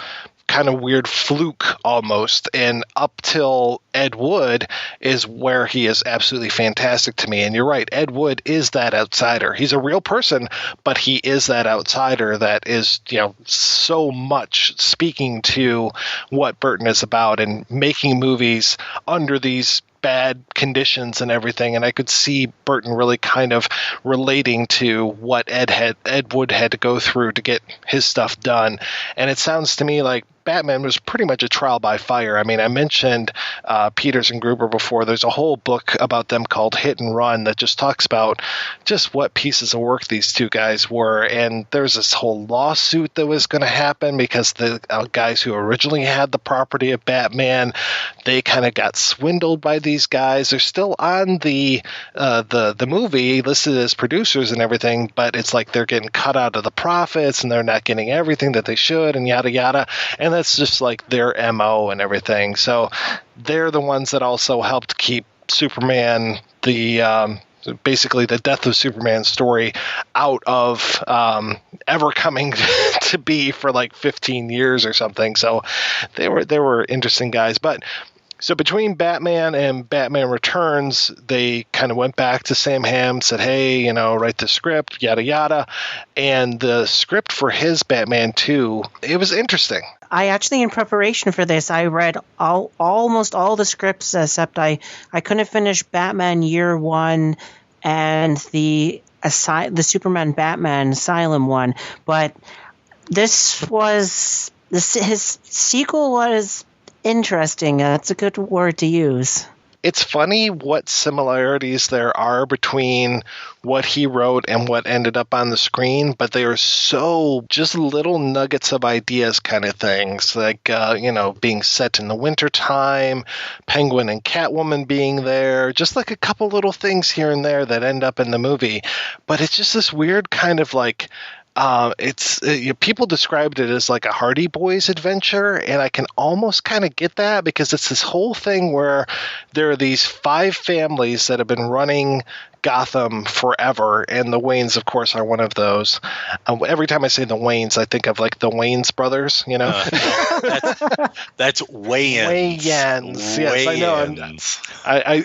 kind of weird fluke almost. And up till Ed Wood is where he is absolutely fantastic to me. And you're right, Ed Wood is that outsider. He's a real person, but he is that outsider that is, so much speaking to what Burton is about and making movies under these bad conditions and everything. And I could see Burton really kind of relating to what Ed Wood had to go through to get his stuff done. And it sounds to me like Batman was pretty much a trial by fire. I mean, I mentioned Peters and Gruber before. There's a whole book about them called Hit and Run that just talks about just what pieces of work these two guys were. And there's this whole lawsuit that was going to happen because the guys who originally had the property of Batman, they kind of got swindled by these guys. They're still on the movie listed as producers and everything, but it's like they're getting cut out of the profits and they're not getting everything that they should and yada yada. And that's just like their MO and everything. So they're the ones that also helped keep Superman, basically the death of Superman story, out of ever coming to be for like 15 years or something. So they were interesting guys. But so between Batman and Batman Returns, they kind of went back to Sam Hamm, said, hey, write the script, yada, yada. And the script for his Batman 2, it was interesting. I actually, in preparation for this, I read almost all the scripts except I couldn't finish Batman Year One and the Superman Batman Asylum one. But his sequel was interesting. That's a good word to use. It's funny what similarities there are between what he wrote and what ended up on the screen, but they are so just little nuggets of ideas kind of things, like, being set in the wintertime, Penguin and Catwoman being there, just like a couple little things here and there that end up in the movie. But it's just this weird kind of like, people described it as like a Hardy Boys adventure, and I can almost kind of get that because it's this whole thing where there are these 5 families that have been running Gotham forever, and the Waynes, of course, are one of those. Every time I say the Waynes, I think of like the Waynes brothers, That's Wayans. Yes, I know.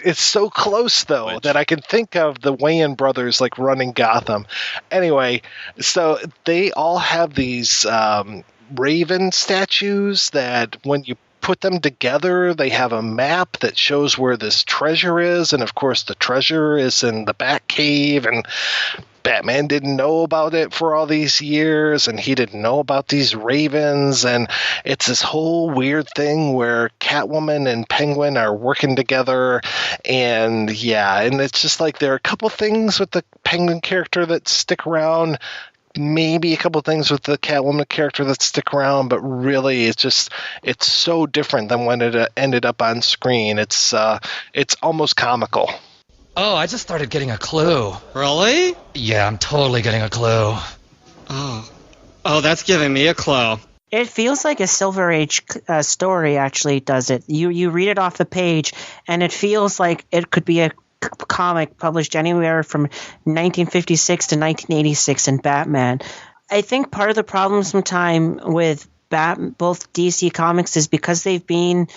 It's so close though that I can think of the Wayans brothers like running Gotham. Anyway, so they all have these Raven statues that when you put them together, they have a map that shows where this treasure is, and of course the treasure is in the Batcave, and Batman didn't know about it for all these years, and he didn't know about these ravens, and it's this whole weird thing where Catwoman and Penguin are working together, and it's just like there are a couple things with the Penguin character that stick around, maybe a couple things with the Catwoman character that stick around, but really it's so different than when it ended up on screen. It's almost comical. Oh, I just started getting a clue. Really? Yeah, I'm totally getting a clue. Oh, that's giving me a clue. It feels like a Silver Age story, actually, does it? You read it off the page, and it feels like it could be a comic published anywhere from 1956 to 1986 in Batman. I think part of the problem sometimes with both DC Comics is because they've been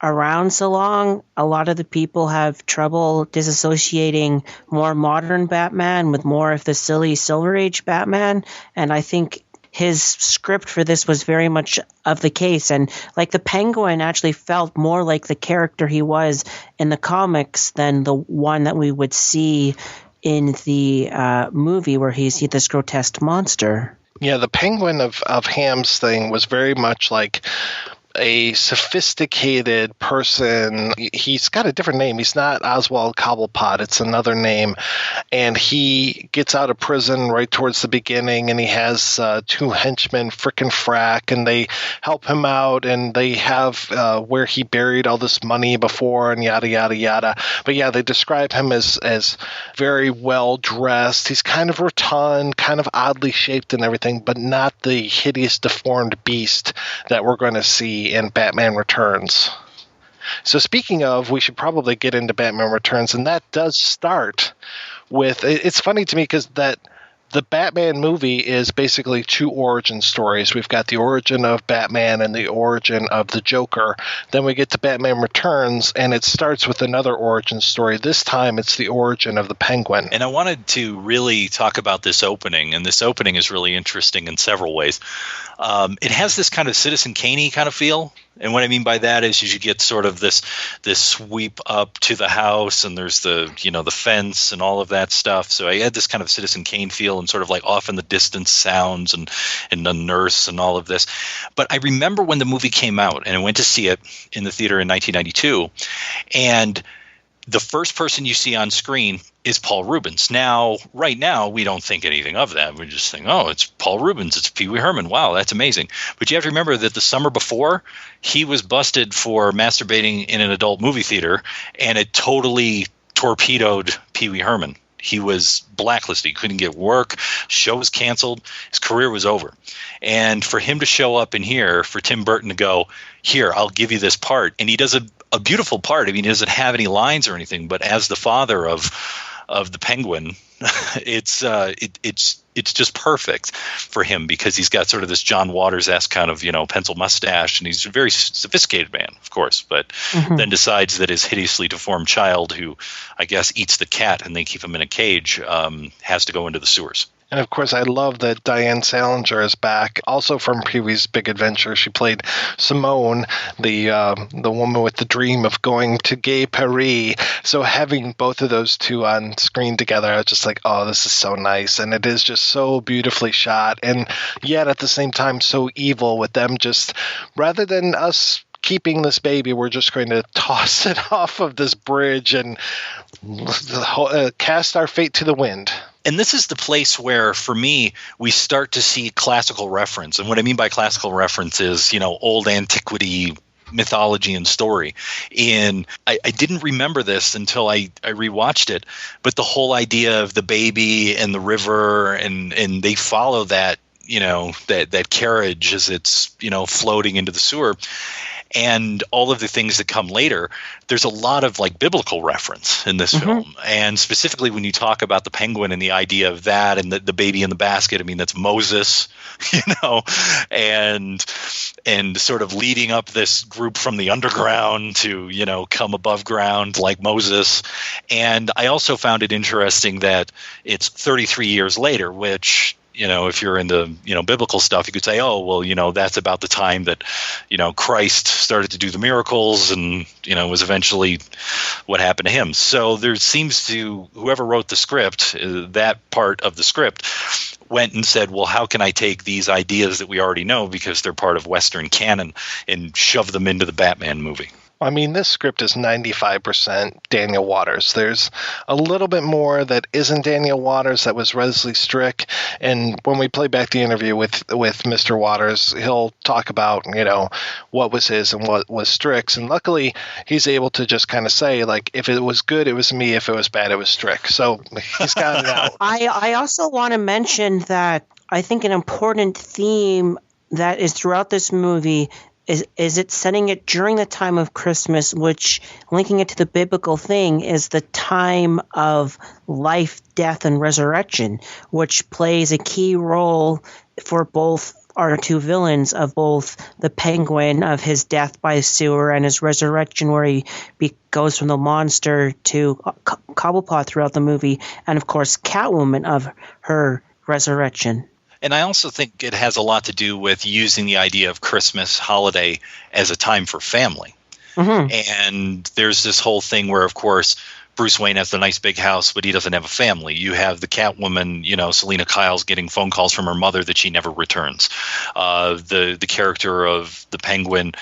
around so long, a lot of the people have trouble disassociating more modern Batman with more of the silly Silver Age Batman, and I think his script for this was very much of the case. And like the Penguin actually felt more like the character he was in the comics than the one that we would see in the movie where he's this grotesque monster. Yeah, the Penguin of Hamm's thing was very much like a sophisticated person. He's got a different name. He's not Oswald Cobblepot. It's another name. And he gets out of prison right towards the beginning, and he has 2 henchmen, Frick and Frack, and they help him out, and they have where he buried all this money before, and yada, yada, yada. But yeah, they describe him as very well dressed. He's kind of rotund, kind of oddly shaped and everything, but not the hideous, deformed beast that we're going to see in Batman Returns. So speaking of, we should probably get into Batman Returns, and that does start with, it's funny to me because that the Batman movie is basically two origin stories. We've got the origin of Batman and the origin of the Joker. Then we get to Batman Returns, and it starts with another origin story. This time it's the origin of the Penguin. And I wanted to really talk about this opening, and this opening is really interesting in several ways. It has this kind of Citizen Kane-y kind of feel. And what I mean by that is you get sort of this sweep up to the house, and there's the fence and all of that stuff. So I had this kind of Citizen Kane feel, and sort of like off in the distance sounds and the nurse and all of this. But I remember when the movie came out, and I went to see it in the theater in 1992, and the first person you see on screen is Paul Rubens. Now, right now, we don't think anything of that. We just think, oh, it's Paul Rubens, it's Pee Wee Herman. Wow, that's amazing. But you have to remember that the summer before, he was busted for masturbating in an adult movie theater, and it totally torpedoed Pee Wee Herman. He was blacklisted. He couldn't get work. Show was canceled. His career was over. And for him to show up in here, for Tim Burton to go, here, I'll give you this part. And he does a beautiful part. I mean, he doesn't have any lines or anything, but as the father of the Penguin, it's just perfect for him, because he's got sort of this John Waters-esque kind of, pencil mustache, and he's a very sophisticated man, of course, but then decides that his hideously deformed child, who I guess eats the cat and they keep him in a cage, has to go into the sewers. And of course, I love that Diane Salinger is back, also from Pee-wee's Big Adventure. She played Simone, the woman with the dream of going to Gay Paris. So having both of those two on screen together, I was just like, oh, this is so nice. And it is just so beautifully shot, and yet at the same time so evil, with them just, rather than us keeping this baby, we're just going to toss it off of this bridge and cast our fate to the wind. And this is the place where, for me, we start to see classical reference. And what I mean by classical reference is, old antiquity mythology and story. And I didn't remember this until I rewatched it, but the whole idea of the baby and the river, and they follow that, that carriage as it's, floating into the sewer. And all of the things that come later, there's a lot of biblical reference in this film. And specifically when you talk about the penguin and the idea of that, and the baby in the basket, I mean, that's Moses, and sort of leading up this group from the underground to, come above ground like Moses. And I also found it interesting that it's 33 years later, which, if you're into, biblical stuff, you could say, oh, well, that's about the time that, Christ started to do the miracles, and, was eventually what happened to him. So there seems to, whoever wrote the script, that part of the script, went and said, well, how can I take these ideas that we already know, because they're part of Western canon, and shove them into the Batman movie? I mean, this script is 95% Daniel Waters. There's a little bit more that isn't Daniel Waters, that was Leslie Strick. And when we play back the interview with Mr. Waters, he'll talk about, what was his and what was Strick's. And luckily, he's able to just kind of say, if it was good, it was me. If it was bad, it was Strick. So he's got it out. I also want to mention that I think an important theme that is throughout this movie is it setting it during the time of Christmas, which, linking it to the biblical thing, is the time of life, death, and resurrection, which plays a key role for both our two villains, of both the Penguin, of his death by sewer, and his resurrection, where he goes from the monster to Cobblepot throughout the movie, and of course Catwoman, of her resurrection. And I also think it has a lot to do with using the idea of Christmas holiday as a time for family. And there's this whole thing where, of course, Bruce Wayne has the nice big house, but he doesn't have a family. You have the Catwoman, Selena Kyle's getting phone calls from her mother that she never returns. The character of the Penguin,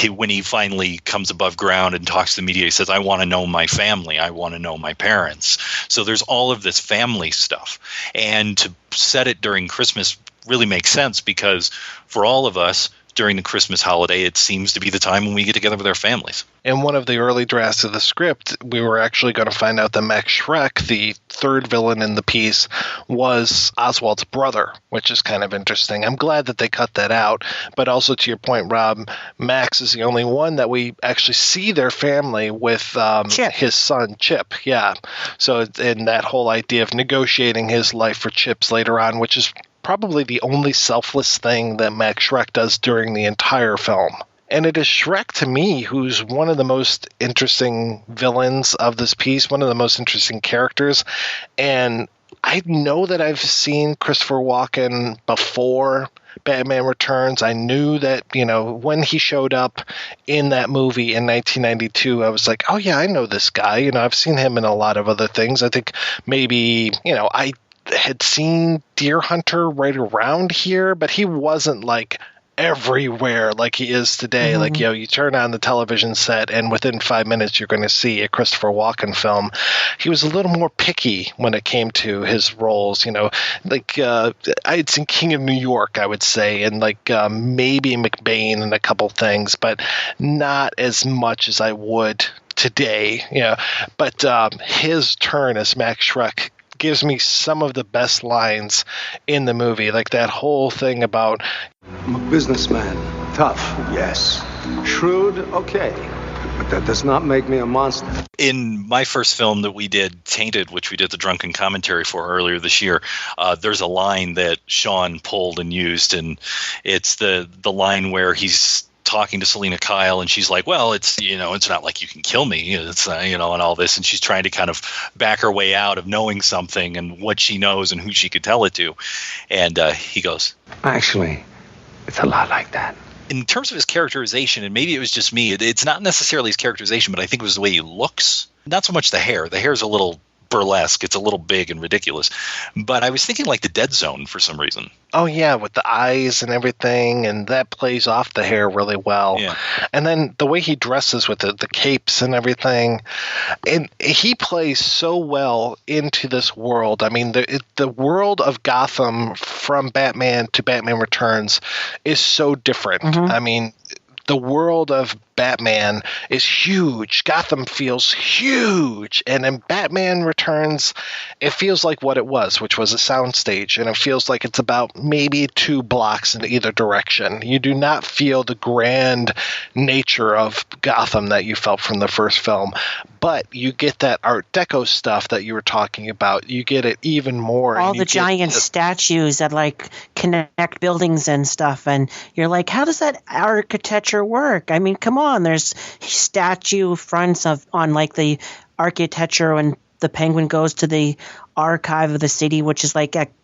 when he finally comes above ground and talks to the media, he says, I want to know my family. I want to know my parents. So there's all of this family stuff. And to set it during Christmas really makes sense, because for all of us, during the Christmas holiday, it seems to be the time when we get together with our families. In one of the early drafts of the script, we were actually going to find out that Max Schreck, the third villain in the piece, was Oswald's brother, which is kind of interesting. I'm glad that they cut that out. But also to your point, Rob, Max is the only one that we actually see their family with his son, Chip. Yeah. So in that whole idea of negotiating his life for Chip's later on, which is probably the only selfless thing that Max Schreck does during the entire film. And it is Schreck, to me, who's one of the most interesting villains of this piece, one of the most interesting characters. And I know that I've seen Christopher Walken before Batman Returns. I knew that, when he showed up in that movie in 1992, I was like, oh, yeah, I know this guy. I've seen him in a lot of other things. I think maybe, I had seen Deer Hunter right around here, but he wasn't like everywhere like he is today. Mm-hmm. Like, you turn on the television set and within 5 minutes you're going to see a Christopher Walken film. He was a little more picky when it came to his roles. I had seen King of New York, I would say, and maybe McBain and a couple things, but not as much as I would today. But his turn as Max Schreck gives me some of the best lines in the movie, like that whole thing about, I'm a businessman. Tough, yes. Shrewd, okay. But that does not make me a monster. In my first film that we did, Tainted, which we did the drunken commentary for earlier this year, there's a line that Sean pulled and used, and it's the line where he's talking to Selena Kyle, and she's like, well, it's not like you can kill me, it's and all this, and she's trying to kind of back her way out of knowing something and what she knows and who she could tell it to. And he goes, actually, it's a lot like that. In terms of his characterization, and maybe it was just me, it's not necessarily his characterization, but I think it was the way he looks. Not so much the hair. The hair's a little burlesque. It's a little big and ridiculous. But I was thinking like the Dead Zone for some reason. Oh, yeah, with the eyes and everything, and that plays off the hair really well. Yeah. And then the way he dresses with the capes and everything, and he plays so well into this world. I mean, the world of Gotham from Batman to Batman Returns is so different. Mm-hmm. I mean, the world of Batman is huge. Gotham feels huge. And in Batman Returns, it feels like what it was, which was a soundstage. And it feels like it's about maybe 2 blocks in either direction. You do not feel the grand nature of Gotham that you felt from the first film. But you get that Art Deco stuff that you were talking about. You get it even more. All the giant statues that connect buildings and stuff. And you're like, how does that architecture work? I mean, come on. There's statue fronts on the architecture when the Penguin goes to the archive of the city, which is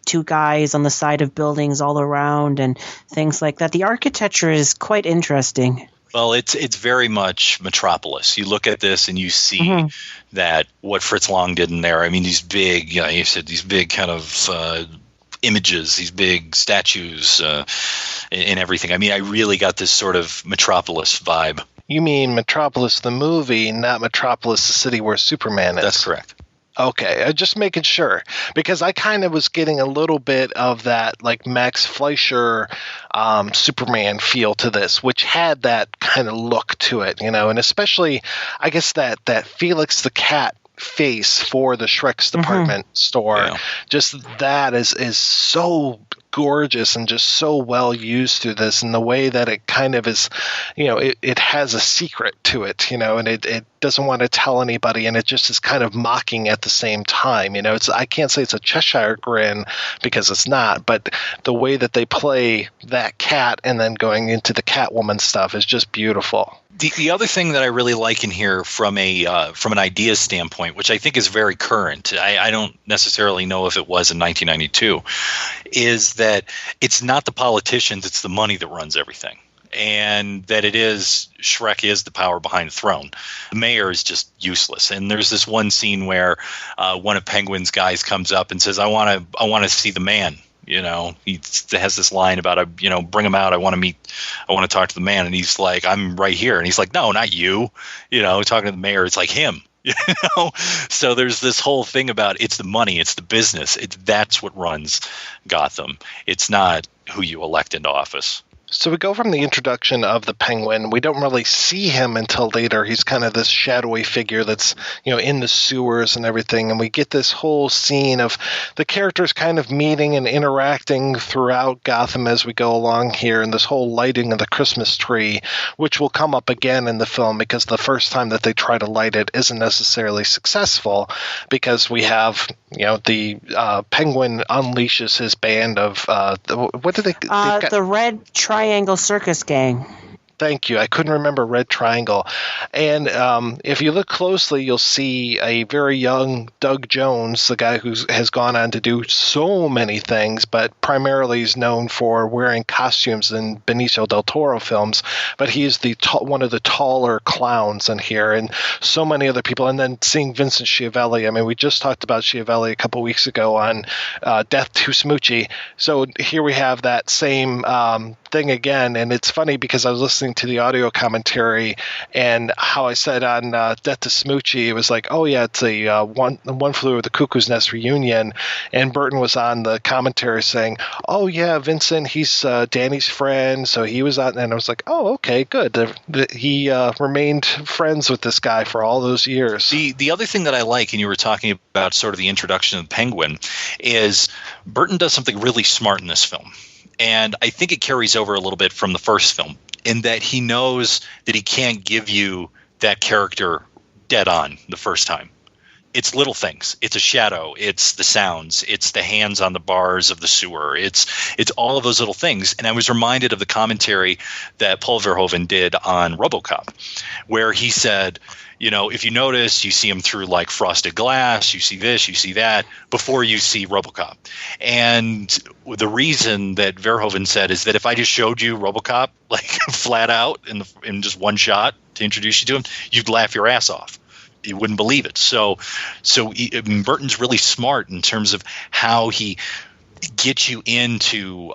2 guys on the side of buildings all around and things like that. The architecture is quite interesting. Well, it's very much Metropolis. You look at this and you see that what Fritz Lang did in there. I mean, these big, you said these big kind of images, these big statues and everything. I mean, I really got this sort of Metropolis vibe. You mean Metropolis the movie, not Metropolis the city where Superman is? That's correct. Okay, just making sure, because I kind of was getting a little bit of that Max Fleischer Superman feel to this, which had that kind of look to it, and especially, I guess that Felix the Cat face for the Shrek's department store, just that is so gorgeous and just so well used through this, and the way that it kind of is, it has a secret to it, and it doesn't want to tell anybody, and it just is kind of mocking at the same time. I can't say it's a Cheshire grin because it's not, but the way that they play that cat and then going into the Catwoman stuff is just beautiful. The other thing that I really like in here from an idea standpoint, which I think is very current, I don't necessarily know if it was in 1992, is that it's not the politicians, it's the money that runs everything. And that Shrek is the power behind the throne. The mayor is just useless. And there's this one scene where one of Penguin's guys comes up and says, I want to see the man. He has this line about, bring him out. I want to talk to the man. And he's like, I'm right here. And he's like, no, not you. Talking to the mayor, it's like him. So there's this whole thing about it's the money, it's the business. That's what runs Gotham. It's not who you elect into office. So we go from the introduction of the Penguin. We don't really see him until later. He's kind of this shadowy figure that's, in the sewers and everything. And we get this whole scene of the characters kind of meeting and interacting throughout Gotham as we go along here, and this whole lighting of the Christmas tree, which will come up again in the film because the first time that they try to light it isn't necessarily successful, because we have, the Penguin unleashes his band of, what did they the Red Triangle Circus Gang. Thank you. I couldn't remember Red Triangle. And if you look closely, you'll see a very young Doug Jones, the guy who has gone on to do so many things, but primarily is known for wearing costumes in Benicio del Toro films. But he's one of the taller clowns in here, and so many other people. And then seeing Vincent Schiavelli. I mean, we just talked about Schiavelli a couple weeks ago on Death to Smoochy. So here we have that same thing again, and it's funny because I was listening to the audio commentary, and how I said on Death to Smoochy, it was like, oh yeah, it's a one Flew Over the Cuckoo's Nest reunion, and Burton was on the commentary saying, oh yeah, Vincent, he's Danny's friend, so he was on, and I was like, oh okay, good. He remained friends with this guy for all those years. The other thing that I like, and you were talking about sort of the introduction of the Penguin, is Burton does something really smart in this film. And I think it carries over a little bit from the first film, in that he knows that he can't give you that character dead on the first time. It's little things. It's a shadow. It's the sounds. It's the hands on the bars of the sewer. It's all of those little things. And I was reminded of the commentary that Paul Verhoeven did on RoboCop, where he said, if you notice, you see him through like frosted glass, you see this, you see that, before you see RoboCop. And the reason that Verhoeven said is that if I just showed you RoboCop, like flat out in just one shot to introduce you to him, you'd laugh your ass off. You wouldn't believe it. So Burton's really smart in terms of how he gets you into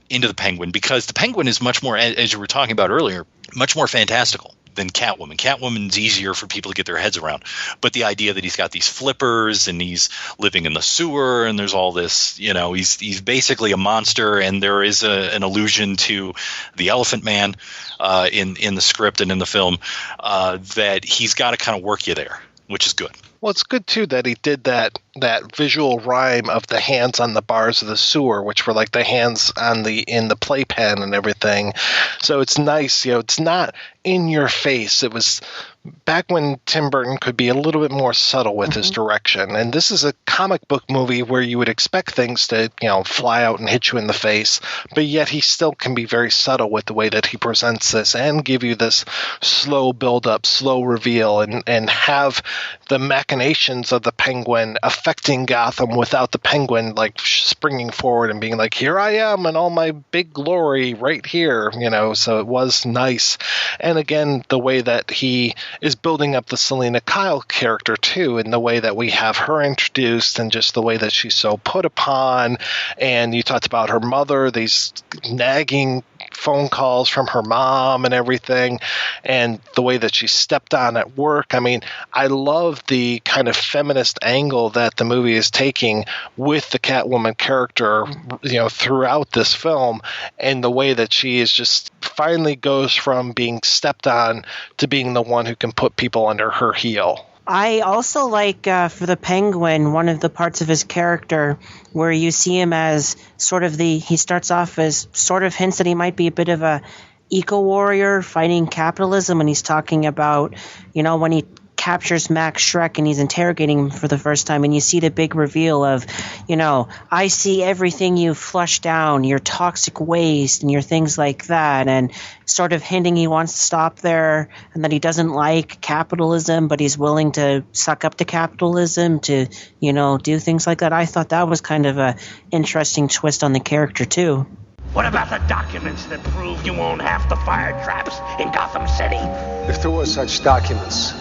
the Penguin, because the Penguin is much more, as you were talking about earlier, much more fantastical than Catwoman. Catwoman's easier for people to get their heads around, but the idea that he's got these flippers and he's living in the sewer and there's all this, he's basically a monster, and there is an allusion to the Elephant Man in the script and in the film, that he's got to kind of work you there, which is good. Well, it's good, too, that he did that visual rhyme of the hands on the bars of the sewer, which were like the hands in the playpen and everything. So it's nice, it's not in your face. It was back when Tim Burton could be a little bit more subtle with his direction. And this is a comic book movie where you would expect things to, fly out and hit you in the face, but yet he still can be very subtle with the way that he presents this and give you this slow build-up, slow reveal, and have the machinations of the Penguin affecting Gotham without the Penguin like springing forward and being like, here I am in all my big glory right here, so it was nice. And again, the way that he is building up the Selena Kyle character too, in the way that we have her introduced, and just the way that she's so put upon. And you talked about her mother, these nagging phone calls from her mom and everything, and the way that she stepped on at work. I mean, I love the kind of feminist angle that the movie is taking with the Catwoman character, throughout this film, and the way that she is just finally goes from being stepped on to being the one who can put people under her heel. I also like, for the Penguin, one of the parts of his character where you see him as sort of he starts off as sort of hints that he might be a bit of a eco-warrior fighting capitalism, and he's talking about, when he captures Max Schreck and he's interrogating him for the first time, and you see the big reveal of, I see everything you flush down, your toxic waste and your things like that, and sort of hinting he wants to stop there, and that he doesn't like capitalism, but he's willing to suck up to capitalism to, do things like that. I thought that was kind of a interesting twist on the character too. What about the documents that prove you own half the fire traps in Gotham City? If there were such documents,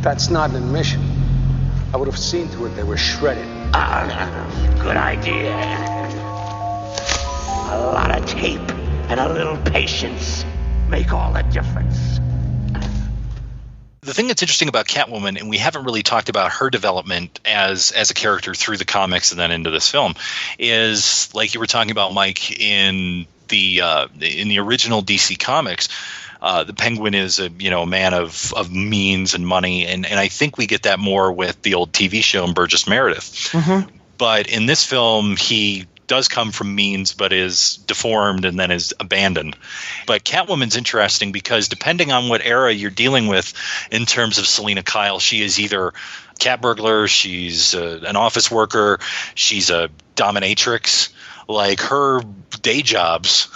that's not an admission. I would have seen to it they were shredded. Good idea. A lot of tape and a little patience make all the difference. The thing that's interesting about Catwoman, and we haven't really talked about her development as a character through the comics and then into this film, is like you were talking about, Mike, in in the original DC Comics, the Penguin is a man of means and money, and I think we get that more with the old TV show in Burgess Meredith. Mm-hmm. But in this film, he does come from means, but is deformed and then is abandoned. But Catwoman's interesting because depending on what era you're dealing with in terms of Selina Kyle, she is either cat burglar, she's an office worker, she's a dominatrix. Like, her day jobs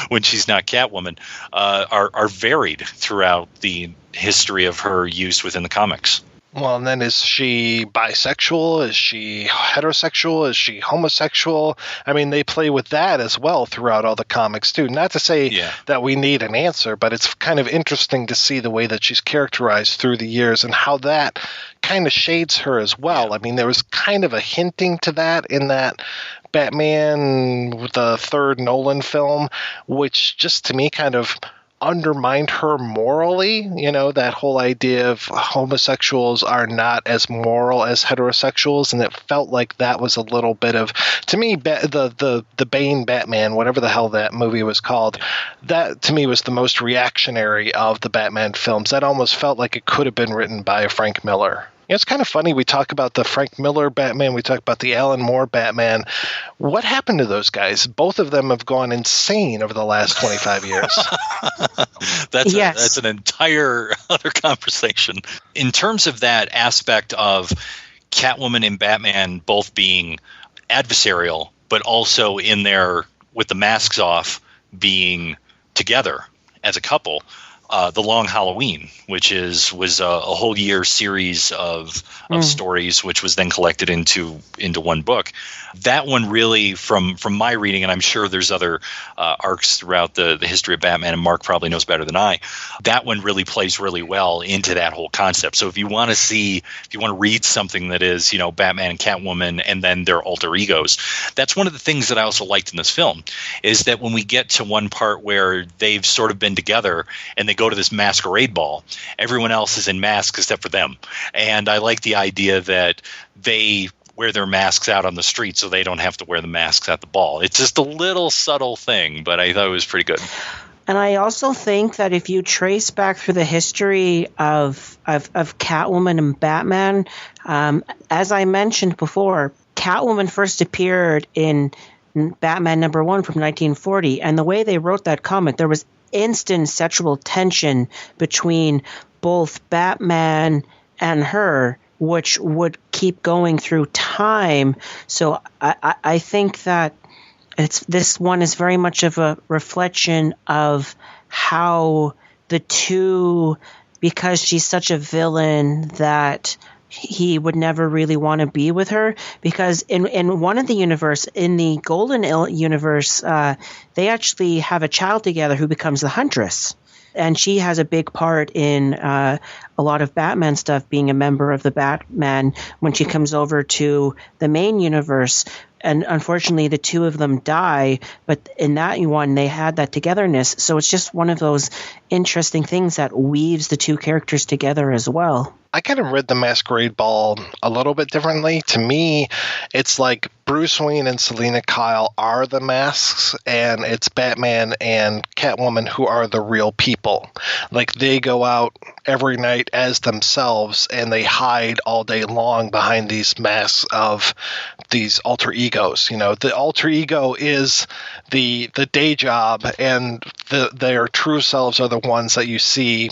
when she's not Catwoman are varied throughout the history of her use within the comics. Well, and then is she bisexual? Is she heterosexual? Is she homosexual? I mean, they play with that as well throughout all the comics, too. Not to say that we need an answer, but it's kind of interesting to see the way that she's characterized through the years and how that kind of shades her as well. I mean, there was kind of a hinting to that in that Batman, the third Nolan film, which just to me kind of undermined her morally. That whole idea of homosexuals are not as moral as heterosexuals, and it felt like that was a little bit of, to me, the Bane Batman, whatever the hell that movie was called, that to me was the most reactionary of the Batman films. That almost felt like it could have been written by Frank Miller. It's kind of funny. We talk about the Frank Miller Batman. We talk about the Alan Moore Batman. What happened to those guys? Both of them have gone insane over the last 25 years. That's an entire other conversation. In terms of that aspect of Catwoman and Batman both being adversarial, but also in there with the masks off being together as a couple, The Long Halloween, which was a whole year series of stories, which was then collected into one book. That one really, from my reading, and I'm sure there's other arcs throughout the history of Batman, and Mark probably knows better than I, that one really plays really well into that whole concept. So if you want to read something that is, Batman and Catwoman and then their alter egos, that's one of the things that I also liked in this film, is that when we get to one part where they've sort of been together and they go to this masquerade ball, everyone else is in masks except for them. And I like the idea that they wear their masks out on the street so they don't have to wear the masks at the ball. It's just a little subtle thing, but I thought it was pretty good. And I also think that if you trace back through the history of Catwoman and Batman, as I mentioned before, Catwoman first appeared in Batman #1 from 1940, and the way they wrote that comic, there was instant sexual tension between both Batman and her, which would keep going through time. So I think that this one is very much of a reflection of how the two, because she's such a villain that he would never really want to be with her, because in one of the universe, in the Golden universe, they actually have a child together who becomes the Huntress. And she has a big part in a lot of Batman stuff, being a member of the Batman when she comes over to the main universe. And unfortunately, the two of them die. But in that one, they had that togetherness. So it's just one of those interesting things that weaves the two characters together as well. I kind of read the Masquerade Ball a little bit differently. To me, it's like Bruce Wayne and Selina Kyle are the masks, and it's Batman and Catwoman who are the real people. Like, they go out every night as themselves, and they hide all day long behind these masks of these alter egos. The alter ego is the day job, and their true selves are the ones that you see,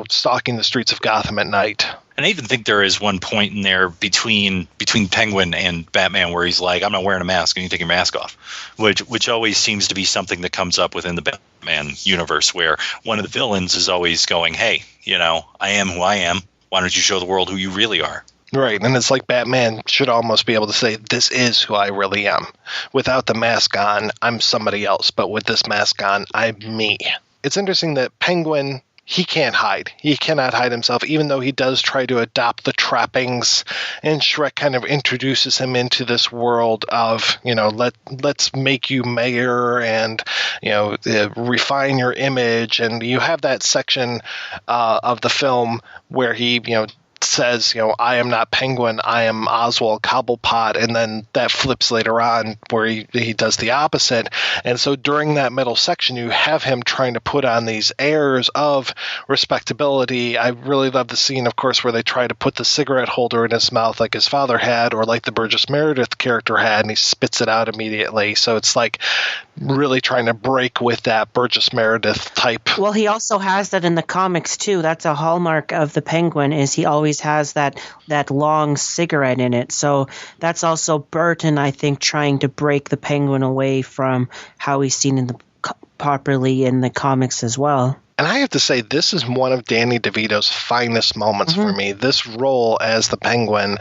stalking the streets of Gotham at night. And I even think there is one point in there between Penguin and Batman where he's like, I'm not wearing a mask, and you take your mask off, which always seems to be something that comes up within the Batman universe, where one of the villains is always going, hey, I am who I am. Why don't you show the world who you really are? Right, and it's like Batman should almost be able to say, this is who I really am. Without the mask on, I'm somebody else, but with this mask on, I'm me. It's interesting that Penguin, he can't hide. He cannot hide himself, even though he does try to adopt the trappings, and Shrek kind of introduces him into this world of, let's make you mayor and, refine your image. And you have that section of the film where he, says, I am not Penguin, I am Oswald Cobblepot, and then that flips later on where he does the opposite. And so during that middle section, you have him trying to put on these airs of respectability. I really love the scene, of course, where they try to put the cigarette holder in his mouth like his father had, or like the Burgess Meredith character had, and he spits it out immediately. So it's like really trying to break with that Burgess Meredith type. Well, he also has that in the comics too. That's a hallmark of the Penguin, is he always has that long cigarette in it. So that's also Burton, I think, trying to break the Penguin away from how he's seen properly in the comics as well. And I have to say, this is one of Danny DeVito's finest moments for me. This role as the Penguin,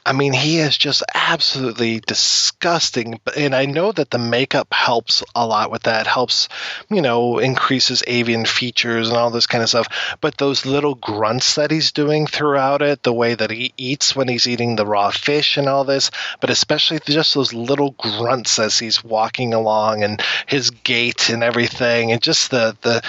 I mean, he is just absolutely disgusting. And I know that the makeup helps a lot with that, helps, increases avian features and all this kind of stuff. But those little grunts that he's doing throughout it, the way that he eats when he's eating the raw fish and all this, but especially just those little grunts as he's walking along and his gait and everything, and just the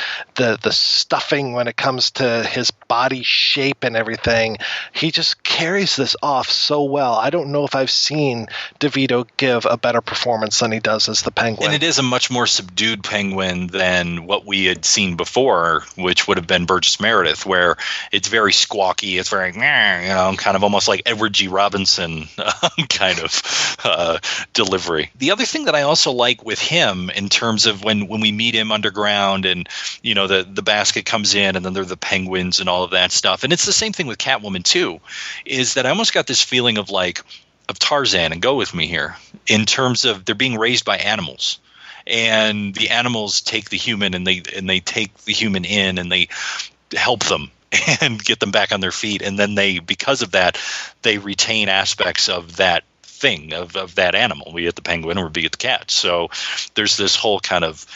stuffing when it comes to his body shape and everything, he just carries this off so well. I don't know if I've seen DeVito give a better performance than he does as the Penguin. And it is a much more subdued Penguin than what we had seen before, which would have been Burgess Meredith, where it's very squawky, it's very, kind of almost like Edward G. Robinson kind of delivery. The other thing that I also like with him in terms of when we meet him underground and, the basket comes in and then they're the penguins and all of that stuff. And it's the same thing with Catwoman too, is that I almost got this feeling of Tarzan, and go with me here, in terms of they're being raised by animals. And the animals take the human and they take the human in and they help them and get them back on their feet. And then because of that, they retain aspects of that thing, of that animal, be it the penguin or be it the cat. So there's this whole kind of,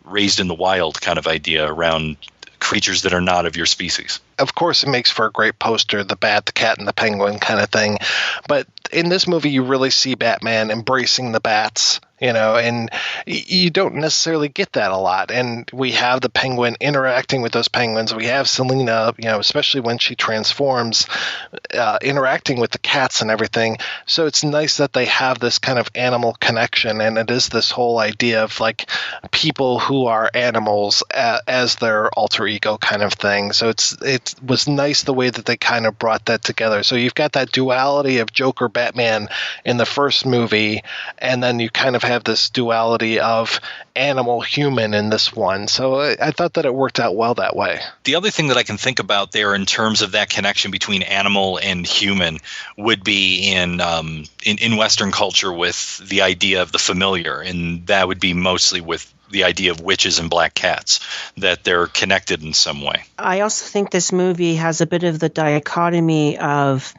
raised in the wild kind of idea around creatures that are not of your species. Of course, it makes for a great poster, the bat, the cat, and the penguin kind of thing. But in this movie, you really see Batman embracing the bats, and you don't necessarily get that a lot. And we have the Penguin interacting with those penguins. We have Selina, especially when she transforms, interacting with the cats and everything. So it's nice that they have this kind of animal connection. And it is this whole idea of people who are animals as their alter ego kind of thing. So it was nice the way that they kind of brought that together. So you've got that duality of Joker Batman in the first movie, and then you kind of have this duality of animal human in this one. So I thought that it worked out well that way. The other thing that I can think about there in terms of that connection between animal and human would be in Western culture with the idea of the familiar, and that would be mostly with the idea of witches and black cats, that they're connected in some way. I also think this movie has a bit of the dichotomy of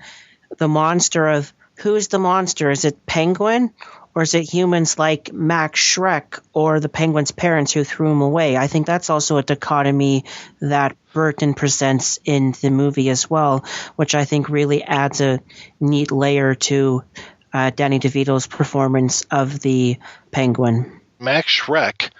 the monster of who's the monster? Is it Penguin? Or is it humans like Max Schreck or the Penguin's parents who threw him away? I think that's also a dichotomy that Burton presents in the movie as well, which I think really adds a neat layer to Danny DeVito's performance of the Penguin. Max Schreck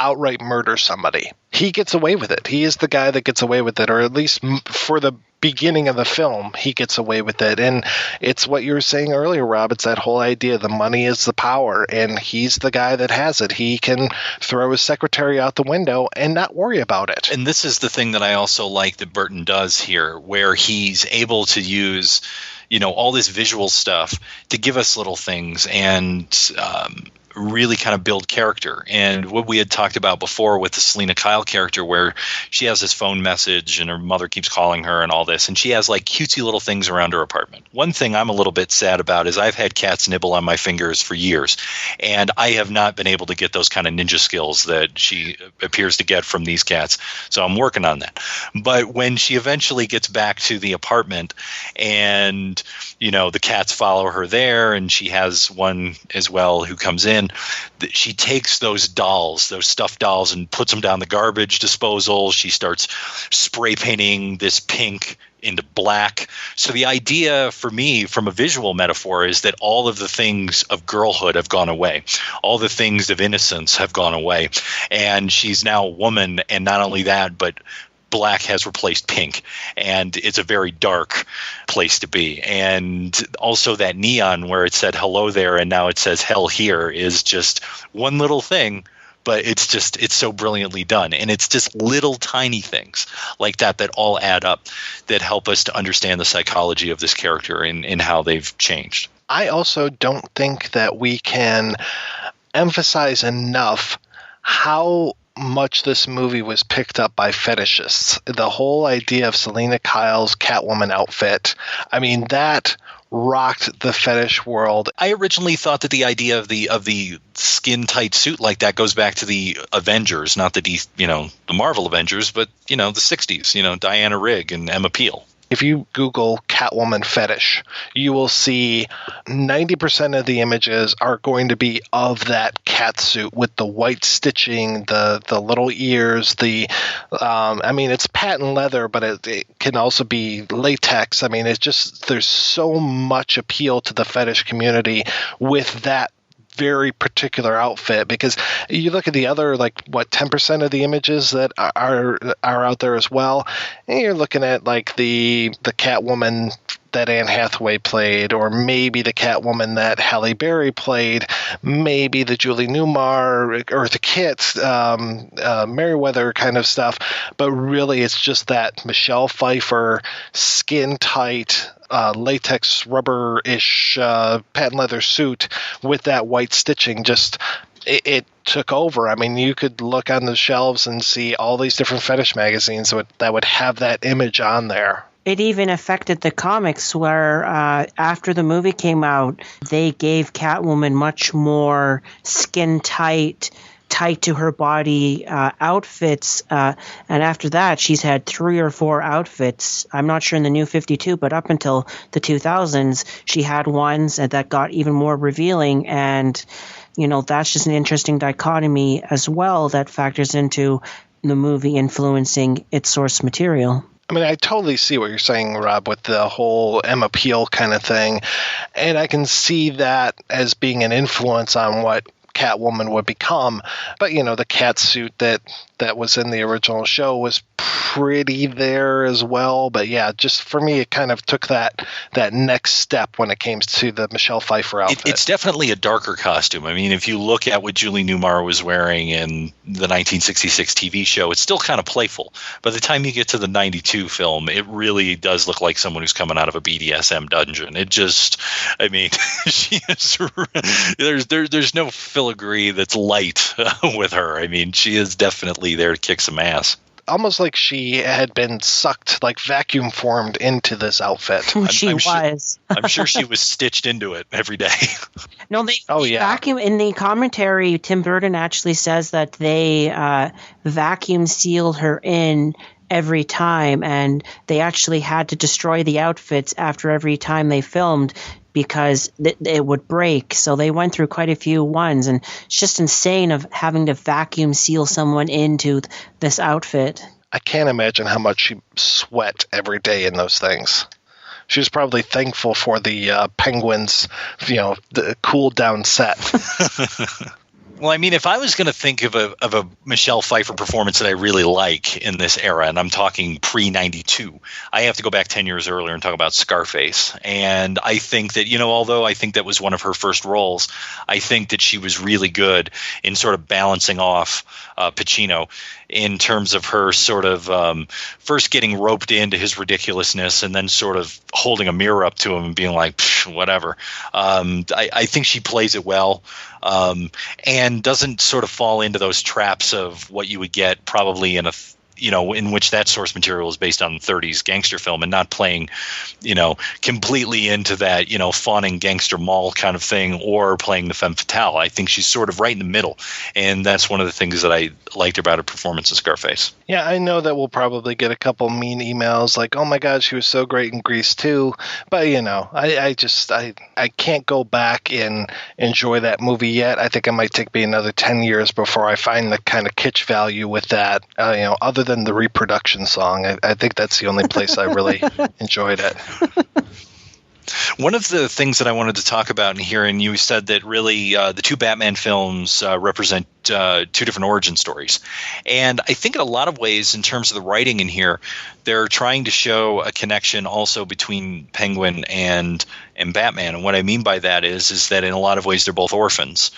outright murders somebody. He gets away with it. He is the guy that gets away with it, or at least for the beginning of the film, he gets away with it. And it's what you were saying earlier, Rob. It's that whole idea, the money is the power, and he's the guy that has it. He can throw his secretary out the window and not worry about it. And this is the thing that I also like that Burton does here, where he's able to use, all this visual stuff to give us little things and really kind of build character. And what we had talked about before with the Selina Kyle character, where she has this phone message and her mother keeps calling her and all this, and she has cutesy little things around her apartment. One thing I'm a little bit sad about is I've had cats nibble on my fingers for years, and I have not been able to get those kind of ninja skills that she appears to get from these cats. So I'm working on that. But when she eventually gets back to the apartment and, the cats follow her there, and she has one as well who comes in, she takes those dolls, those stuffed dolls, and puts them down the garbage disposal. She starts spray painting this pink into black. So the idea for me from a visual metaphor is that all of the things of girlhood have gone away. All the things of innocence have gone away. And she's now a woman, and not only that, but black has replaced pink, and it's a very dark place to be. And also that neon where it said hello there and now it says hell here is just one little thing, but it's so brilliantly done. And it's just little tiny things like that all add up that help us to understand the psychology of this character and how they've changed. I also don't think that we can emphasize enough how much this movie was picked up by fetishists. The whole idea of Selena Kyle's Catwoman outfit, I mean, that rocked the fetish world. I originally thought that the idea of the skin tight suit like that goes back to the Avengers, not the Marvel Avengers, but the 60s, Diana Rigg and Emma Peel. If you Google Catwoman fetish, you will see 90% of the images are going to be of that cat suit with the white stitching, the little ears, it's patent leather, but it can also be latex. I mean, there's so much appeal to the fetish community with that very particular outfit, because you look at the other 10% of the images that are out there as well, and you're looking at the Catwoman that Anne Hathaway played, or maybe the Catwoman that Halle Berry played, maybe the Julie Newmar or the Kit Merriweather kind of stuff, but really it's just that Michelle Pfeiffer skin tight latex rubber-ish patent leather suit with that white stitching. Just it took over. I mean, you could look on the shelves and see all these different fetish magazines that would have that image on there. It even affected the comics where after the movie came out, they gave Catwoman much more skin tight to her body outfits, and after that she's had 3 or 4 outfits. I'm not sure in the New 52, but up until the 2000s she had ones that got even more revealing, and that's just an interesting dichotomy as well that factors into the movie influencing its source material. I mean, I totally see what you're saying, Rob, with the whole Emma Peel kind of thing, and I can see that as being an influence on what Catwoman would become. But the cat suit that was in the original show was pretty there as well. But yeah, just for me, it kind of took that next step when it came to the Michelle Pfeiffer outfit. It's definitely a darker costume. I mean, if you look at what Julie Newmar was wearing in the 1966 TV show, it's still kind of playful. By the time you get to the 92 film, it really does look like someone who's coming out of a BDSM dungeon. It just, I mean, she is, there's no filigree that's light with her. I mean, she is definitely there to kick some ass. Almost like she had been sucked, vacuum formed into this outfit. She was. I'm sure she was stitched into it every day. No, they vacuum in the commentary. Tim Burton actually says that they vacuum sealed her in every time, and they actually had to destroy the outfits after every time they filmed because it would break. So they went through quite a few ones, and it's just insane of having to vacuum seal someone into this outfit. I can't imagine how much she sweat every day in those things. She was probably thankful for the Penguins, the cool down set. Well, I mean, if I was going to think of a Michelle Pfeiffer performance that I really like in this era, and I'm talking pre-92, I have to go back 10 years earlier and talk about Scarface. And I think that, although I think that was one of her first roles, I think that she was really good in sort of balancing off Pacino in terms of her sort of first getting roped into his ridiculousness and then sort of holding a mirror up to him and being like, whatever. I think she plays it well. And doesn't sort of fall into those traps of what you would get probably in a in which that source material is based on 30s gangster film, and not playing, completely into that, fawning gangster mall kind of thing, or playing the femme fatale. I think she's sort of right in the middle, and that's one of the things that I liked about her performance in Scarface. Yeah, I know that we'll probably get a couple mean emails like, oh my God, she was so great in Grease too. But, I can't go back and enjoy that movie yet. I think it might take me another 10 years before I find the kind of kitsch value with that, other than the reproduction song. I think that's the only place I really enjoyed it. One of the things that I wanted to talk about in here, and you said that really the two Batman films represent two different origin stories. And I think in a lot of ways, in terms of the writing in here, they're trying to show a connection also between Penguin and Batman. And what I mean by that is that in a lot of ways they're both orphans,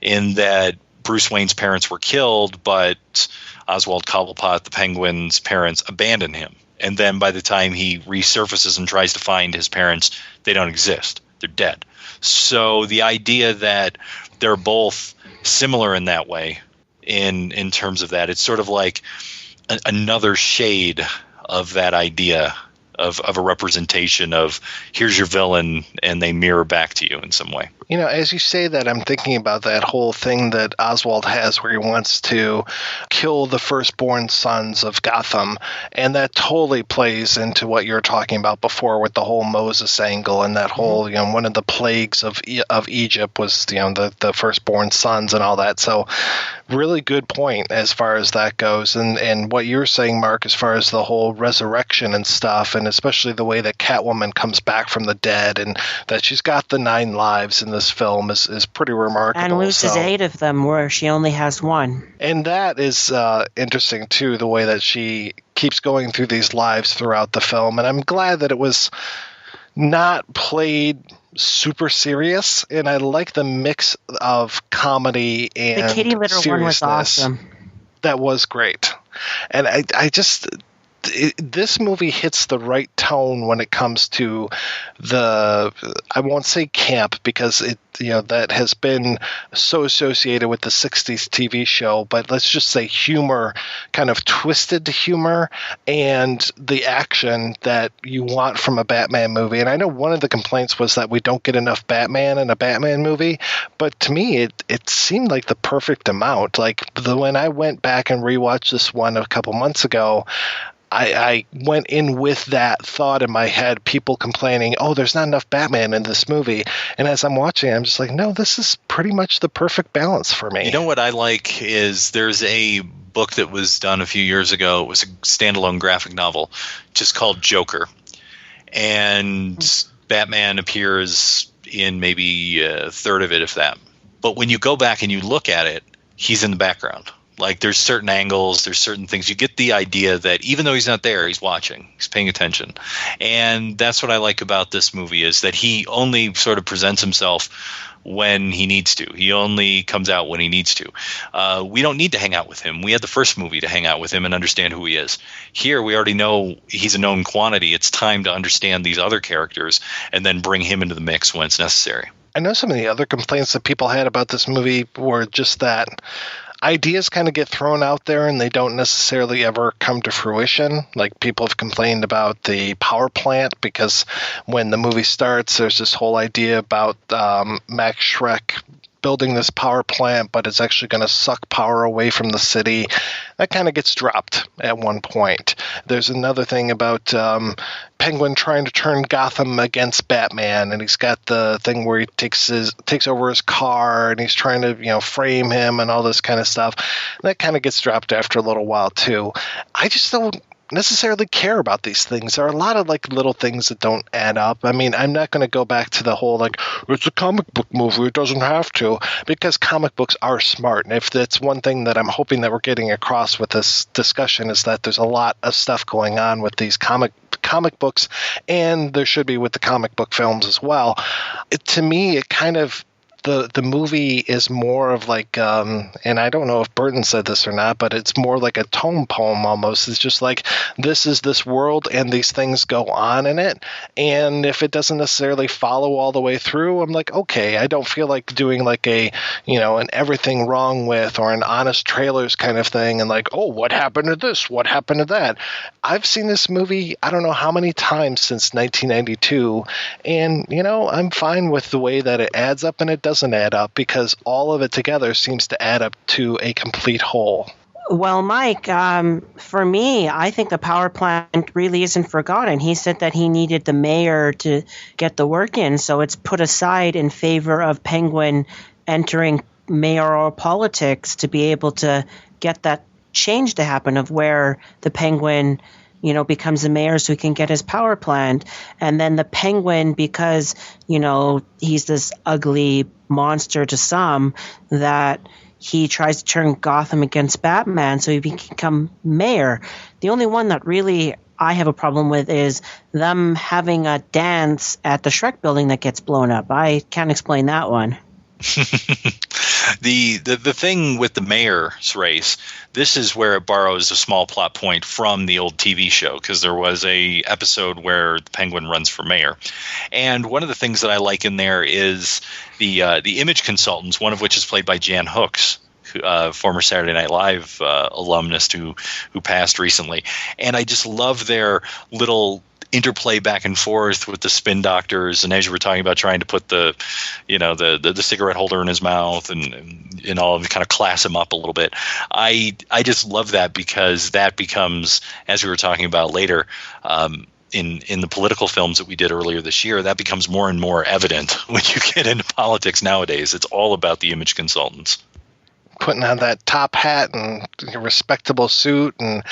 in that Bruce Wayne's parents were killed, but Oswald Cobblepot, the Penguin's parents, abandoned him. And then by the time he resurfaces and tries to find his parents, they don't exist. They're dead. So the idea that they're both similar in that way, in terms of that, it's sort of like another shade of that idea of a representation of here's your villain, and they mirror back to you in some way. You know, as you say that, I'm thinking about that whole thing that Oswald has where he wants to kill the firstborn sons of Gotham, and that totally plays into what you were talking about before with the whole Moses angle and that whole, you know, one of the plagues of Egypt was, you know, the firstborn sons and all that. So really good point as far as that goes. And what you're saying, Mark, as far as the whole resurrection and stuff, and especially the way that Catwoman comes back from the dead and that she's got the 9 lives in this film is pretty remarkable. And loses 8 of them where she only has 1. And that is interesting, too, the way that she keeps going through these lives throughout the film. And I'm glad that it was not played super serious, and I like the mix of comedy and the kitty litter one was awesome. That was great. And I just... this movie hits the right tone when it comes to the, I won't say camp because it, you know, that has been so associated with the 60s TV show, but let's just say humor, kind of twisted humor, and the action that you want from a Batman movie. And I know one of the complaints was that we don't get enough Batman in a Batman movie, but to me it seemed like the perfect amount. Like when I went back and rewatched this one a couple months ago, I went in with that thought in my head, people complaining, oh, there's not enough Batman in this movie. And as I'm watching, I'm just like, no, this is pretty much the perfect balance for me. You know what I like is there's a book that was done a few years ago. It was a standalone graphic novel just called Joker. And Batman appears in maybe a third of it, if that. But when you go back and you look at it, he's in the background. Like there's certain angles, there's certain things. You get the idea that even though he's not there, he's watching, he's paying attention. And that's what I like about this movie is that he only sort of presents himself when he needs to. He only comes out when he needs to. We don't need to hang out with him. We had the first movie to hang out with him and understand who he is. Here we already know he's a known quantity. It's time to understand these other characters and then bring him into the mix when it's necessary. I know some of the other complaints that people had about this movie were just that ideas kind of get thrown out there and they don't necessarily ever come to fruition. Like people have complained about the power plant because when the movie starts, there's this whole idea about Max Schreck building this power plant, but it's actually going to suck power away from the city. That kind of gets dropped at one point. There's another thing about Penguin trying to turn Gotham against Batman, and he's got the thing where he takes over his car, and he's trying to, you know, frame him and all this kind of stuff. That kind of gets dropped after a little while too. I just don't necessarily care about these things. There are a lot of like little things that don't add up. I mean, I'm not going to go back to the whole like it's a comic book movie, it doesn't have to, because comic books are smart. And if that's one thing that I'm hoping that we're getting across with this discussion is that there's a lot of stuff going on with these comic books, and there should be with the comic book films as well. To me, it kind of the movie is more of like, and I don't know if Burton said this or not, but it's more like a tone poem almost. It's just like, this is this world and these things go on in it. And if it doesn't necessarily follow all the way through, I'm like, okay, I don't feel like doing like a, you know, an everything wrong with or an honest trailers kind of thing. And like, oh, what happened to this? What happened to that? I've seen this movie, I don't know how many times since 1992. And, you know, I'm fine with the way that it adds up and it doesn't add up, because all of it together seems to add up to a complete whole. Well, Mike, for me, I think the power plant really isn't forgotten. He said that he needed the mayor to get the work in, so it's put aside in favor of Penguin entering mayoral politics to be able to get that change to happen of where the Penguin becomes the mayor so he can get his power plant. And then the Penguin, because, he's this ugly monster to some, that he tries to turn Gotham against Batman so he can become mayor. The only one that really I have a problem with is them having a dance at the Shrek building that gets blown up. I can't explain that one. The thing with the mayor's race, this is where it borrows a small plot point from the old TV show, because there was a episode where the Penguin runs for mayor. And one of the things that I like in there is the image consultants, one of which is played by Jan Hooks, former Saturday Night Live alumnus who passed recently. And I just love their little interplay back and forth with the spin doctors, and as you were talking about trying to put the cigarette holder in his mouth and all of kind of class him up a little bit. I just love that, because that becomes, as we were talking about later, in the political films that we did earlier this year, that becomes more and more evident when you get into politics nowadays. It's all about the image consultants. Putting on that top hat and a respectable suit, and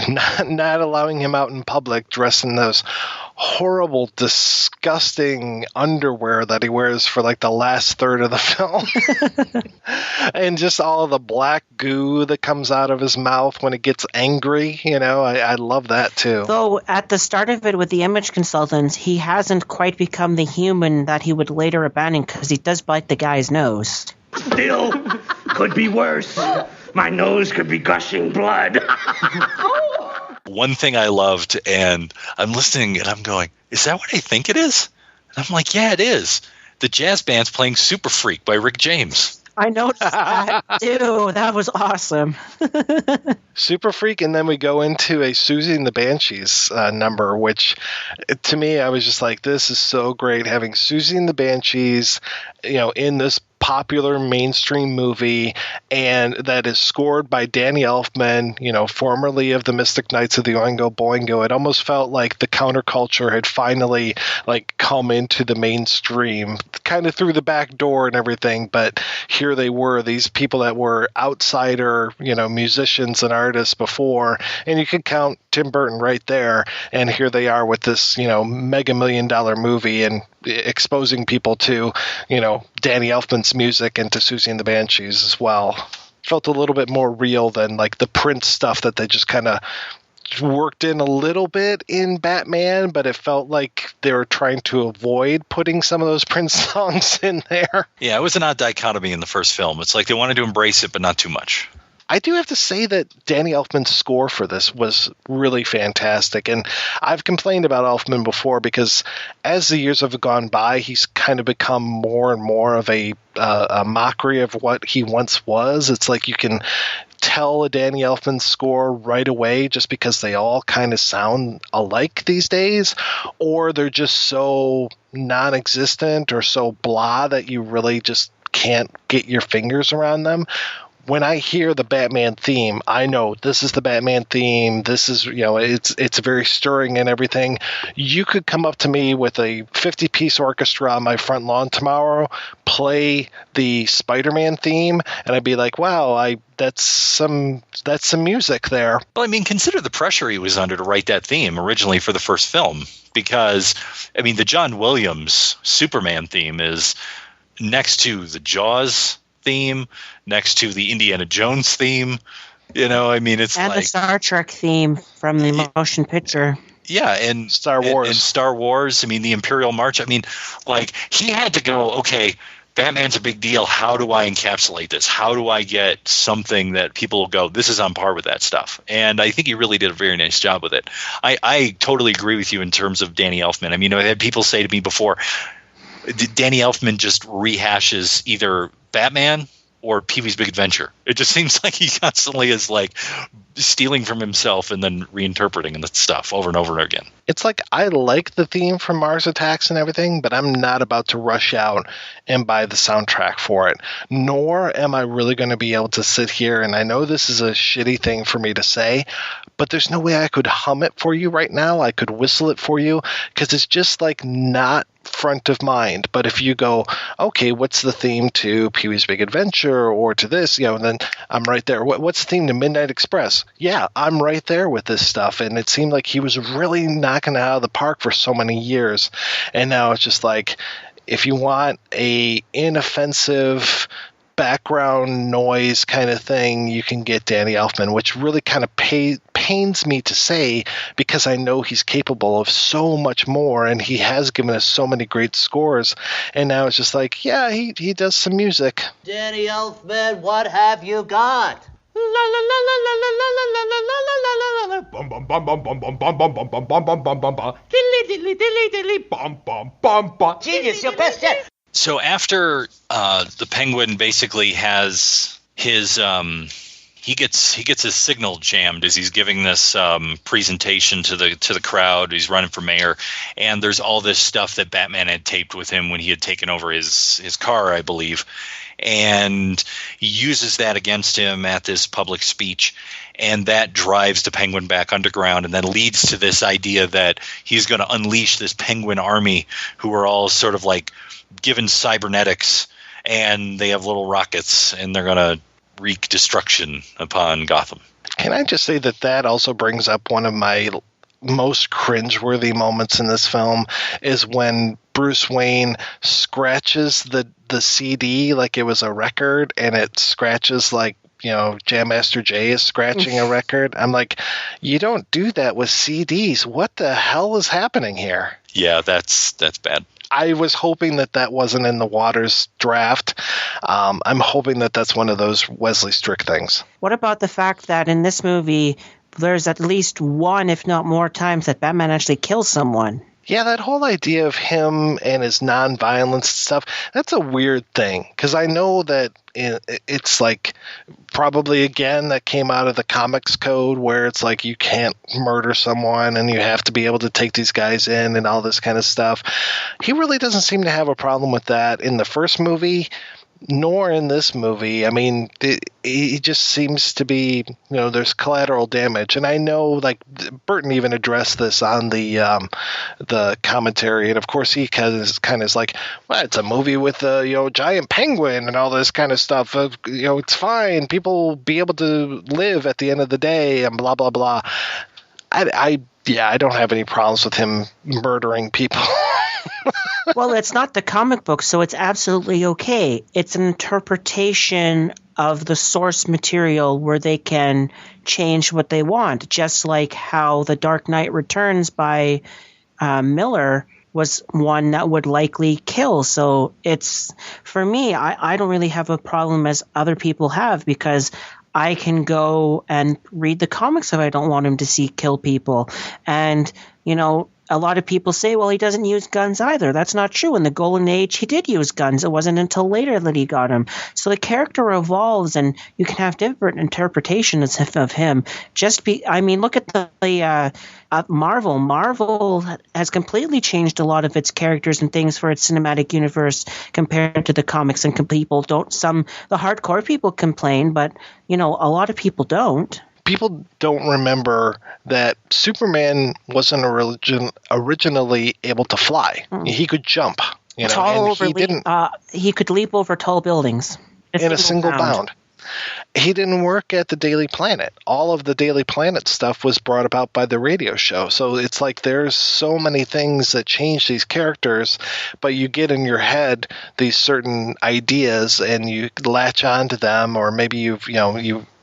not allowing him out in public dressed in those horrible, disgusting underwear that he wears for like the last third of the film. And just all the black goo that comes out of his mouth when it gets angry. I love that too. Though at the start of it with the image consultants, he hasn't quite become the human that he would later abandon, because he does bite the guy's nose. Still, could be worse. My nose could be gushing blood. One thing I loved, and I'm listening and I'm going, is that what I think it is? And I'm like, yeah, it is. The jazz band's playing Super Freak by Rick James. I noticed that too. That was awesome. Super Freak, and then we go into a Susie and the Banshees number, which to me, I was just like, this is so great having Susie and the Banshees, in this popular mainstream movie, and that is scored by Danny Elfman, formerly of the Mystic Knights of the Oingo Boingo. It almost felt like the counterculture had finally come into the mainstream, kind of through the back door and everything, but here they were, these people that were outsider, musicians and artists before, and you could count Tim Burton right there, and here they are with this, mega $1 million movie, and exposing people to, Danny Elfman's music and to Susie and the Banshees as well. Felt a little bit more real than the Prince stuff that they just kind of worked in a little bit in Batman, but it felt like they were trying to avoid putting some of those Prince songs in there. Yeah, it was an odd dichotomy in the first film. It's like they wanted to embrace it, but not too much. I do have to say that Danny Elfman's score for this was really fantastic. And I've complained about Elfman before because as the years have gone by, he's kind of become more and more of a mockery of what he once was. It's like you can tell a Danny Elfman score right away just because they all kind of sound alike these days, or they're just so non-existent or so blah that you really just can't get your fingers around them. When I hear the Batman theme, I know this is the Batman theme. This is, it's very stirring and everything. You could come up to me with a 50-piece orchestra on my front lawn tomorrow, play the Spider-Man theme, and I'd be like, wow, that's some music there. Well, consider the pressure he was under to write that theme originally for the first film, because, the John Williams Superman theme is next to the Jaws theme, next to the Indiana Jones theme, it's and the Star Trek theme from the motion picture. Yeah, and Star Wars. And Star Wars, the Imperial March. He had to go, okay, Batman's a big deal. How do I encapsulate this? How do I get something that people will go, this is on par with that stuff? And I think he really did a very nice job with it. I totally agree with you in terms of Danny Elfman. I had people say to me before, Danny Elfman just rehashes either Batman or Pee-wee's Big Adventure. It just seems like he constantly is stealing from himself and then reinterpreting the stuff over and over again. It's like I like the theme from Mars Attacks and everything, but I'm not about to rush out and buy the soundtrack for it. Nor am I really going to be able to sit here, and I know this is a shitty thing for me to say, but there's no way I could hum it for you right now. I could whistle it for you because it's just like not front of mind. But if you go, okay, what's the theme to Pee-wee's Big Adventure or to this, then I'm right there. What's the theme to Midnight Express? Yeah, I'm right there with this stuff. And it seemed like he was really knocking it out of the park for so many years. And now it's just like, if you want a inoffensive background noise kind of thing, you can get Danny Elfman, which really kind of pains me to say because I know he's capable of so much more, and he has given us so many great scores. And now it's just like, yeah, he does some music. Danny Elfman, what have you got? Bum bum bum bum bum bum bum bum bum bum bum bum bum bum bum. Diddly diddly diddly diddly bum bum bum bum. Genius, your best yet. So after the Penguin basically has his he gets his signal jammed as he's giving this presentation to the crowd. He's running for mayor, and there's all this stuff that Batman had taped with him when he had taken over his car, I believe, and he uses that against him at this public speech, and that drives the Penguin back underground, and then leads to this idea that he's going to unleash this Penguin army who are all sort of like given cybernetics, and they have little rockets, and they're going to wreak destruction upon Gotham. Can I just say that also brings up one of my most cringeworthy moments in this film is when Bruce Wayne scratches the CD like it was a record, and it scratches like, Jam Master Jay is scratching a record. I'm like, you don't do that with CDs. What the hell is happening here? Yeah, that's bad. I was hoping that wasn't in the Waters draft. I'm hoping that's one of those Wesley Strick things. What about the fact that in this movie, there's at least one, if not more times, that Batman actually kills someone? Yeah, that whole idea of him and his nonviolence stuff, that's a weird thing. Because I know that it's like probably, again, that came out of the comics code where it's like you can't murder someone and you have to be able to take these guys in and all this kind of stuff. He really doesn't seem to have a problem with that in the first movie, nor in this movie. I mean, he just seems to be, there's collateral damage. And I know, like, Burton even addressed this on the commentary. And, of course, he kind of is like, well, it's a movie with a, giant penguin and all this kind of stuff. It's fine. People will be able to live at the end of the day and blah, blah, blah. I don't have any problems with him murdering people. Well, it's not the comic book, so it's absolutely okay. It's an interpretation of the source material where they can change what they want, just like how The Dark Knight Returns by Miller was one that would likely kill. So it's, for me, I don't really have a problem as other people have, because I can go and read the comics if I don't want him to kill people. And, a lot of people say, well, he doesn't use guns either. That's not true. In the Golden Age, he did use guns. It wasn't until later that he got them. So the character evolves, and you can have different interpretations of him. Look at the Marvel. Marvel has completely changed a lot of its characters and things for its cinematic universe compared to the comics. And the hardcore people complain, but, a lot of people don't. People don't remember that Superman wasn't originally able to fly. He could jump. He could leap over tall buildings in a single bound. He didn't work at the Daily Planet. All of the Daily Planet stuff was brought about by the radio show. So it's like there's so many things that change these characters, but you get in your head these certain ideas and you latch onto them, or maybe you've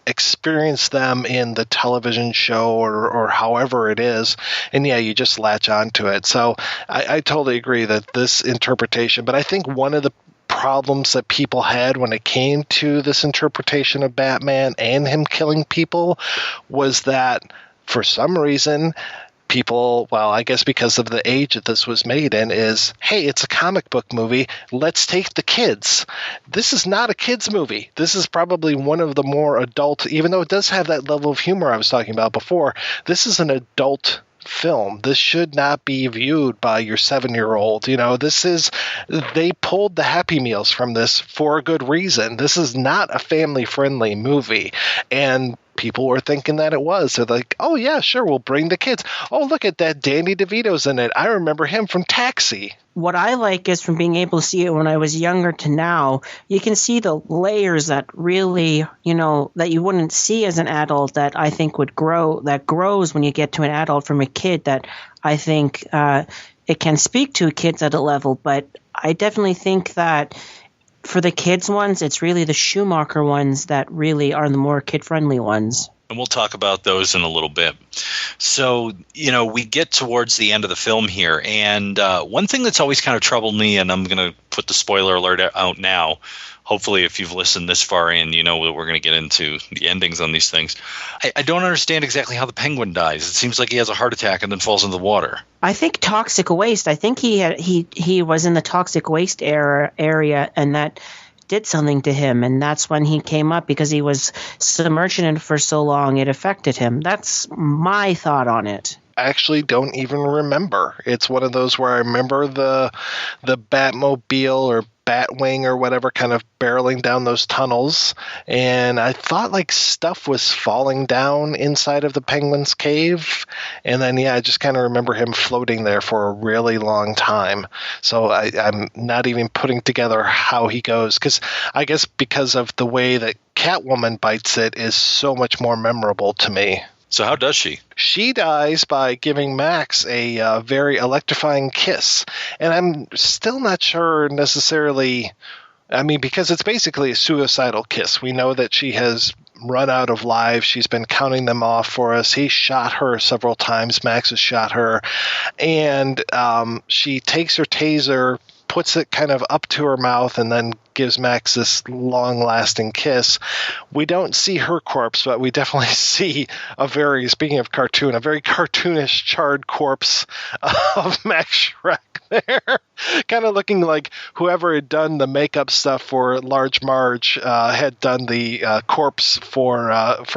experience them in the television show or however it is, and you just latch onto it. So I totally agree that this interpretation, but I think one of the problems that people had when it came to this interpretation of Batman and him killing people was that for some reason people, well, I guess because of the age that this was made in, is, hey, it's a comic book movie. Let's take the kids. This is not a kids movie. This is probably one of the more adult, even though it does have that level of humor I was talking about before, this is an adult film. This should not be viewed by your 7-year-old. They pulled the Happy Meals from this for a good reason. This is not a family-friendly movie. And people were thinking that it was. They're like, oh, yeah, sure, we'll bring the kids. Oh, look at that, Danny DeVito's in it. I remember him from Taxi. What I like is from being able to see it when I was younger to now, you can see the layers that really, that you wouldn't see as an adult that I think would grow, that grows when you get to an adult from a kid that I think it can speak to kids at a level. But I definitely think that for the kids ones, it's really the Schumacher ones that really are the more kid-friendly ones. And we'll talk about those in a little bit. So, we get towards the end of the film here. And one thing that's always kind of troubled me, and I'm going to put the spoiler alert out now. Hopefully, if you've listened this far in, you know that we're going to get into the endings on these things. I don't understand exactly how the Penguin dies. It seems like he has a heart attack and then falls into the water. I think toxic waste. I think he was in the toxic waste area, and that did something to him, and that's when he came up because he was submerged in it for so long. It affected him. That's my thought on it. I actually don't even remember. It's one of those where I remember the Batmobile or Batwing or whatever kind of barreling down those tunnels, and I thought like stuff was falling down inside of the Penguin's cave, and then I just kind of remember him floating there for a really long time. So I'm not even putting together how he goes, because I guess because of the way that Catwoman bites it is so much more memorable to me. So how does she? She dies by giving Max a very electrifying kiss. And I'm still not sure necessarily, because it's basically a suicidal kiss. We know that she has run out of lives. She's been counting them off for us. He shot her several times. Max has shot her. And she takes her taser, puts it kind of up to her mouth, and then gives Max this long-lasting kiss. We don't see her corpse, but we definitely see speaking of cartoon, a very cartoonish charred corpse of Max Schreck there. Kind of looking like whoever had done the makeup stuff for Large Marge had done the corpse for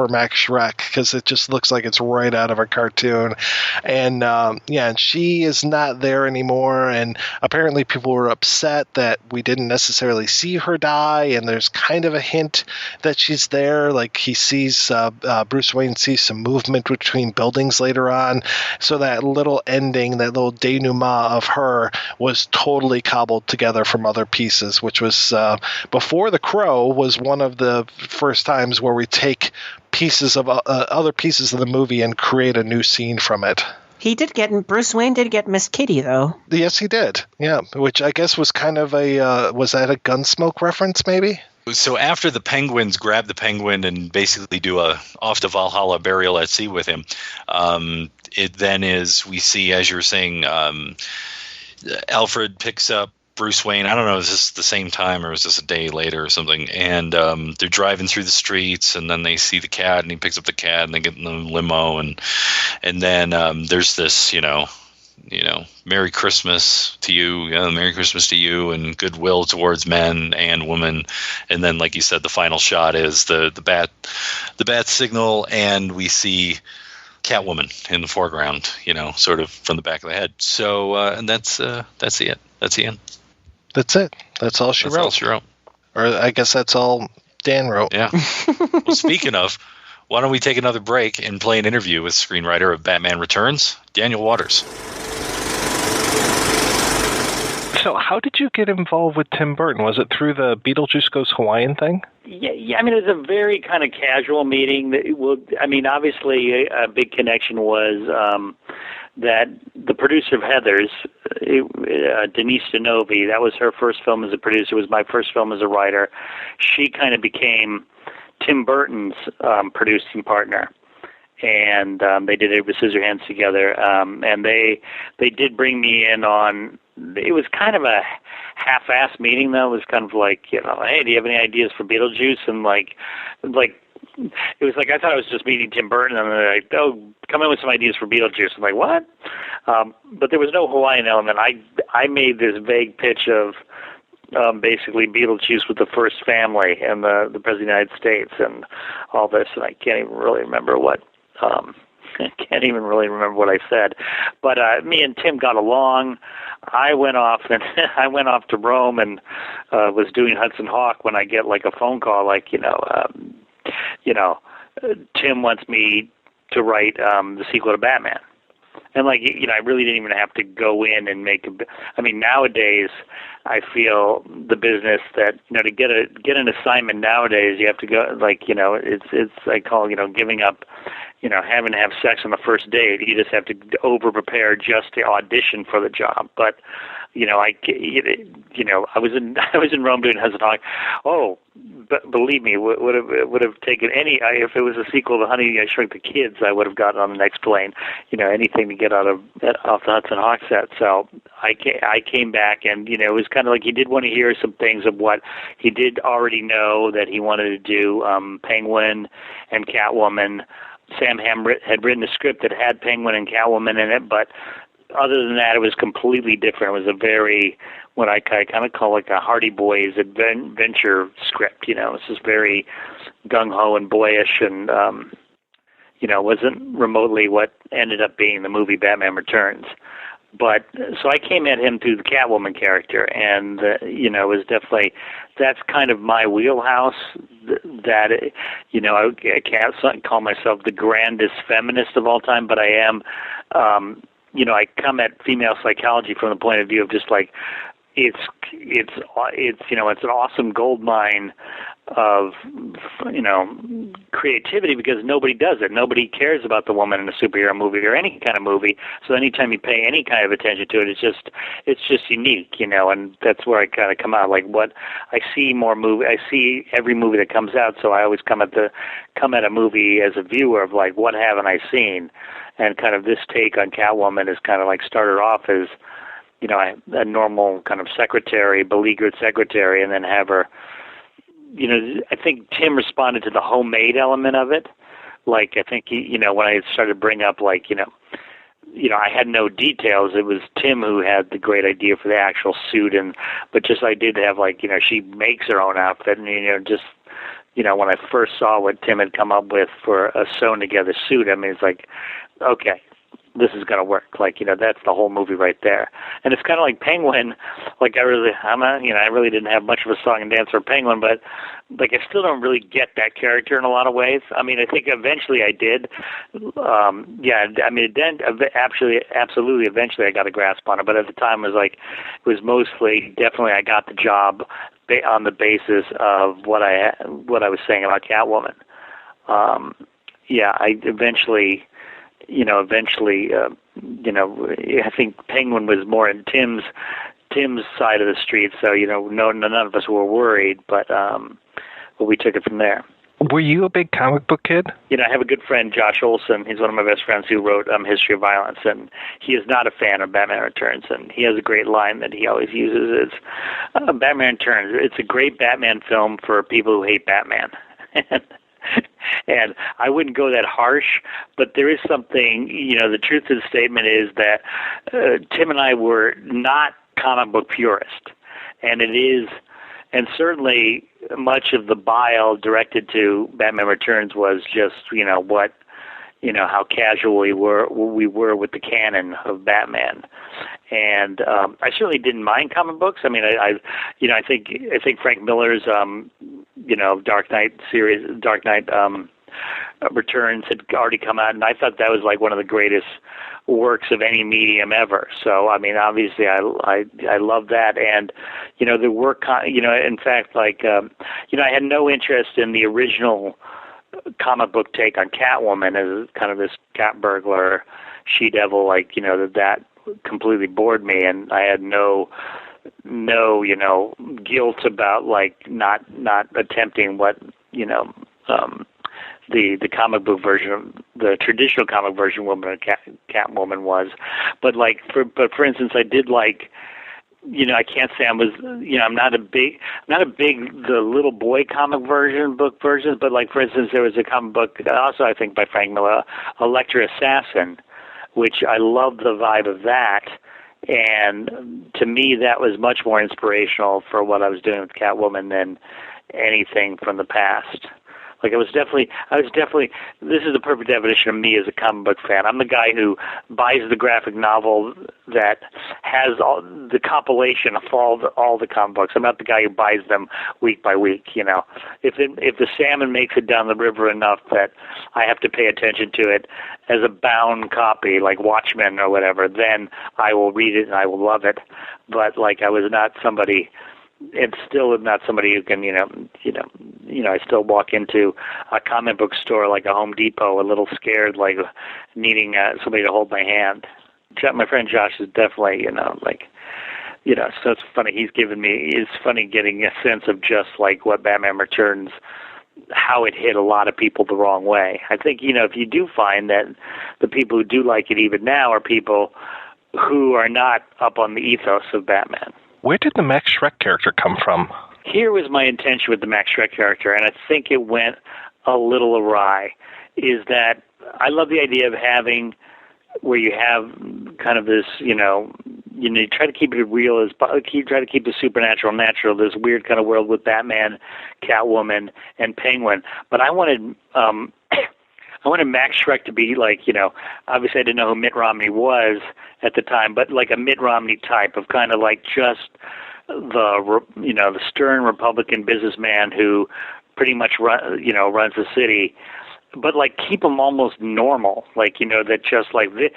Max Schreck, because it just looks like it's right out of a cartoon. And and she is not there anymore, and apparently people were upset that we didn't necessarily see her die, and there's kind of a hint that she's there, like he sees Bruce Wayne sees some movement between buildings later on. So that little ending, that little denouement of her was totally cobbled together from other pieces, which was before The Crow was one of the first times where we take pieces of other pieces of the movie and create a new scene from it. Bruce Wayne did get Miss Kitty, though. Yes, he did. Yeah, which I guess was kind of was that a Gunsmoke reference, maybe? So after the Penguins grab the Penguin and basically do a off to Valhalla burial at sea with him, it then is, we see, as you were saying, Alfred picks up Bruce Wayne. I don't know, is this the same time or is this a day later or something? And they're driving through the streets, and then they see the cat, and he picks up the cat, and they get in the limo, and then there's this, Merry Christmas to you, Merry Christmas to you, and goodwill towards men and women. And then, like you said, the final shot is the bat signal, and we see Catwoman in the foreground, sort of from the back of the head. So, and that's it. That's the end. That's it. That's all she wrote. Or I guess that's all Dan wrote. Yeah. Well, speaking of, why don't we take another break and play an interview with screenwriter of Batman Returns, Daniel Waters. So how did you get involved with Tim Burton? Was it through the Beetlejuice Goes Hawaiian thing? Yeah. It was a very kind of casual meeting. Obviously, a big connection was that the producer of Heathers, Denise Denovi, that was her first film as a producer, was my first film as a writer. She kind of became Tim Burton's producing partner. And they did Edward Scissorhands together. And they did bring me in on, it was kind of a half-assed meeting, though. It was kind of like, hey, do you have any ideas for Beetlejuice? And like it was like, I thought I was just meeting Tim Burton, and they're like, oh, come in with some ideas for Beetlejuice. I'm like, what? But there was no Hawaiian element. I made this vague pitch of basically Beetlejuice with the first family and the President of the United States and all this, and I can't even really remember what I said. But me and Tim got along. I went off to Rome and was doing Hudson Hawk when I get like a phone call like, Tim wants me to write the sequel to Batman. And like, you know, I really didn't even have to go in and make I mean, nowadays I feel the business that, you know, to get an assignment nowadays, you have to go, like, you know, it's I call, you know, giving up, you know, having to have sex on the first date. You just have to over prepare just to audition for the job. But, you know, I was in Rome doing Hudson Hawk. Oh, but believe me, would have taken if it was a sequel to Honey, I Shrunk the Kids, I would have gotten on the next plane. You know, anything to get off the Hudson Hawk set. So I came back, and you know, it was kind of like he did want to hear some things of what he did already know that he wanted to do. Penguin and Catwoman. Sam Hamm had written a script that had Penguin and Catwoman in it, but other than that, it was completely different. It was a very, what I kind of call like a Hardy Boys adventure script. You know, it's just very gung-ho and boyish, and, you know, wasn't remotely what ended up being the movie Batman Returns. But, so I came at him through the Catwoman character, and, you know, it was definitely, that's kind of my wheelhouse, that, you know, I can't call myself the grandest feminist of all time, but I am, you know, I come at female psychology from the point of view of just like, it's you know, it's an awesome gold mine of, you know, creativity, because nobody does it. Nobody cares about the woman in a superhero movie or any kind of movie. So anytime you pay any kind of attention to it, it's just unique, you know. And that's where I kind of come out. Like, what I see I see every movie that comes out. So I always come at a movie as a viewer of like, what haven't I seen? And kind of this take on Catwoman is kind of like started off as, you know, a normal kind of secretary, beleaguered secretary, and then have her, you know, I think Tim responded to the homemade element of it. Like, I think he, you know, when I started to bring up, like, you know, I had no details. It was Tim who had the great idea for the actual suit, but just I did have, like, you know, she makes her own outfit, and, you know, just, you know, when I first saw what Tim had come up with for a sewn together suit, I mean, it's like, okay, this is going to work. Like, you know, that's the whole movie right there. And it's kind of like Penguin. Like, I really didn't have much of a song and dance for Penguin, but like, I still don't really get that character in a lot of ways. I mean, I think eventually I did. Yeah, I mean, then absolutely, eventually I got a grasp on it. But at the time, it was mostly, definitely, I got the job on the basis of what I was saying about Catwoman. Yeah, I eventually, I think Penguin was more in Tim's side of the street, so, you know, none of us were worried, but we took it from there. Were you a big comic book kid? You know, I have a good friend, Josh Olson. He's one of my best friends who wrote History of Violence, and he is not a fan of Batman Returns, and he has a great line that he always uses is, Batman Returns, it's a great Batman film for people who hate Batman. And I wouldn't go that harsh, but there is something, you know, the truth of the statement is that Tim and I were not comic book purists. And it is, and certainly much of the bile directed to Batman Returns was just, you know, how casual we were with the canon of Batman. And I certainly didn't mind comic books. I mean, I think Frank Miller's, Dark Knight series, Dark Knight Returns had already come out, and I thought that was like one of the greatest works of any medium ever. So, I mean, obviously, I love that, and you know, the work, in fact, like, I had no interest in the original comic book take on Catwoman as kind of this cat burglar, she-devil, like, you know, that completely bored me, and I had no guilt about like not attempting what, you know, the comic book version, the traditional comic version woman of Catwoman was. But for instance, I did like, you know, I can't say I'm not a big the little boy comic book versions, but like, for instance, there was a comic book also, I think, by Frank Miller, Electra Assassin, which I loved the vibe of that. And to me, that was much more inspirational for what I was doing with Catwoman than anything from the past. Like I was definitely, this is the perfect definition of me as a comic book fan. I'm the guy who buys the graphic novel that has the compilation of all the comic books. I'm not the guy who buys them week by week, you know. If the salmon makes it down the river enough that I have to pay attention to it as a bound copy, like Watchmen or whatever, then I will read it and I will love it. But like I was not somebody, and still am not somebody who can, I still walk into a comic book store like a Home Depot a little scared, like needing somebody to hold my hand. My friend Josh is definitely, so it's funny. It's funny getting a sense of just like what Batman Returns, how it hit a lot of people the wrong way. I think, if you do find that the people who do like it even now are people who are not up on the ethos of Batman. Where did the Max Schreck character come from? Here was my intention with the Max Schreck character, and I think it went a little awry, is that I love the idea of having where you have kind of this, you try to keep it real, try to keep the supernatural natural, this weird kind of world with Batman, Catwoman, and Penguin. But I wanted Max Schreck to be like, obviously I didn't know who Mitt Romney was at the time, but like a Mitt Romney type of kind of like just the stern Republican businessman who pretty much runs the city, but like keep him almost normal, like, that just like this.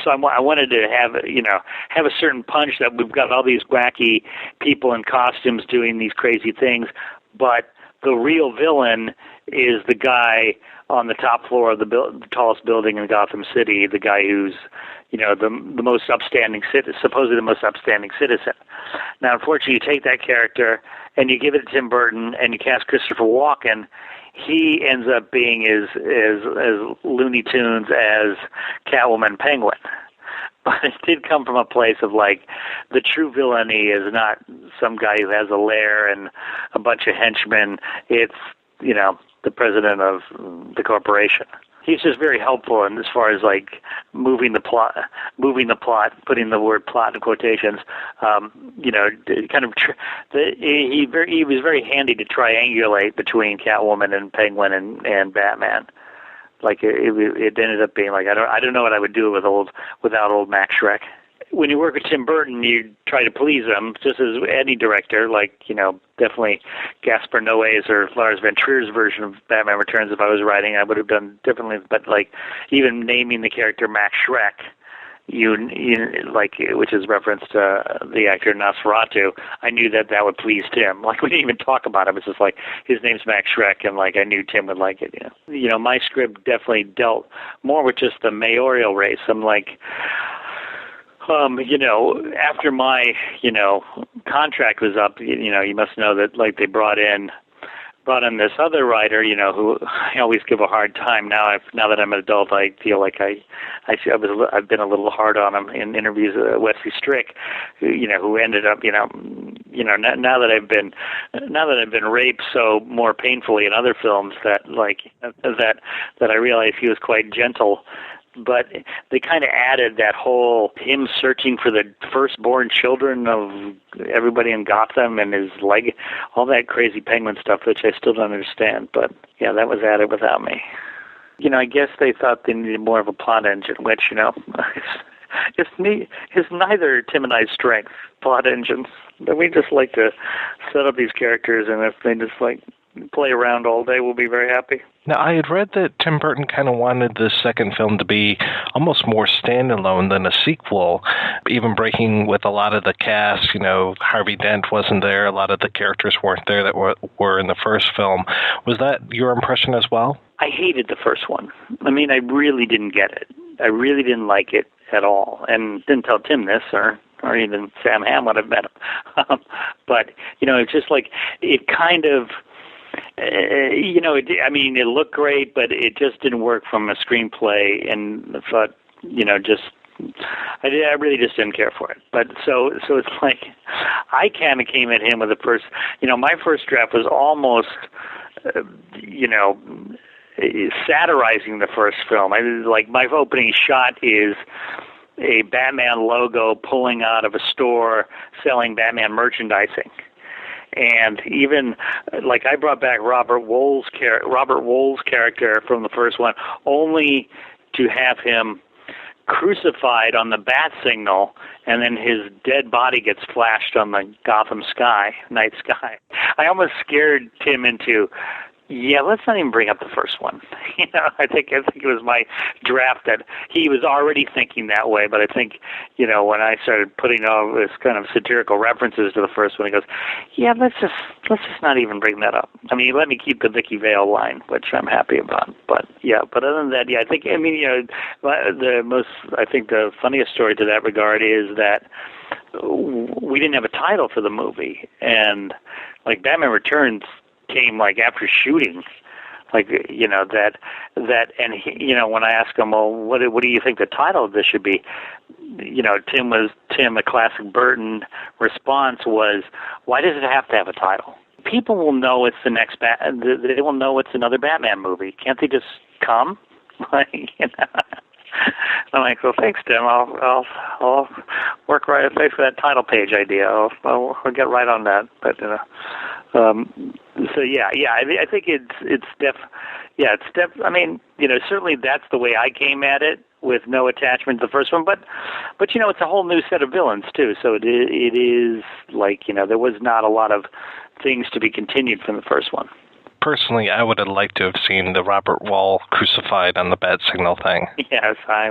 So I wanted to have a certain punch that we've got all these wacky people in costumes doing these crazy things, but the real villain is the guy on the top floor of the tallest building in Gotham City, the guy who's, the most upstanding supposedly the most upstanding citizen. Now, unfortunately, you take that character and you give it to Tim Burton and you cast Christopher Walken, he ends up being as Looney Tunes as Catwoman Penguin. But it did come from a place of like the true villainy is not some guy who has a lair and a bunch of henchmen. It's, the president of the corporation. He's just very helpful in as far as like moving the plot, putting the word plot in quotations. He was very handy to triangulate between Catwoman and Penguin and Batman. Like it ended up being like I don't know what I would do without old Max Schreck. When you work with Tim Burton, you try to please him, just as any director. Like, definitely Gaspar Noé's or Lars von Trier's version of Batman Returns, if I was writing, I would have done differently. But like, even naming the character Max Schreck, which is reference to the actor Nosferatu, I knew that would please Tim. Like, we didn't even talk about him. It's just like his name's Max Schreck, and like I knew Tim would like it. My script definitely dealt more with just the mayoral race. I'm like. After my, contract was up, you must know that like they brought in this other writer, who I always give a hard time. Now that I'm an adult, I feel like I've been a little hard on him in interviews. Wesley Strick, who ended up, now that I've been raped so more painfully in other films that I realized he was quite gentle. But they kind of added that whole him searching for the firstborn children of everybody in Gotham and his leg, all that crazy Penguin stuff, which I still don't understand. But yeah, that was added without me. I guess they thought they needed more of a plot engine, which, it's neither Tim and I's strength, plot engines. We just like to set up these characters, and if they just like play around all day, we'll be very happy. Now, I had read that Tim Burton kind of wanted the second film to be almost more standalone than a sequel, even breaking with a lot of the cast. Harvey Dent wasn't there. A lot of the characters weren't there that were in the first film. Was that your impression as well? I hated the first one. I mean, I really didn't get it. I really didn't like it at all, and didn't tell Tim this, or even Sam Hamm would have met him. But, it's just like, it kind of... it looked great, but it just didn't work from a screenplay, and I thought, I really just didn't care for it. But so it's like, I kind of came at him with the first, my first draft was almost, satirizing the first film. My opening shot is a Batman logo pulling out of a store selling Batman merchandising. And even like I brought back Robert Wool's character from the first one, only to have him crucified on the bat signal, and then his dead body gets flashed on the Gotham night sky. I almost scared Tim into, let's not even bring up the first one. I think it was my draft that he was already thinking that way, but I think, when I started putting all this kind of satirical references to the first one, he goes, let's just not even bring that up. I mean, let me keep the Vicky Vale line, which I'm happy about. But other than that, the funniest story to that regard is that we didn't have a title for the movie, and like Batman Returns came like after shooting, and when I asked him, well, what do you think the title of this should be? Tim, a classic Burton response was, why does it have to have a title? People will know it's the next they will know it's another Batman movie. Can't they just come? I'm like, well, thanks, Tim. I'll work right. Thanks for that title page idea. I'll get right on that. But I think I mean, certainly that's the way I came at it, with no attachment to the first one. But it's a whole new set of villains too. So it is like, there was not a lot of things to be continued from the first one. Personally, I would have liked to have seen the Robert Wall crucified on the bat signal thing. Yes, I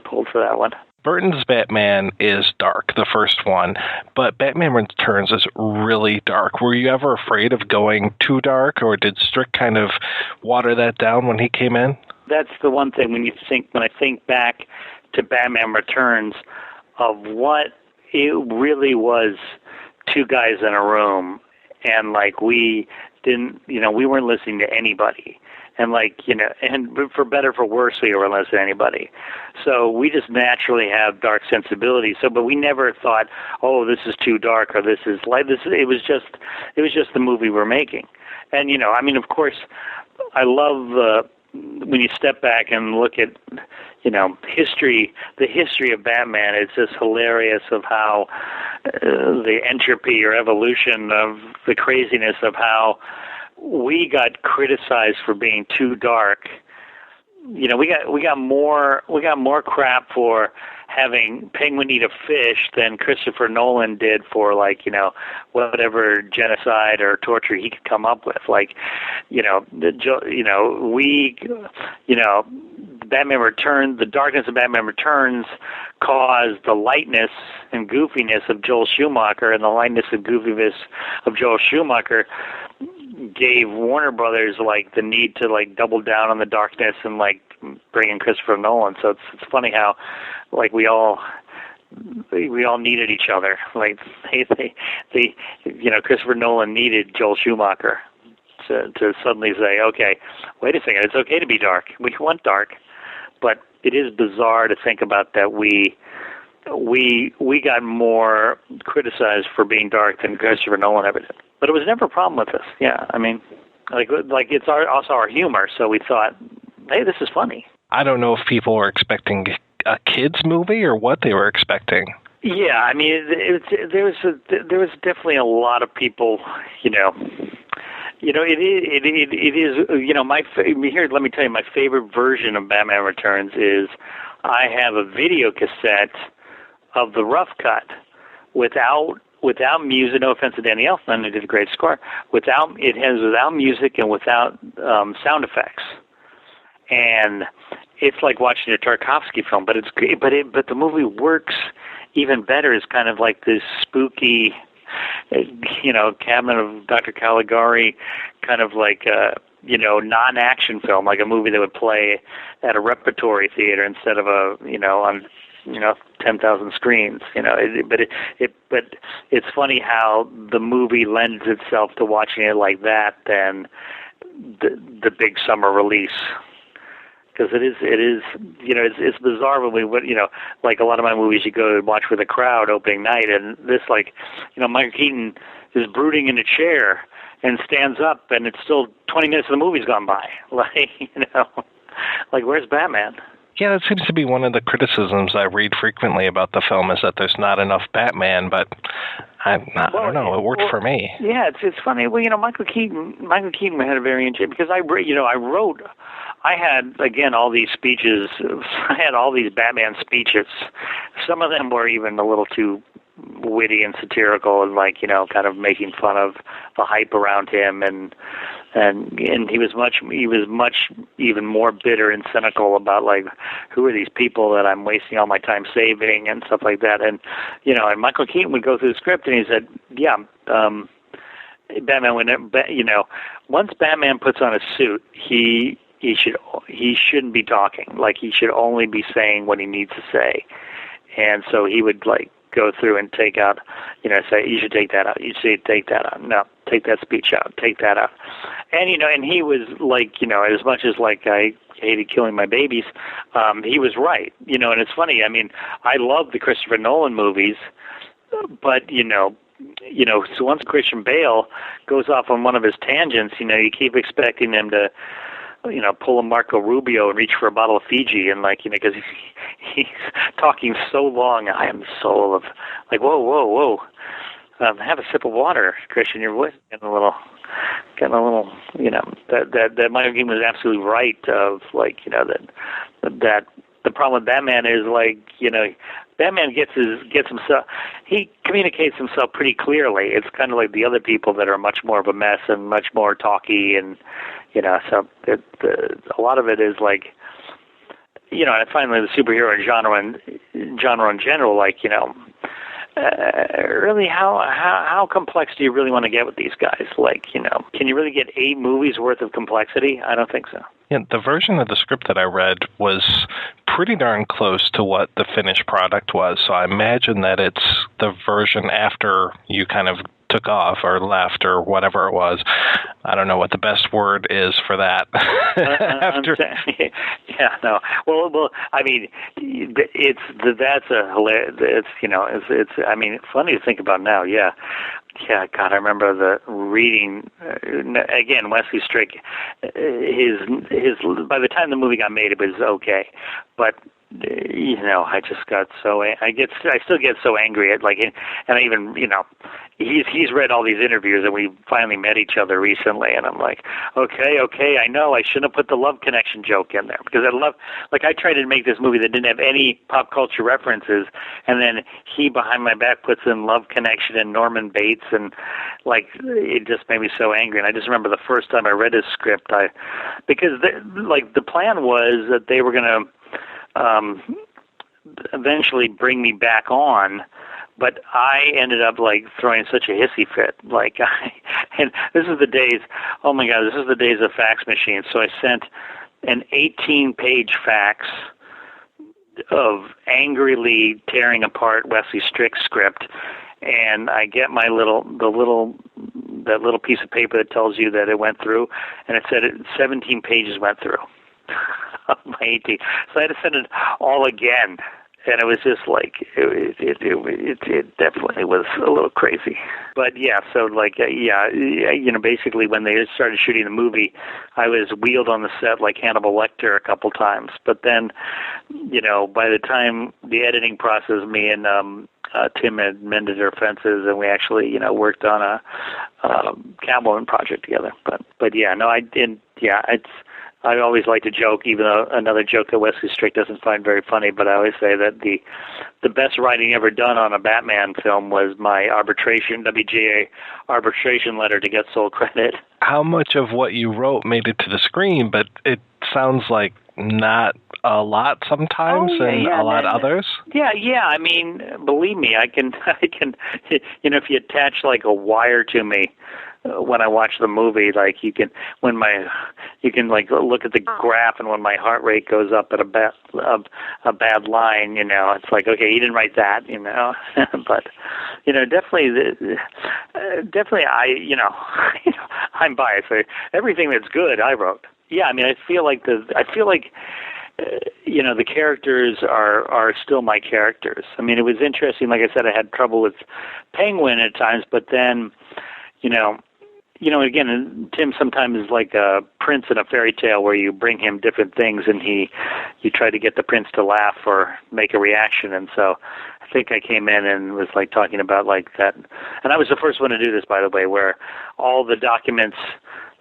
pulled for that one. Burton's Batman is dark, the first one, but Batman Returns is really dark. Were you ever afraid of going too dark, or did Strick kind of water that down when he came in? That's the one thing when I think back to Batman Returns, of what it really was, two guys in a room, and like we weren't listening to anybody. And and for better for worse, we weren't listening to anybody. So we just naturally have dark sensibility. But we never thought, oh, this is too dark, or this is light. It was just the movie we're making. And of course, I love when you step back and look at the history of Batman. It's just hilarious of how the entropy or evolution of the craziness of how we got criticized for being too dark. We got more crap for having Penguin eat a fish than Christopher Nolan did for whatever genocide or torture he could come up with. Batman Returns, the darkness of Batman Returns caused the lightness and goofiness of Joel Schumacher, and the lightness and goofiness of Joel Schumacher gave Warner Brothers the need to double down on the darkness and bring in Christopher Nolan. So it's funny how we all needed each other. Christopher Nolan needed Joel Schumacher to suddenly say, okay, wait a second, it's okay to be dark. We want dark. But it is bizarre to think about that we got more criticized for being dark than Christopher Nolan ever did. But it was never a problem with us. Yeah, I mean, it's also our humor. So we thought, hey, this is funny. I don't know if people were expecting a kids movie or what they were expecting. Yeah, I mean, there was definitely a lot of people, it is here, let me tell you, my favorite version of Batman Returns is I have a video cassette of the rough cut without music. No offense to Danny Elfman, who did a great score. Without music and without sound effects, and it's like watching a Tarkovsky film. But it's great. But the movie works even better. It's kind of like this spooky, Cabinet of Dr. Caligari, kind of like a non-action film, like a movie that would play at a repertory theater instead of on 10,000 screens. But it's funny how the movie lends itself to watching it like that than the big summer release. Because it is, it's bizarre when we went, like a lot of my movies you go and watch with a crowd opening night, and this, Michael Keaton is brooding in a chair and stands up, and it's still 20 minutes of the movie's gone by. Where's Batman? Yeah, that seems to be one of the criticisms I read frequently about the film, is that there's not enough Batman, but I don't know, it worked for me. Yeah, it's funny. Well, Michael Keaton had a very interesting, because I had, again, all these speeches. I had all these Batman speeches. Some of them were even a little too witty and satirical, and kind of making fun of the hype around him, and he was much even more bitter and cynical about who are these people that I'm wasting all my time saving and stuff like that. And and Michael Keaton would go through the script and he said, Batman would, once Batman puts on a suit, he shouldn't be talking. He should only be saying what he needs to say. And so he would go through and take out, say, you should take that out. You should take that out. No, take that speech out. Take that out. And, and he was as much as I hated killing my babies, he was right. And it's funny. I mean, I love the Christopher Nolan movies, but, so once Christian Bale goes off on one of his tangents, you keep expecting him to, pull a Marco Rubio and reach for a bottle of Fiji, and because he's talking so long. I am the soul of, whoa. Have a sip of water, Christian. Your voice getting a little. That Michael Keaton was absolutely right. Of that the problem with Batman is Batman gets himself. He communicates himself pretty clearly. It's kind of like the other people that are much more of a mess and much more talky, and so a lot of it is and finally the superhero genre in general, really how complex do you really want to get with these guys? Can you really get 8 movies worth of complexity? I don't think so. Yeah, the version of the script that I read was pretty darn close to what the finished product was, so I imagine that it's the version after you kind of took off or left or whatever it was. I don't know what the best word is for that. After. Yeah, no. Well, I mean, that's a hilarious. It's. I mean, funny to think about now. Yeah. Yeah, God, I remember the reading again. Wesley Strick, his. By the time the movie got made, it was okay, but I just got so I still get so angry at and I even he's read all these interviews, and we finally met each other recently, and I'm like, okay, I know I shouldn't have put the love connection joke in there, because I tried to make this movie that didn't have any pop culture references, and then he behind my back puts in love connection and Norman Bates, and it just made me so angry. And I just remember the first time I read his script, because the plan was that they were gonna eventually bring me back on, but I ended up throwing such a hissy fit. And this is the days. Oh my God, this is the days of fax machines. So I sent an 18-page fax of angrily tearing apart Wesley Strick's script, and I get that little piece of paper that tells you that it went through, and it said 17 pages went through. My 18. So I had to send it all again, and it was just it definitely was a little crazy. But yeah, so basically when they started shooting the movie, I was wheeled on the set like Hannibal Lecter a couple times. But then, by the time the editing process, me and Tim had mended our fences, and we actually worked on a Catwoman project together. But yeah, no, I didn't. Yeah, I always like to joke, even though another joke that Wesley Strick doesn't find very funny, but I always say that the best writing ever done on a Batman film was my WGA arbitration letter to get sole credit. How much of what you wrote made it to the screen? But it sounds like not a lot sometimes, and a lot others. Yeah. I mean, believe me, I can. If you attach a wire to me when I watch the movie, you can look at the graph, and when my heart rate goes up at a bad line, it's okay, he didn't write that, but definitely I'm biased. Everything that's good I wrote. Yeah, I mean, I feel like the characters are still my characters. I mean, it was interesting. Like I said, I had trouble with Penguin at times, but then, again, Tim sometimes is like a prince in a fairy tale where you bring him different things and you try to get the prince to laugh or make a reaction. And so I think I came in and was like talking about like that. And I was the first one to do this, by the way, where all the documents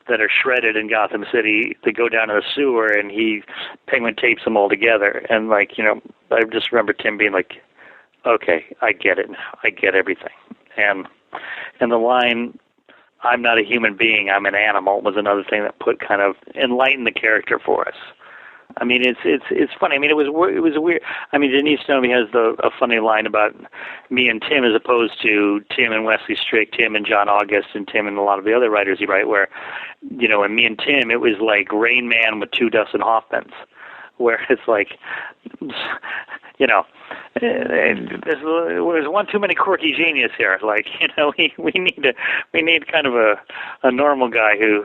that are shredded in Gotham City, they go down to the sewer and Penguin tapes them all together. And like, I just remember Tim being like, okay, I get it now. I get everything. And the line, I'm not a human being, I'm an animal, was another thing that kind of enlightened the character for us. I mean, it's funny. I mean, it was weird. I mean, Denise Stoney has a funny line about me and Tim as opposed to Tim and Wesley Strick, Tim and John August, and Tim and a lot of the other writers you write, where, and me and Tim, it was like Rain Man with 2 Dustin Hoffmans, where it's like, there's one too many quirky genius here. Like, we need kind of a normal guy who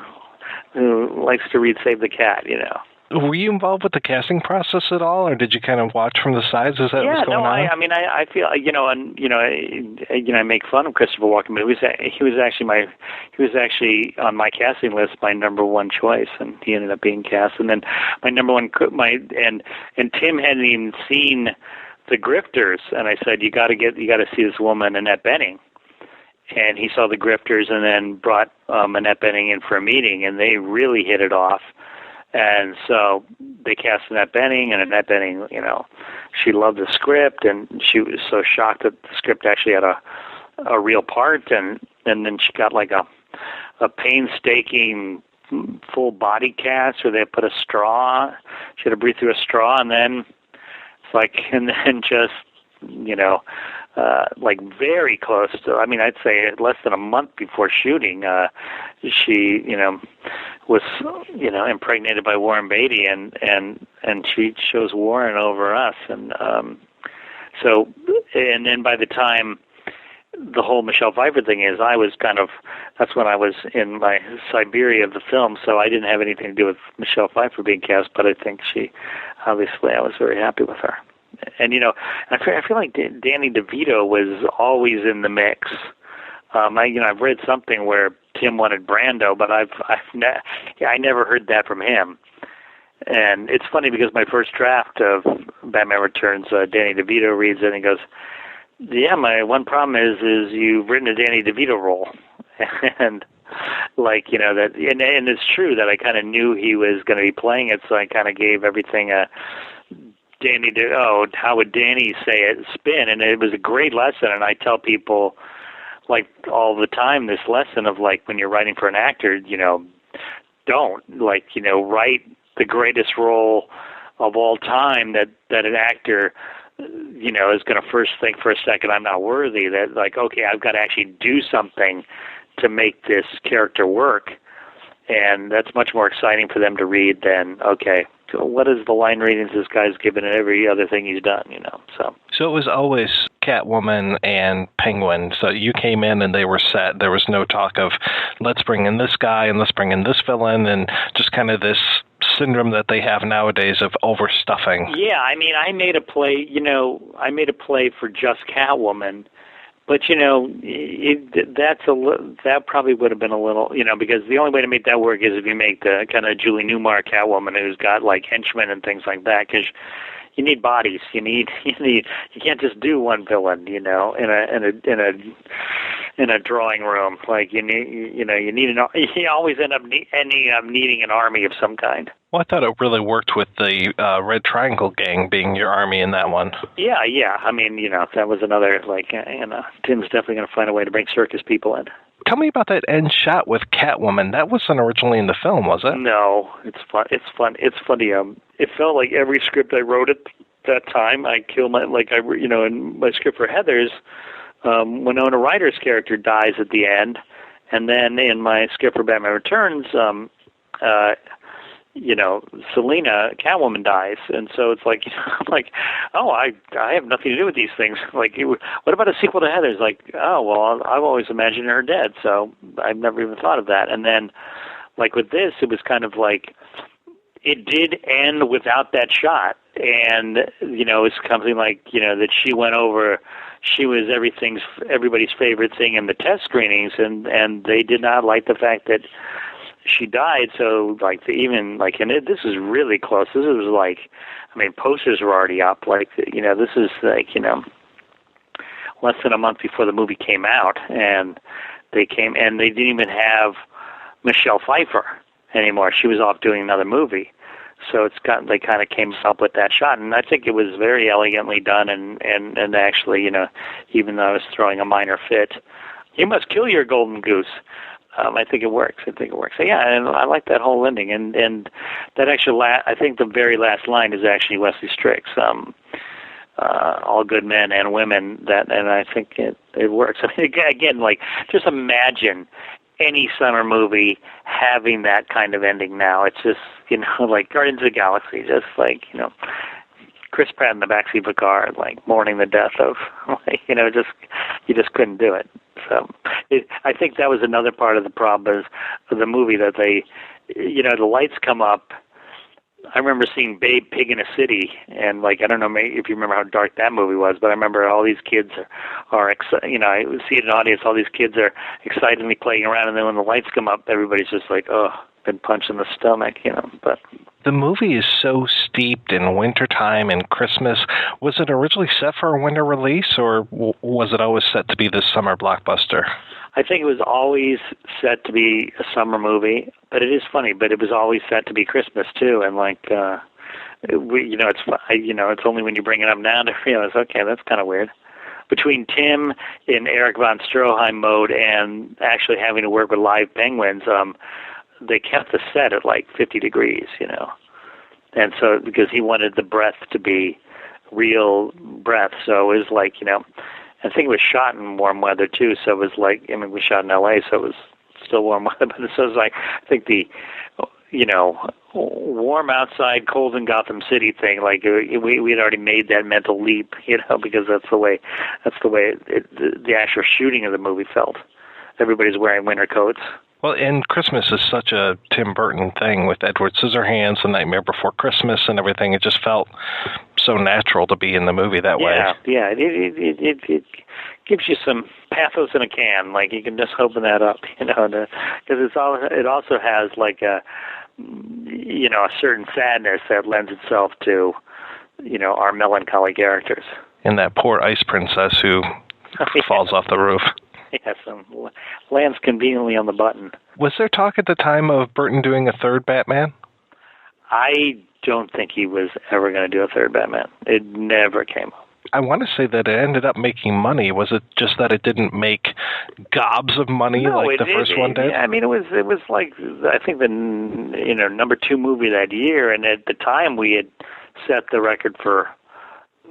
likes to read Save the Cat, Were you involved with the casting process at all, or did you kind of watch from the sides as that was going on? I mean, I feel, I make fun of Christopher Walken, but he was actually on my casting list, my number one choice, and he ended up being cast. And then my number one, and Tim hadn't even seen The Grifters, and I said, you got to see this woman, Annette Bening. And he saw The Grifters, and then brought Annette Bening in for a meeting, and they really hit it off. And so they cast Annette Bening, and Annette Bening, she loved the script, and she was so shocked that the script actually had a real part, and then she got like a painstaking full body cast where they put a straw. She had to breathe through a straw, and then it's like, and then just, like very close to, I mean, I'd say less than a month before shooting, she, was, impregnated by Warren Beatty, and she chose Warren over us. And so, and then by the time the whole Michelle Pfeiffer thing is, that's when I was in my Siberia of the film, so I didn't have anything to do with Michelle Pfeiffer being cast, but I think obviously I was very happy with her. And, I feel like Danny DeVito was always in the mix. I've read something where Tim wanted Brando, but I never heard that from him. And it's funny because my first draft of Batman Returns, Danny DeVito reads it and he goes, yeah, my one problem is you've written a Danny DeVito role. And like, that, and it's true that I kind of knew he was going to be playing it, so I kind of gave everything a how would Danny say it, spin, and it was a great lesson. And I tell people, like, all the time, this lesson of, like, when you're writing for an actor, don't, like, write the greatest role of all time that an actor, is going to first think for a second, I'm not worthy. That, like, okay, I've got to actually do something to make this character work. And that's much more exciting for them to read than, okay, so what is the line readings this guy's given in every other thing he's done, So it was always Catwoman and Penguin. So you came in and they were set. There was no talk of, let's bring in this guy and let's bring in this villain, and just kind of this syndrome that they have nowadays of overstuffing. Yeah, I mean, I made a play for just Catwoman. But, that probably would have been a little, because the only way to make that work is if you make the kind of Julie Newmar Catwoman who's got, like, henchmen and things like that, because you need bodies. You can't just do one villain, in a drawing room. Like, you always end up needing an army of some kind. Well, I thought it really worked with the Red Triangle Gang being your army in that one. Yeah. I mean, that was another, like, Tim's definitely going to find a way to bring circus people in. Tell me about that end shot with Catwoman. That wasn't originally in the film, was it? No, it's fun. It's funny. It felt like every script I wrote at that time, in my script for Heathers, Winona Ryder's character dies at the end, and then in my script for Batman Returns, Selena, Catwoman, dies, and so it's like, I'm like, oh, I have nothing to do with these things. Like, what about a sequel to Heathers? Like, oh, well, I've always imagined her dead, so I've never even thought of that. And then, like with this, it was kind of like, it did end without that shot. And, it's something like, that she went over, she was everybody's favorite thing in the test screenings, and they did not like the fact that she died. So, this is really close. This was posters were already up. This is less than a month before the movie came out, and they didn't even have Michelle Pfeiffer anymore. She was off doing another movie. So they kind of came up with that shot, and I think it was very elegantly done, and actually, even though I was throwing a minor fit, you must kill your golden goose. I think it works. So, yeah, and I like that whole ending, and that actually, I think the very last line is actually Wesley Strick's, all good men and women, and I think it works. I mean, again, just imagine any summer movie having that kind of ending now. It's just, like Guardians of the Galaxy, just Chris Pratt in the backseat of a car, mourning the death of, you just couldn't do it. So I think that was another part of the problem of the movie, that they, the lights come up. I remember seeing Babe Pig in a City, and I don't know if you remember how dark that movie was, but I remember all these kids are I see it in an audience, all these kids are excitedly playing around, and then when the lights come up, everybody's just like, oh, been punched in the stomach, but... The movie is so steeped in wintertime and Christmas. Was it originally set for a winter release, or was it always set to be this summer blockbuster? I think it was always set to be a summer movie, but it is funny. But it was always set to be Christmas too, and it's only when you bring it up now to realize, okay, that's kind of weird. Between Tim in Eric von Stroheim mode and actually having to work with live penguins, they kept the set at 50 degrees, and so because he wanted the breath to be real breath, so it was I think it was shot in warm weather too, so it was we shot in LA, so it was still warm weather, but so it was I think the, warm outside, cold in Gotham City thing, we had already made that mental leap, because that's the way the actual shooting of the movie felt. Everybody's wearing winter coats. Well, and Christmas is such a Tim Burton thing with Edward Scissorhands, The Nightmare Before Christmas, and everything. It just felt so natural to be in the movie that way. Yeah. It gives you some pathos in a can. You can just open that up, because it also has a certain sadness that lends itself to, our melancholy characters. And that poor ice princess who falls off the roof. Yes, lands conveniently on the button. Was there talk at the time of Burton doing a third Batman? I don't think he was ever going to do a third Batman. It never came up. I want to say that it ended up making money. Was it just that it didn't make gobs of money like the first one did? I mean, it was I think the number 2 movie that year, and at the time we had set the record for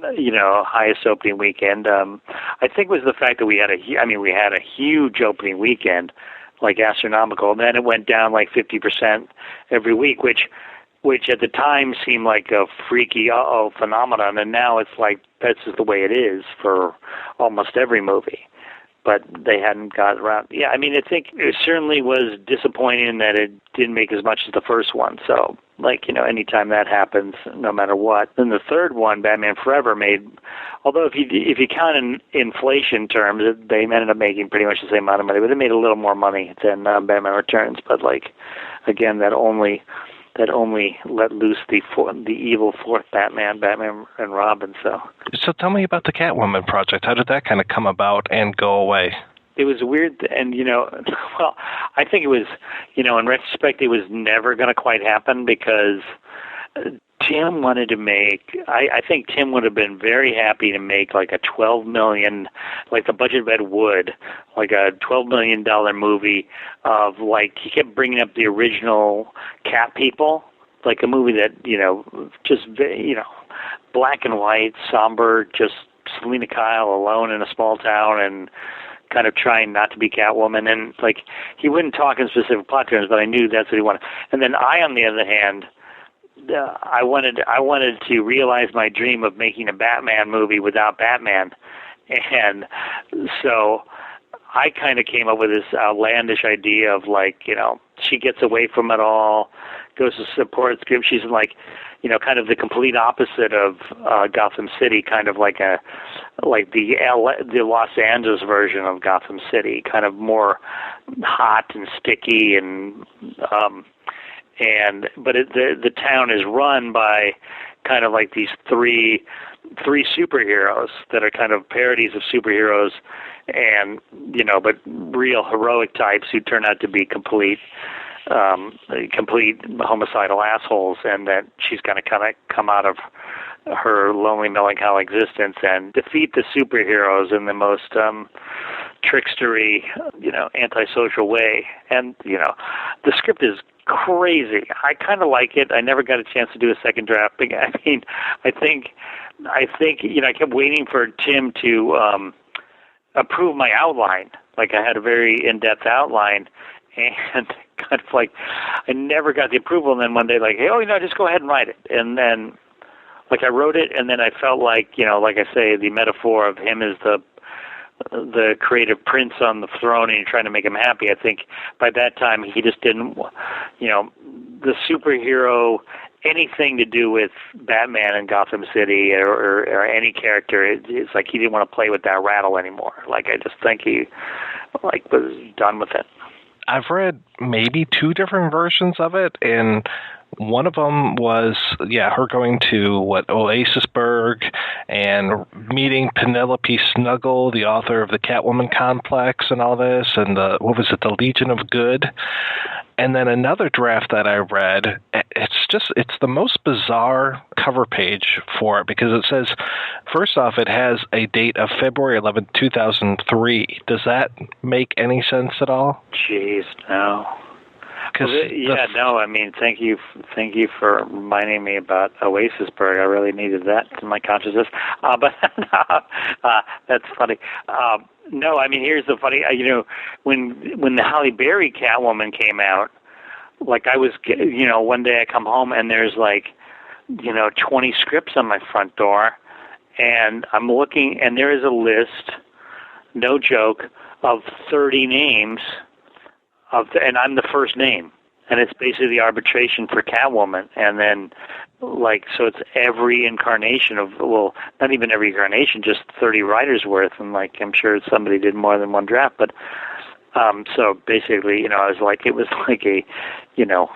highest opening weekend. I think it was the fact that we had a huge opening weekend, astronomical, and then it went down 50% every week, which at the time seemed like a freaky phenomenon, and now it's that's just the way it is for almost every movie. But they hadn't got around. Yeah, I think it certainly was disappointing that it didn't make as much as the first one. So, anytime that happens, no matter what. Then the third one, Batman Forever, made, although if you count in inflation terms, they ended up making pretty much the same amount of money, but they made a little more money than Batman Returns. But again, that only let loose the evil fourth Batman and Robin. So tell me about the Catwoman project. How did that kind of come about and go away? It was weird, and well, I think it was, in retrospect, it was never going to quite happen because Tim wanted to make. I think Tim would have been very happy to make a $12 million, the budget of Ed Wood, a $12 million movie of he kept bringing up the original Cat People, a movie that just black and white, somber, just Selena Kyle alone in a small town and kind of trying not to be Catwoman, and he wouldn't talk in specific plot terms, but I knew that's what he wanted. And then on the other hand, I wanted to realize my dream of making a Batman movie without Batman, and so I kind of came up with this outlandish idea of she gets away from it all, goes to support Scream. She's like, you know, kind of the complete opposite of Gotham City, kind of like the Los Angeles version of Gotham City, kind of more hot and sticky, but the town is run by kind of like these three superheroes that are kind of parodies of superheroes, and you know, but real heroic types who turn out to be complete homicidal assholes, and that she's going to kind of come out of her lonely, melancholy existence and defeat the superheroes in the most trickstery, you know, antisocial way. And you know, the script is crazy. I kind of like it. I never got a chance to do a second draft. I mean, I think, you know, I kept waiting for Tim to approve my outline. Like, I had a very in-depth outline, and kind of like, I never got the approval. And then one day, like, hey, oh, you know, just go ahead and write it. And then, like, I wrote it, and then I felt like, you know, like I say, the metaphor of him as the creative prince on the throne, and you're trying to make him happy. I think by that time he just didn't, you know, the superhero, anything to do with Batman and Gotham City or any character, it's like he didn't want to play with that rattle anymore. Like, I just think he like was done with it. I've read maybe 2 different versions of it, and one of them was, her going to Oasisburg and meeting Penelope Snuggle, the author of the Catwoman Complex and all this, and the Legion of Good. And then another draft that I read, it's the most bizarre cover page for it, because it says, first off, it has a date of February 11th, 2003. Does that make any sense at all? Jeez, no. No. I mean, thank you for reminding me about Oasisburg. I really needed that in my consciousness. But that's funny. No, I mean, here's the funny. You know, when the Halle Berry Catwoman came out, like, I was, you know, one day I come home and there's like, you know, 20 scripts on my front door, and I'm looking, and there is a list, no joke, of 30 names. And I'm the first name, and it's basically the arbitration for Catwoman. And then, like, so it's every incarnation of, well, not even every incarnation, just 30 writers worth. And like, I'm sure somebody did more than one draft, but so basically, you know, I was like, it was like a, you know,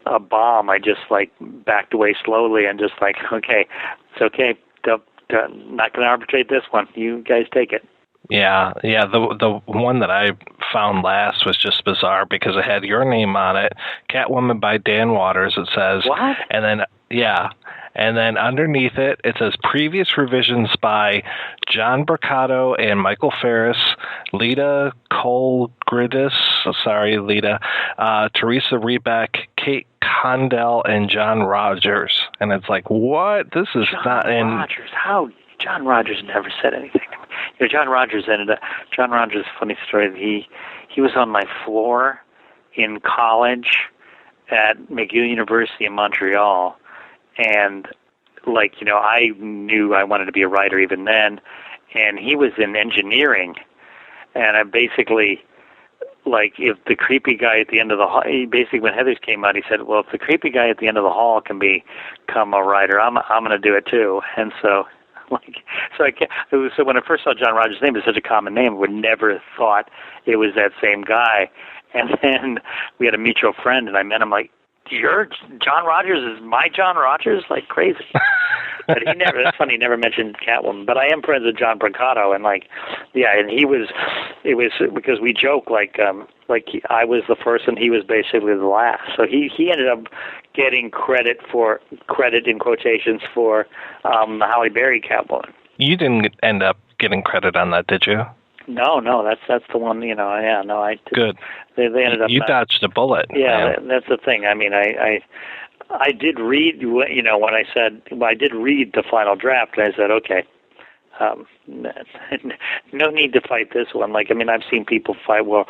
a bomb. I just like backed away slowly and just like, okay, it's okay. Not going to arbitrate this one. You guys take it. Yeah. The one that I found last was just bizarre because it had your name on it, Catwoman by Dan Waters. It says, what? And then and then underneath it, it says previous revisions by John Bricado and Michael Ferris, Lita Colgridis, Teresa Rebeck, Kate Condell, and John Rogers. And it's like, what? This is not in Rogers. How? John Rogers never said anything. You know, John Rogers, funny story. He was on my floor in college at McGill University in Montreal, and like, you know, I knew I wanted to be a writer even then, and he was in engineering, and I basically, like, if the creepy guy at the end of the hall, basically when Heathers came out, he said, well, if the creepy guy at the end of the hall can become a writer, I'm going to do it too. And so, so when I first saw John Rogers' name, it was such a common name, I would never have thought it was that same guy. And then we had a mutual friend, and I met him, like, your John Rogers is my John Rogers? Like, crazy. But that's funny, he never mentioned Catwoman. But I am friends with John Brancato, and like, yeah, and it was because we joke, like I was the first and he was basically the last. So he ended up getting credit in quotations for the Halle Berry Catwoman. You didn't end up getting credit on that, did you? No, that's the one, you know, yeah, no, I did. Good. They ended up... You dodged a bullet. Yeah, that's the thing. I mean, I did read, you know, when I said, I did read the final draft, and I said, okay, no need to fight this one. Like, I mean, I've seen people fight, well,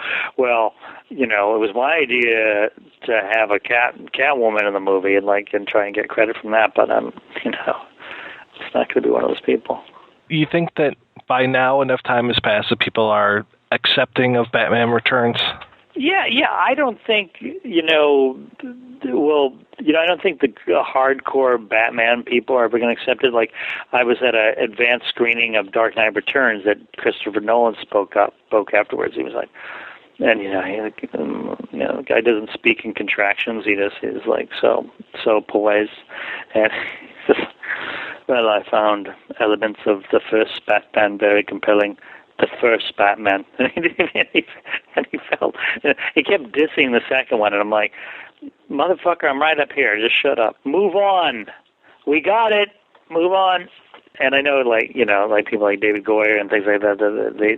you know, it was my idea to have a Catwoman in the movie and try and get credit from that, but you know, it's not going to be one of those people. You think that by now enough time has passed that people are accepting of Batman Returns? Yeah. I don't think, you know, Well, I don't think the hardcore Batman people are ever going to accept it. Like, I was at an advanced screening of Dark Knight Returns that Christopher Nolan spoke afterwards. He was like, and the guy doesn't speak in contractions. He just is like so poised, and he says, well, I found elements of the first Batman very compelling. The first Batman, and he kept dissing the second one, and I'm like, motherfucker, I'm right up here. Just shut up. Move on. We got it. Move on. And I know, like people like David Goyer and things like that,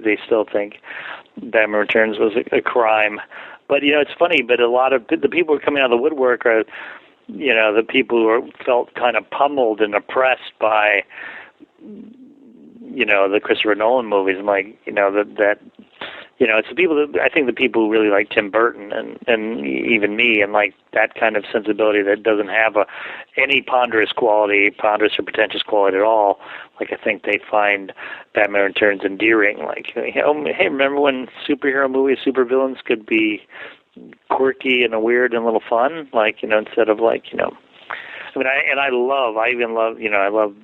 they still think Batman Returns was a crime. But it's funny. But a lot of the people who are coming out of the woodwork are, the people who felt kind of pummeled and oppressed by, the Christopher Nolan movies. I'm like, it's the people that I think the people who really like Tim Burton and even me, and like that kind of sensibility that doesn't have any ponderous or pretentious quality at all. Like, I think they find Batman Returns endearing. Like, hey, remember when superhero movies, supervillains could be quirky and weird and a little fun? Like, instead of like, I mean, I love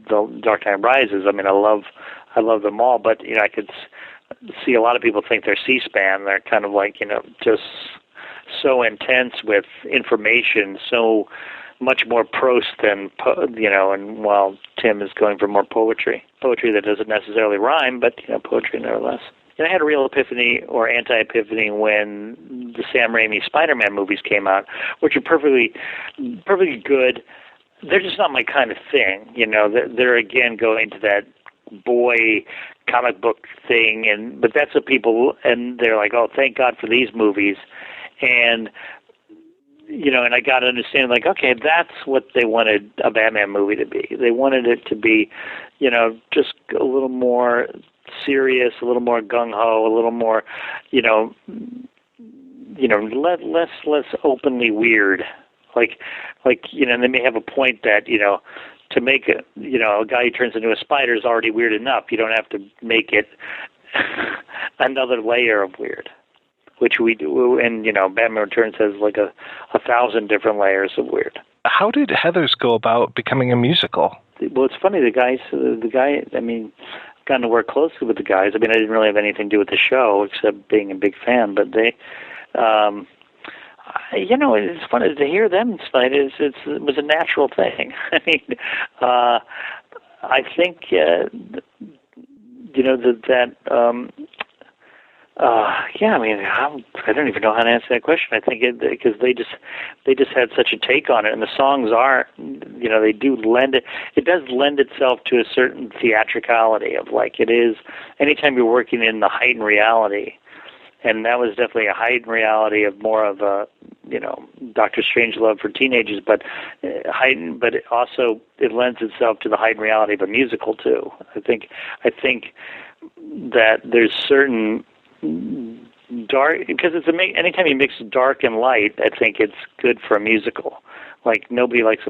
the Dark Knight Rises. I mean, I love them all, but I could see a lot of people think they're C-SPAN. They're kind of like, just so intense with information, so much more prose than, and while Tim is going for more poetry that doesn't necessarily rhyme, but, poetry nevertheless. And I had a real epiphany or anti-epiphany when the Sam Raimi Spider-Man movies came out, which are perfectly good. They're just not my kind of thing. They're again going to that boy comic book thing, but that's what people, and they're like, oh, thank God for these movies. And and I got to understand, like, okay, that's what they wanted a Batman movie to be. They wanted it to be, just a little more serious, a little more gung-ho, a little more, less openly weird. Like, and they may have a point that, to make a guy who turns into a spider is already weird enough. You don't have to make it another layer of weird, which we do. And, Batman Returns has like a 1,000 different layers of weird. How did Heathers go about becoming a musical? Well, it's funny. The guy, I mean, I've gotten to work closely with the guys. I mean, I didn't really have anything to do with the show except being a big fan, but they, it's funny to hear them tonight. It was a natural thing. I mean, I think, I mean, I don't even know how to answer that question. I think because they just had such a take on it, and the songs are, they do lend it. It does lend itself to a certain theatricality of like it is. Anytime you're working in the heightened reality. And that was definitely a heightened reality of more of a, Dr. Strangelove for teenagers, but heightened. But it lends itself to the heightened reality of a musical too. I think that there's certain dark, because anytime you mix dark and light, I think it's good for a musical. Like nobody likes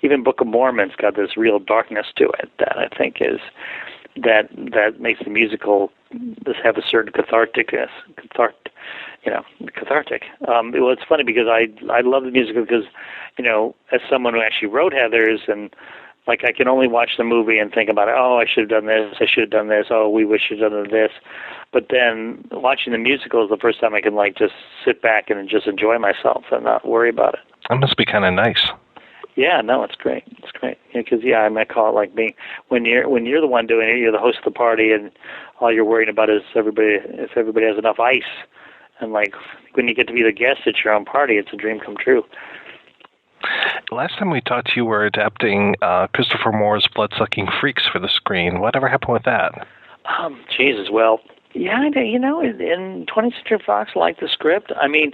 even Book of Mormon's got this real darkness to it that I think is that makes the musical just have a certain catharticness. Cathartic. Well, it's funny because I love the musical because, as someone who actually wrote Heathers, and like I can only watch the movie and think about it. Oh, I should have done this. I should have done this. Oh, we wish you'd done this. But then watching the musical is the first time I can like just sit back and just enjoy myself and not worry about it. That must be kind of nice. Yeah, no, it's great. It's great because I might call it like being when you're the one doing it, you're the host of the party, and all you're worried about is if everybody has enough ice. And like when you get to be the guest at your own party, it's a dream come true. Last time we talked, you were adapting Christopher Moore's Blood-Sucking Freaks for the screen. Whatever happened with that? Jesus, well, yeah, in 20th Century Fox liked the script. I mean,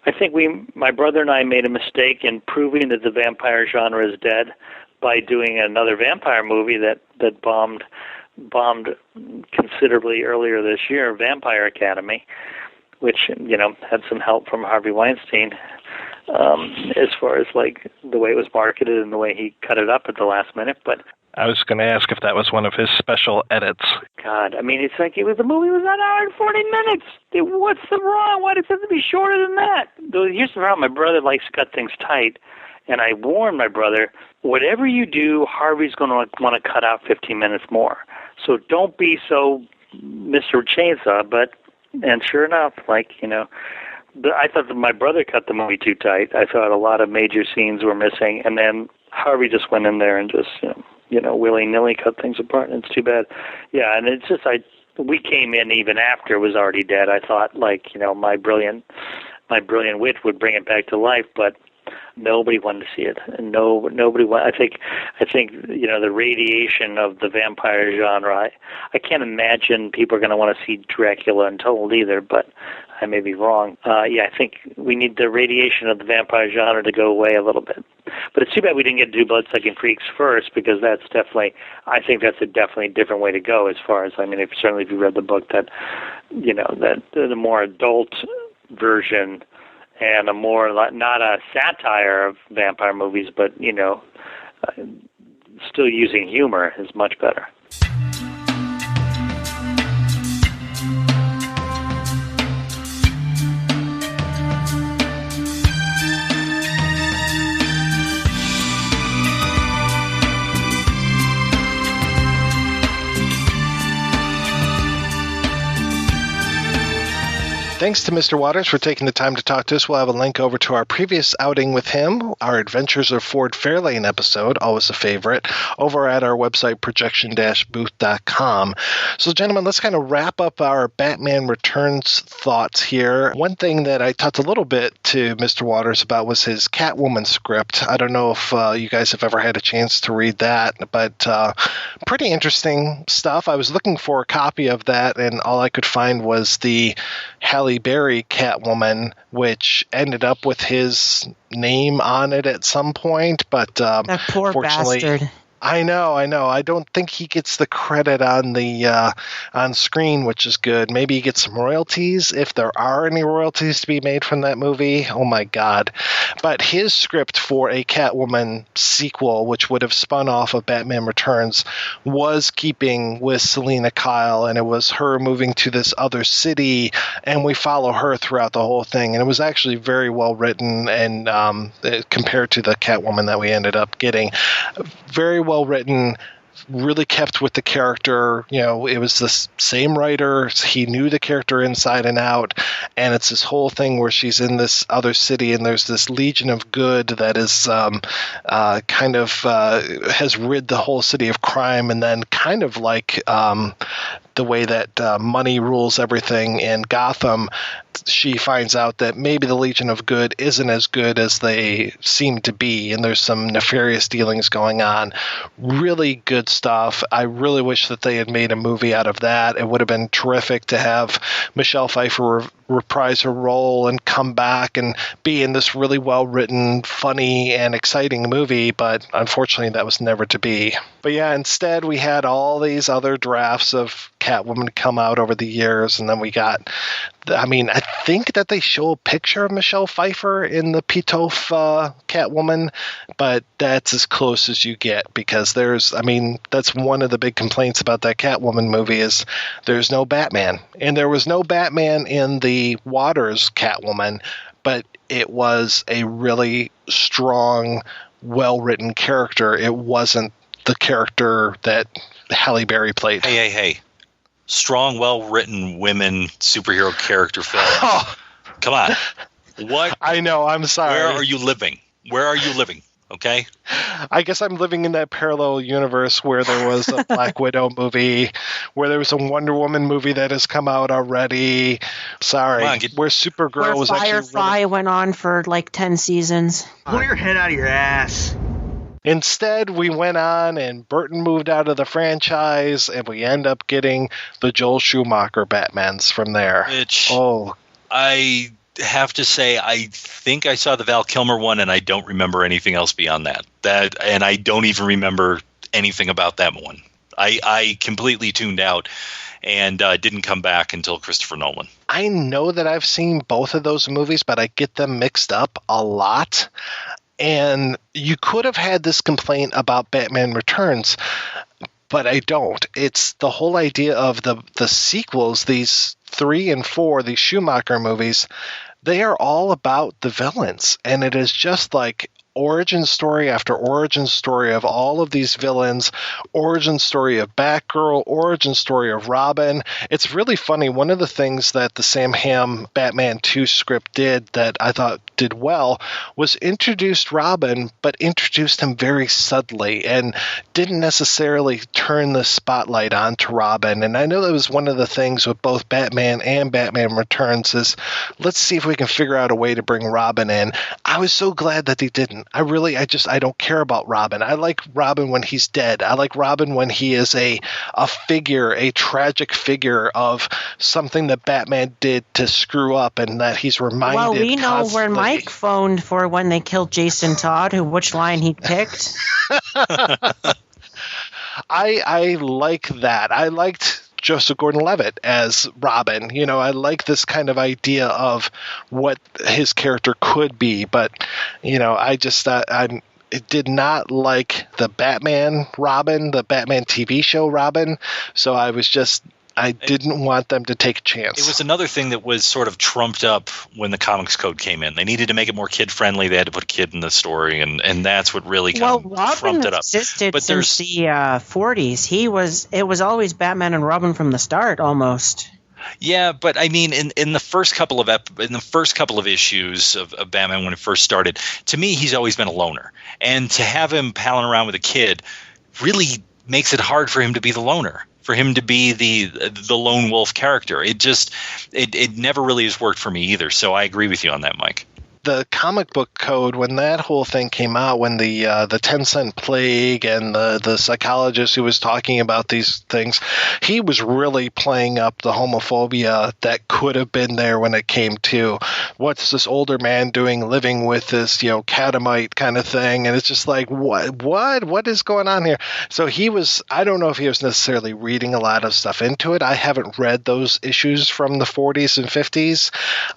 I think my brother and I made a mistake in proving that the vampire genre is dead by doing another vampire movie that bombed considerably earlier this year, Vampire Academy, which, had some help from Harvey Weinstein as far as like the way it was marketed and the way he cut it up at the last minute. But I was going to ask if that was one of his special edits. God, I mean, it's like the movie was an hour and 40 minutes. What's the wrong? Why does it have to be shorter than that? Here's the problem. My brother likes to cut things tight, and I warned my brother, whatever you do, Harvey's going to want to cut out 15 minutes more. So don't be so Mr. Chainsaw. And sure enough, I thought that my brother cut the movie too tight. I thought a lot of major scenes were missing, and then Harvey just went in there and just, willy-nilly cut things apart, and it's too bad. Yeah, and it's just, we came in even after it was already dead. I thought, my brilliant wit would bring it back to life, but nobody wanted to see it. And nobody wanted, I think, the radiation of the vampire genre, I can't imagine people are going to want to see Dracula Untold either, but I may be wrong. I think we need the radiation of the vampire genre to go away a little bit. But it's too bad we didn't get to do Bloodsucking Freaks first, because I think that's a definitely different way to go as far as, certainly if you read the book, that, that the more adult version and a more, not a satire of vampire movies, but, still using humor is much better. Thanks to Mr. Waters for taking the time to talk to us. We'll have a link over to our previous outing with him, our Adventures of Ford Fairlane episode, always a favorite, over at our website, projection-booth.com. So, gentlemen, let's kind of wrap up our Batman Returns thoughts here. One thing that I talked a little bit to Mr. Waters about was his Catwoman script. I don't know if you guys have ever had a chance to read that, but pretty interesting stuff. I was looking for a copy of that, and all I could find was the Halle Berry Catwoman, which ended up with his name on it at some point, but that poor bastard. I know. I don't think he gets the credit on the on screen, which is good. Maybe he gets some royalties, if there are any royalties to be made from that movie. Oh my God. But his script for a Catwoman sequel, which would have spun off of Batman Returns, was keeping with Selena Kyle, and it was her moving to this other city, and we follow her throughout the whole thing. And it was actually very well written, and compared to the Catwoman that we ended up getting, very well written, really kept with the character. It was the same writer. He knew the character inside and out, and it's this whole thing where she's in this other city, and there's this Legion of Good that is has rid the whole city of crime, and then kind of like the way that money rules everything in Gotham, she finds out that maybe the Legion of Good isn't as good as they seem to be, and there's some nefarious dealings going on. Really good stuff. I really wish that they had made a movie out of that. It would have been terrific to have Michelle Pfeiffer reprise her role and come back and be in this really well-written, funny, and exciting movie, but unfortunately that was never to be. But yeah, instead we had all these other drafts of Catwoman come out over the years, and then we got, I think that they show a picture of Michelle Pfeiffer in the Pitof Catwoman, but that's as close as you get, because that's one of the big complaints about that Catwoman movie is there's no Batman. And there was no Batman in the Waters Catwoman, but it was a really strong, well-written character. It wasn't the character that Halle Berry played. Hey. Strong, well-written women superhero character film. Oh. Come on. What? I know, I'm sorry. Where are you living? Okay? I guess I'm living in that parallel universe where there was a Black Widow movie, where there was a Wonder Woman movie that has come out already. Sorry. Where Supergirl was actually... Firefly went on for like 10 seasons. Pull your head out of your ass. Instead, we went on and Burton moved out of the franchise, and we end up getting the Joel Schumacher Batmans from there. I have to say, I think I saw the Val Kilmer one, and I don't remember anything else beyond that. And I don't even remember anything about that one. I completely tuned out and didn't come back until Christopher Nolan. I know that I've seen both of those movies, but I get them mixed up a lot. And you could have had this complaint about Batman Returns, but I don't. It's the whole idea of the sequels, these 3 and 4, these Schumacher movies, they are all about the villains. And it is just like origin story after origin story of all of these villains, origin story of Batgirl, origin story of Robin. It's really funny. One of the things that the Sam Hamm Batman 2 script did that I thought did well was introduced Robin, but introduced him very subtly and didn't necessarily turn the spotlight onto Robin. And I know that was one of the things with both Batman and Batman Returns is let's see if we can figure out a way to bring Robin in. I was so glad that they didn't. I don't care about Robin. I like Robin when he's dead. I like Robin when he is a figure, a tragic figure of something that Batman did to screw up and that he's reminded. Well, we know constantly. where Mike phoned for when they killed Jason Todd, which line he picked. I like that. I liked Joseph Gordon-Levitt as Robin. You know, I like this kind of idea of what his character could be, but you know, I just did not like the Batman Robin, the Batman TV show Robin, so I didn't want them to take a chance. It was another thing that was sort of trumped up when the Comics Code came in. They needed to make it more kid-friendly. They had to put a kid in the story, and that's what really kind of trumped it up. Existed since the 40s. It was always Batman and Robin from the start, almost. Yeah, but I mean, in the first couple of issues of Batman when it first started, to me, he's always been a loner, and to have him palling around with a kid really makes it hard for him to be the loner. For him to be the lone wolf character. It never really has worked for me either. So I agree with you on that, Mike. The comic book code, when that whole thing came out, when the 10-cent plague and the psychologist who was talking about these things, he was really playing up the homophobia that could have been there when it came to what's this older man doing living with this, you know, catamite kind of thing. And it's just like, what is going on here? So I don't know if he was necessarily reading a lot of stuff into it. I haven't read those issues from the 40s and 50s.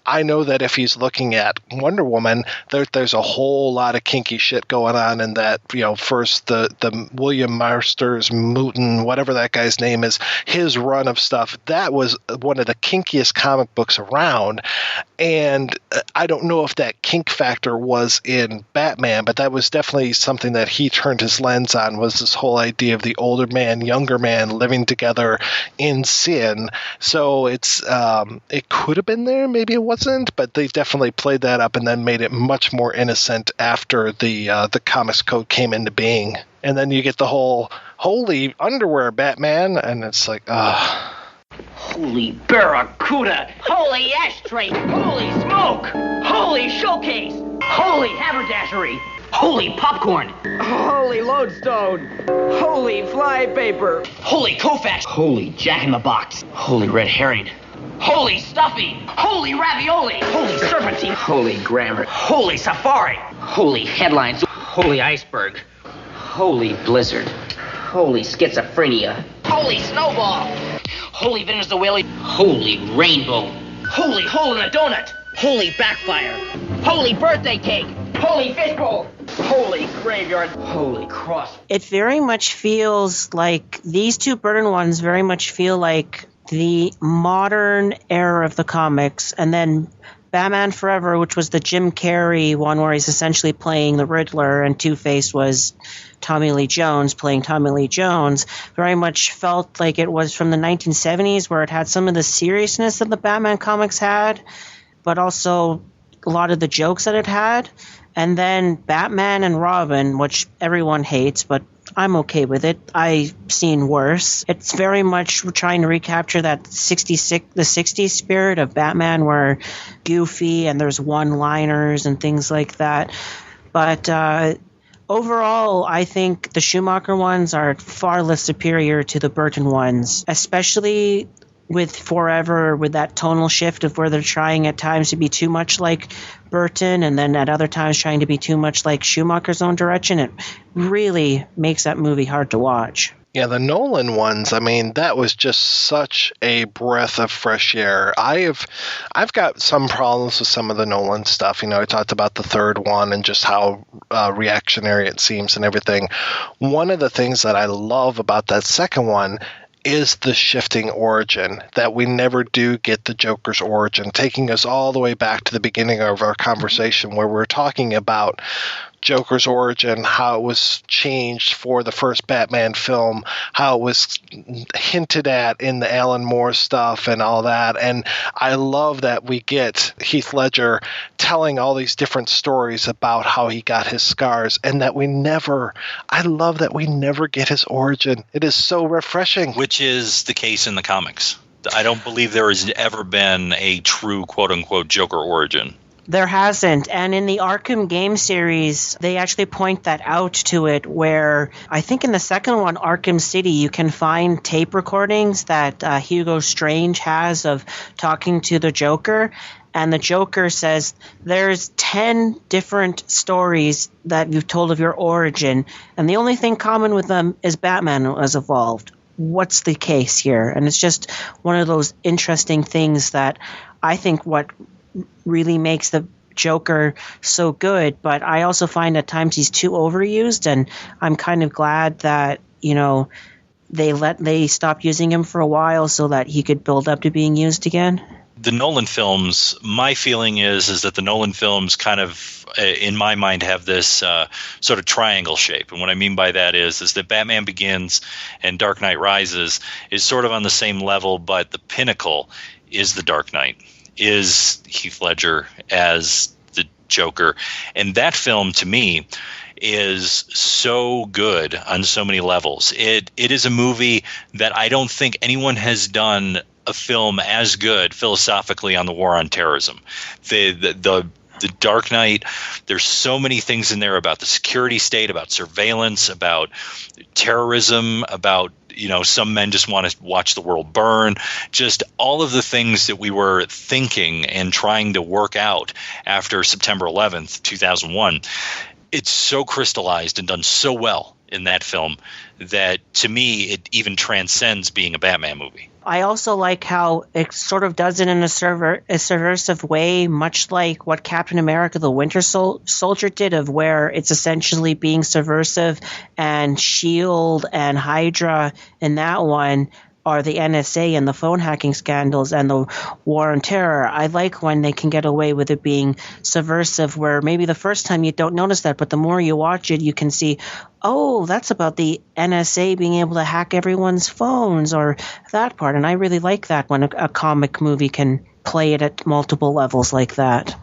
I know that if he's looking at Wonder Woman, there's a whole lot of kinky shit going on in that, you know, first the William Masters Mooten, whatever that guy's name is, his run of stuff, that was one of the kinkiest comic books around. And I don't know if that kink factor was in Batman, but that was definitely something that he turned his lens on, was this whole idea of the older man, younger man living together in sin. So it could have been there, maybe it wasn't, but they definitely played that up and then made it much more innocent after the Comics Code came into being. And then you get the whole holy underwear Batman, and it's like, Holy barracuda! Holy ashtray! Holy smoke! Holy showcase! Holy haberdashery! Holy popcorn! Holy lodestone! Holy flypaper! Holy Koufax! Holy jack-in-the-box! Holy red herring! Holy stuffing! Holy ravioli! Holy serpentine! Holy grammar! Holy safari! Holy headlines! Holy iceberg! Holy blizzard! Holy schizophrenia! Holy snowball! Holy Venezuela! Holy rainbow! Holy hole in a donut! Holy backfire! Holy birthday cake! Holy fishbowl! Holy graveyard! Holy cross! It very much feels like these two Burton ones very much feel like the modern era of the comics, and then Batman Forever, which was the Jim Carrey one where he's essentially playing the Riddler, and Two-Face was Tommy Lee Jones playing Tommy Lee Jones, very much felt like it was from the 1970s, where it had some of the seriousness that the Batman comics had, but also a lot of the jokes that it had. And then Batman and Robin, which everyone hates, but I'm okay with it. I've seen worse. It's very much trying to recapture that the 60s spirit of Batman, where goofy and there's one-liners and things like that. But overall, I think the Schumacher ones are far less superior to the Burton ones, especially with Forever, with that tonal shift of where they're trying at times to be too much like Burton and then at other times trying to be too much like Schumacher's own direction. It really makes that movie hard to watch. Yeah, the Nolan ones, I mean, that was just such a breath of fresh air. I've got some problems with some of the Nolan stuff. I talked about the third one and just how reactionary it seems and everything. One of the things that I love about that second one is the shifting origin, that we never do get the Joker's origin, taking us all the way back to the beginning of our conversation where we're talking about Joker's origin, how it was changed for the first Batman film, how it was hinted at in the Alan Moore stuff and all that. And I love that we get Heath Ledger telling all these different stories about how he got his scars, and that I love that we never get his origin. It is so refreshing. Which is the case in the comics. I don't believe there has ever been a true quote-unquote Joker origin. There hasn't. And in the Arkham game series, they actually point that out to it, where I think in the second one, Arkham City, you can find tape recordings that Hugo Strange has of talking to the Joker. And the Joker says, there's 10 different stories that you've told of your origin, and the only thing common with them is Batman has evolved. What's the case here? And it's just one of those interesting things that I think what really makes the Joker so good, but I also find at times he's too overused, and I'm kind of glad that, they stopped using him for a while so that he could build up to being used again. The Nolan films, my feeling is that the Nolan films kind of, in my mind, have this sort of triangle shape. And what I mean by that is that Batman Begins and Dark Knight Rises is sort of on the same level, but the pinnacle is the Dark Knight, is Heath Ledger as the Joker. And that film, to me, is so good on so many levels. It is a movie that I don't think anyone has done a film as good philosophically on the war on terrorism. The Dark Knight, there's so many things in there about the security state, about surveillance, about terrorism, about some men just want to watch the world burn, just all of the things that we were thinking and trying to work out after September 11th, 2001. It's so crystallized and done so well in that film that, to me, it even transcends being a Batman movie. I also like how it sort of does it in a subversive way, much like what Captain America the Winter Soldier did, of where it's essentially being subversive, and S.H.I.E.L.D. and Hydra in that one are the NSA and the phone hacking scandals and the war on terror. I like when they can get away with it being subversive, where maybe the first time you don't notice that, but the more you watch it, you can see, oh, that's about the NSA being able to hack everyone's phones, or that part. And I really like that when a comic movie can play it at multiple levels like that.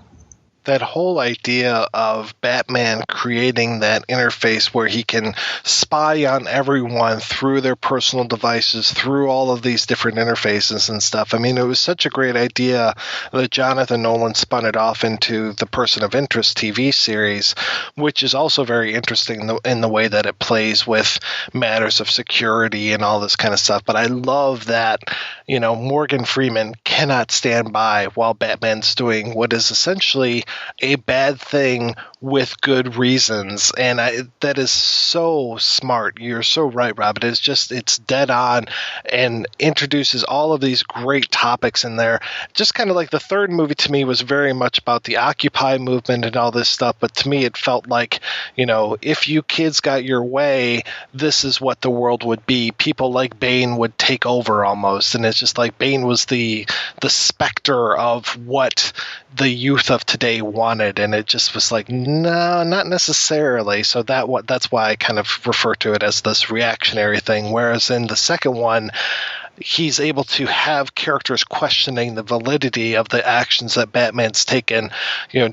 That whole idea of Batman creating that interface where he can spy on everyone through their personal devices, through all of these different interfaces and stuff. I mean, it was such a great idea that Jonathan Nolan spun it off into the Person of Interest TV series, which is also very interesting in the way that it plays with matters of security and all this kind of stuff. But I love that, Morgan Freeman cannot stand by while Batman's doing what is essentially a bad thing with good reasons, and that is so smart. You're so right, Rob. It's dead on and introduces all of these great topics in there. Just kind of like the third movie to me was very much about the Occupy movement and all this stuff, but to me it felt like, if you kids got your way, this is what the world would be. People like Bane would take over almost, and it's just like Bane was the specter of what the youth of today wanted, and it just was like, no, not necessarily. So that's why I kind of refer to it as this reactionary thing, whereas in the second one, he's able to have characters questioning the validity of the actions that Batman's taken,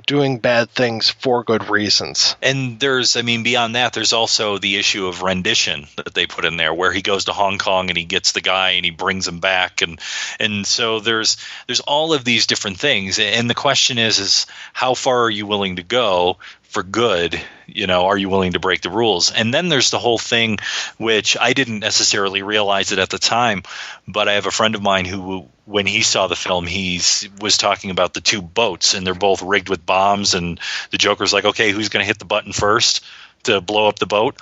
doing bad things for good reasons. And beyond that, there's also the issue of rendition that they put in there, where he goes to Hong Kong and he gets the guy and he brings him back. And so there's all of these different things. And the question is how far are you willing to go for good? Are you willing to break the rules? And then there's the whole thing, which I didn't necessarily realize it at the time, but I have a friend of mine who, when he saw the film, he was talking about the two boats, and they're both rigged with bombs, and the Joker's like, okay, who's going to hit the button first to blow up the boat,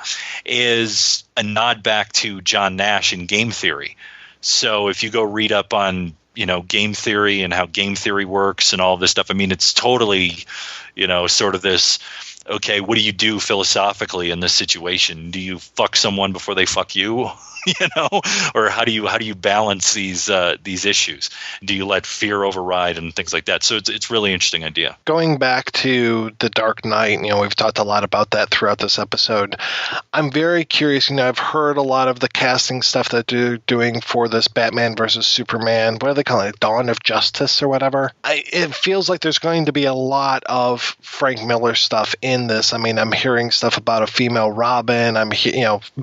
is a nod back to John Nash in game theory. So if you go read up on, game theory and how game theory works and all this stuff, I mean, it's totally, sort of this, okay, what do you do philosophically in this situation? Do you fuck someone before they fuck you? Or how do you balance these issues? Do you let fear override and things like that? So it's really interesting idea. Going back to The Dark Knight, we've talked a lot about that throughout this episode. I'm very curious. I've heard a lot of the casting stuff that they're doing for this Batman versus Superman. What are they calling it? Dawn of Justice or whatever. It feels like there's going to be a lot of Frank Miller stuff in this. I mean, I'm hearing stuff about a female Robin.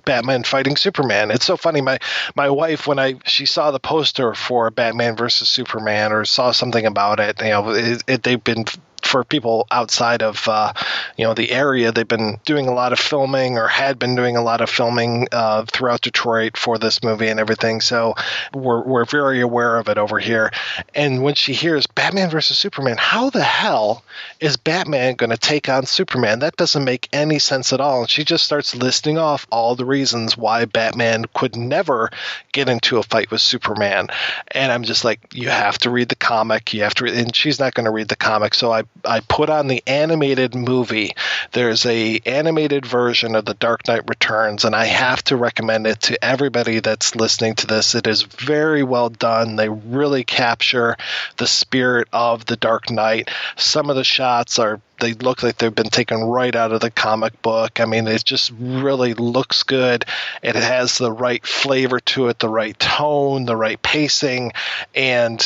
Batman fighting Superman. It's so funny. My wife, when she saw the poster for Batman versus Superman or saw something about it, they've been, for people outside of the area, they've been doing a lot of filming or had been doing a lot of filming throughout Detroit for this movie and everything. So we're very aware of it over here. And when she hears Batman versus Superman, how the hell is Batman going to take on Superman? That doesn't make any sense at all. And she just starts listing off all the reasons why Batman could never get into a fight with Superman. And I'm just like, you have to read the comic. You have to, and she's not going to read the comic. So I put on the animated movie. There's a animated version of The Dark Knight Returns, and I have to recommend it to everybody that's listening to this. It is very well done. They really capture the spirit of The Dark Knight. Some of the shots they look like they've been taken right out of the comic book. I mean, it just really looks good. It has the right flavor to it, the right tone, the right pacing. And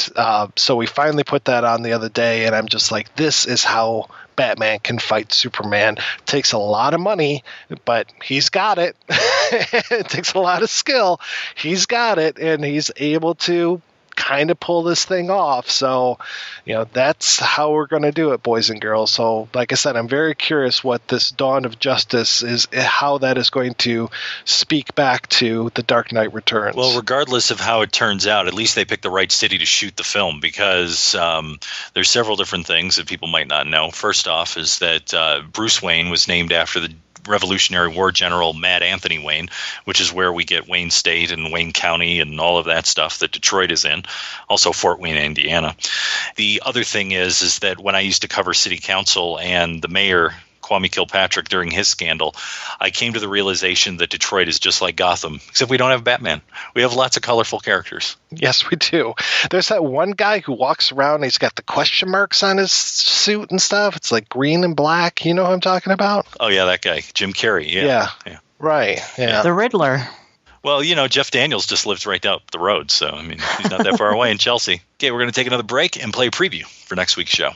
so we finally put that on the other day, and I'm just like, this is how Batman can fight Superman. It takes a lot of money, but he's got it. It takes a lot of skill. He's got it, and he's able to kind of pull this thing off. So, that's how we're going to do it, boys and girls. So, like I said, I'm very curious what this Dawn of Justice is, how that is going to speak back to The Dark Knight Returns. Well, regardless of how it turns out, at least they picked the right city to shoot the film, because there's several different things that people might not know. First off is that Bruce Wayne was named after the Revolutionary War General Mad Anthony Wayne, which is where we get Wayne State and Wayne County and all of that stuff that Detroit is in. Also Fort Wayne, Indiana. The other thing is that when I used to cover city council and the mayor, Kwame Kilpatrick, during his scandal, I came to the realization that Detroit is just like Gotham, except we don't have Batman. We have lots of colorful characters. Yes, we do. There's that one guy who walks around, he's got the question marks on his suit and stuff. It's like green and black. You know who I'm talking about? Oh, yeah, that guy, Jim Carrey. Yeah. Right. Yeah. The Riddler. Well, Jeff Daniels just lives right up the road, so, I mean, he's not that far away in Chelsea. Okay, we're going to take another break and play a preview for next week's show.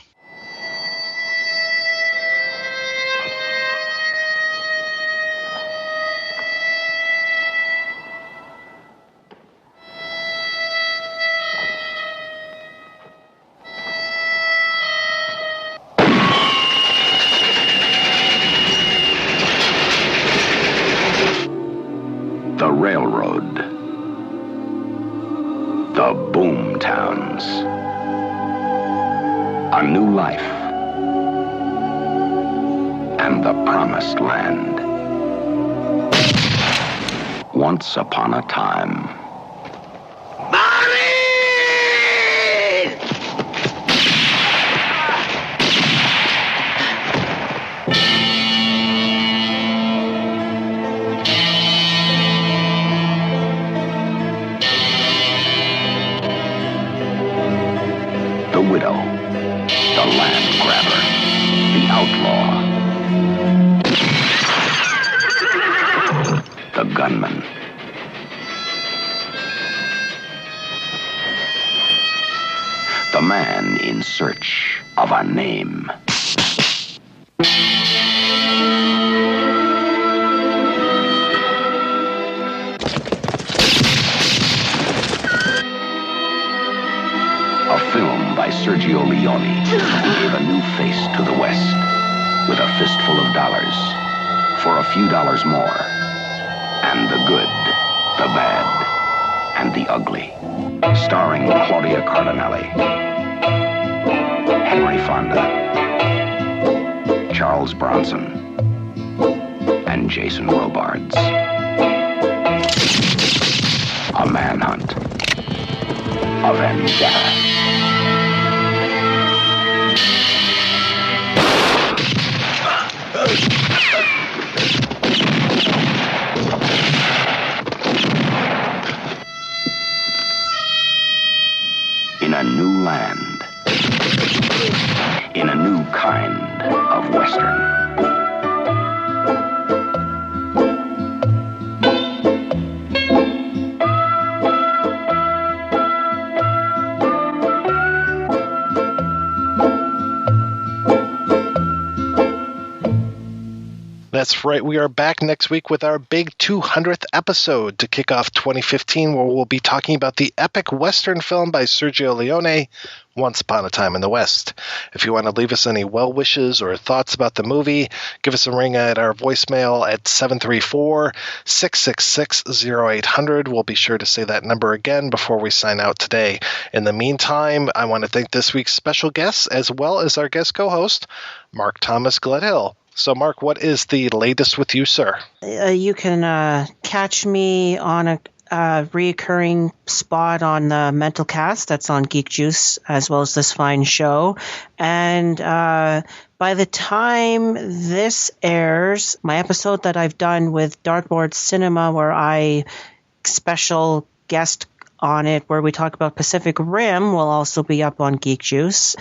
The railroad. The boom towns. A new life. And the promised land. Once upon a time. The widow, the land grabber, the outlaw, the gunman. The man in search of a name. A film by Sergio Leone gave a new face to the West with a fistful of dollars for a few dollars more. And the good, the bad, and the ugly. Starring Claudia Cardinale, Henry Fonda, Charles Bronson, and Jason Robards. A manhunt. A vendetta. In a new land. In a new kind of Western. That's right. We are back next week with our big 200th episode to kick off 2015, where we'll be talking about the epic Western film by Sergio Leone, Once Upon a Time in the West. If you want to leave us any well wishes or thoughts about the movie, give us a ring at our voicemail at 734-666-0800. We'll be sure to say that number again before we sign out today. In the meantime, I want to thank this week's special guests as well as our guest co-host, Mark Thomas Gledhill. So, Mark, what is the latest with you, sir? You can catch me on a reoccurring spot on the Mental Cast. That's on Geek Juice, as well as this fine show. And by the time this airs, my episode that I've done with Dartboard Cinema, where I special guest on it, where we talk about Pacific Rim, will also be up on Geek Juice.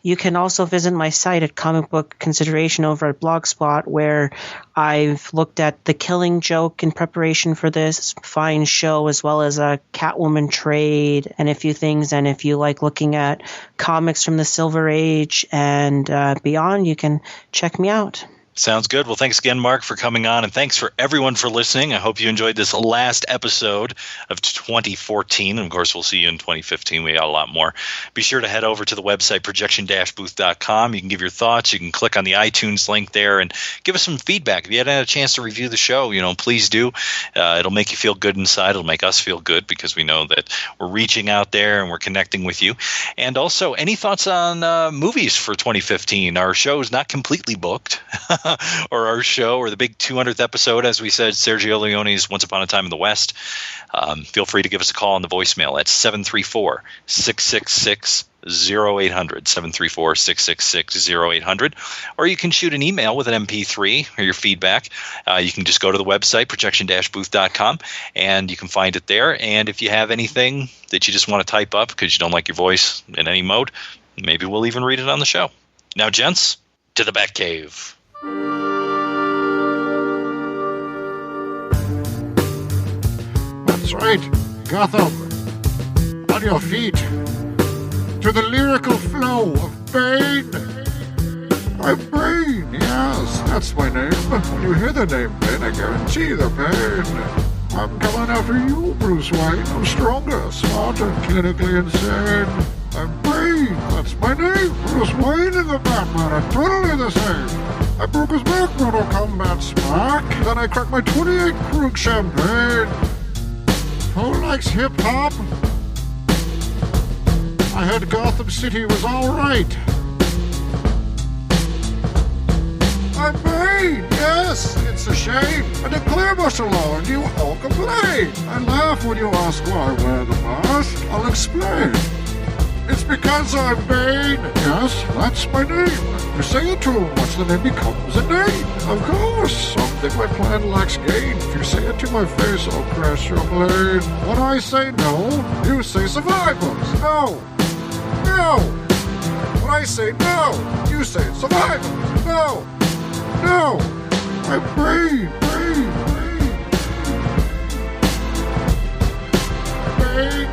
You can also visit my site at Comic Book Consideration over at Blogspot, where I've looked at The Killing Joke in preparation for this fine show, as well as a Catwoman trade and a few things. And if you like looking at comics from the Silver Age and beyond, you can check me out. Sounds good. Well, thanks again, Mark, for coming on, and thanks for everyone for listening. I hope you enjoyed this last episode of 2014. And of course, we'll see you in 2015. We got a lot more. Be sure to head over to the website, projection-booth.com. You can give your thoughts. You can click on the iTunes link there and give us some feedback. If you hadn't had a chance to review the show, please do. It'll make you feel good inside. It'll make us feel good because we know that we're reaching out there and we're connecting with you. And also, any thoughts on movies for 2015? Our show is not completely booked. Or our show, or the big 200th episode, as we said, Sergio Leone's Once Upon a Time in the West. Feel free to give us a call on the voicemail at 734-666-0800, 734-666-0800, or you can shoot an email with an MP3 or your feedback. You can just go to the website, projection-booth.com, and you can find it there. And if you have anything that you just want to type up because you don't like your voice in any mode, maybe we'll even read it on the show. Now, gents, to the Batcave. That's right, Gotham. On your feet. To the lyrical flow of Bane. I'm Bane, yes, that's my name. When you hear the name Bane, I guarantee the pain. I'm coming after you, Bruce Wayne. I'm stronger, smarter, clinically insane. I'm Bane, that's my name. Bruce Wayne and the Batman are totally the same. I broke his back, Mortal Kombat smack. Then I cracked my 28 Krug champagne. Who likes hip-hop? I heard Gotham City was alright. I'm Bane, yes, it's a shame. I declare martial law and you all complain. I laugh when you ask why I wear the mask. I'll explain. It's because I'm Bane. Yes, that's my name. You say it to him once the name becomes a name. Of course, some think my plan lacks gain. If you say it to my face, I'll crash your plane. When I say no, you say survivors. No. No. When I say no, you say survivors. No. No. I'm Bane. Bane. Bane. Bane.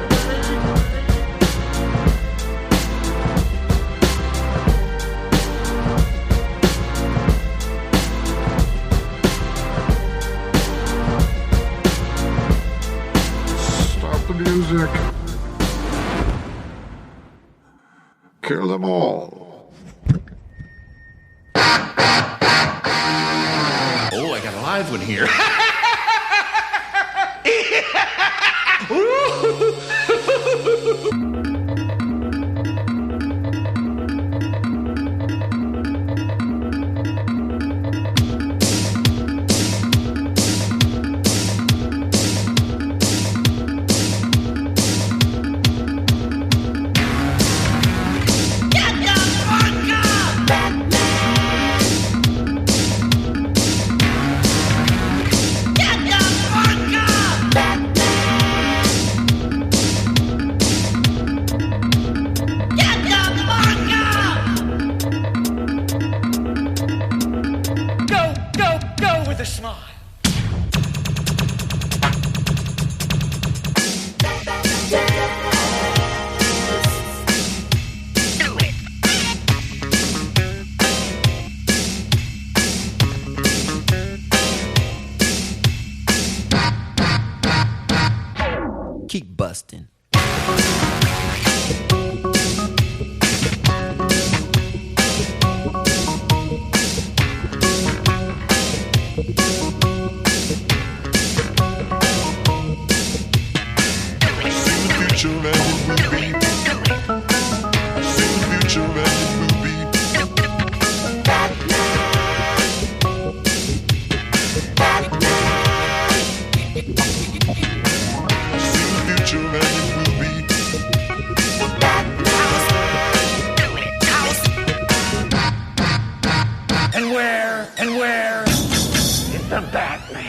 Music. Kill them all. Oh, I got a live one here. bustin'. And where is the Batman?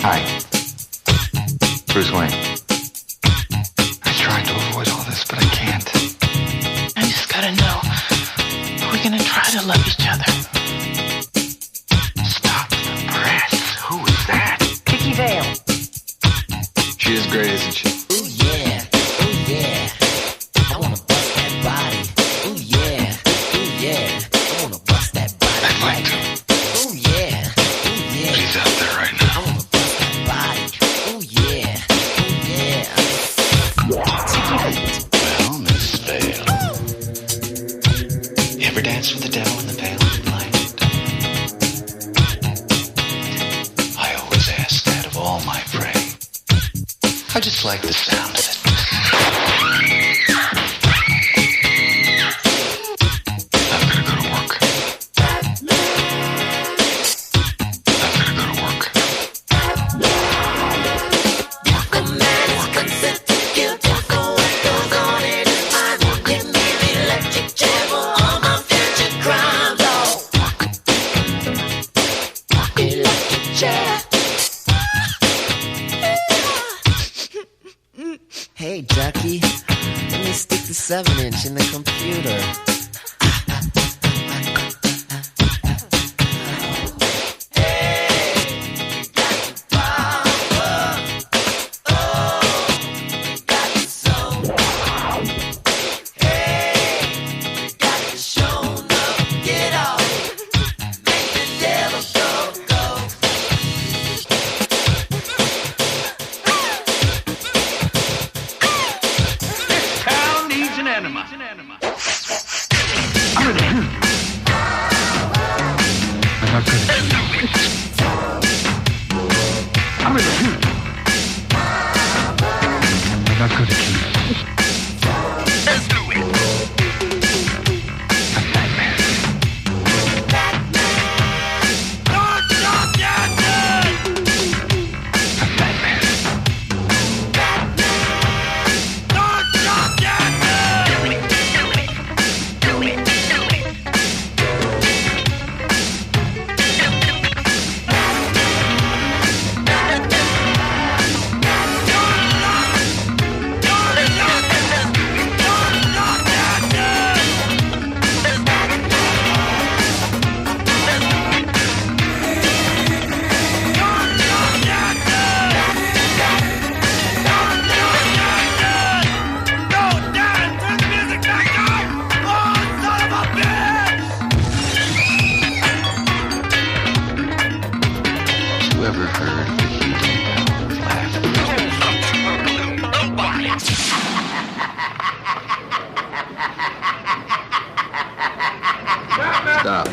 Hi. Bruce Wayne. I tried to avoid all this, but I can't. I just gotta know, are we gonna try to love each other? Stop the press. Who is that? Vicky Vale. She is great, isn't she? Ooh yeah, ooh yeah. I wanna bust that body. Ooh yeah, ooh yeah. I wanna bust that body. I'd like to. Ooh yeah, ooh yeah. She's out there right now. I wanna bust that body. Ooh yeah, ooh yeah. Well, Miss Vale. You ever dance with the devil in the pale moonlight? I always ask that of all my prey. I just like the sound of it. I've got to go to work. Hey, Ducky, let me stick the 7-inch in the computer. cop.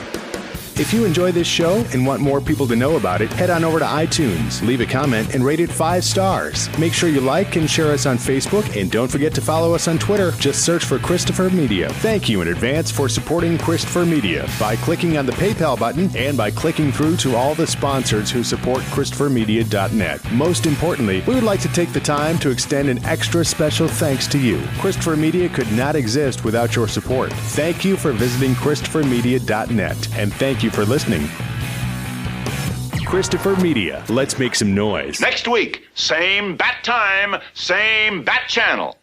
If you enjoy this show and want more people to know about it, head on over to iTunes, leave a comment, and rate it 5 stars. Make sure you like and share us on Facebook, and don't forget to follow us on Twitter. Just search for Christopher Media. Thank you in advance for supporting Christopher Media by clicking on the PayPal button and by clicking through to all the sponsors who support ChristopherMedia.net. Most importantly, we would like to take the time to extend an extra special thanks to you. Christopher Media could not exist without your support. Thank you for visiting ChristopherMedia.net, and thank you for listening. Christopher Media. Let's make some noise. Next week, same bat time, same bat channel.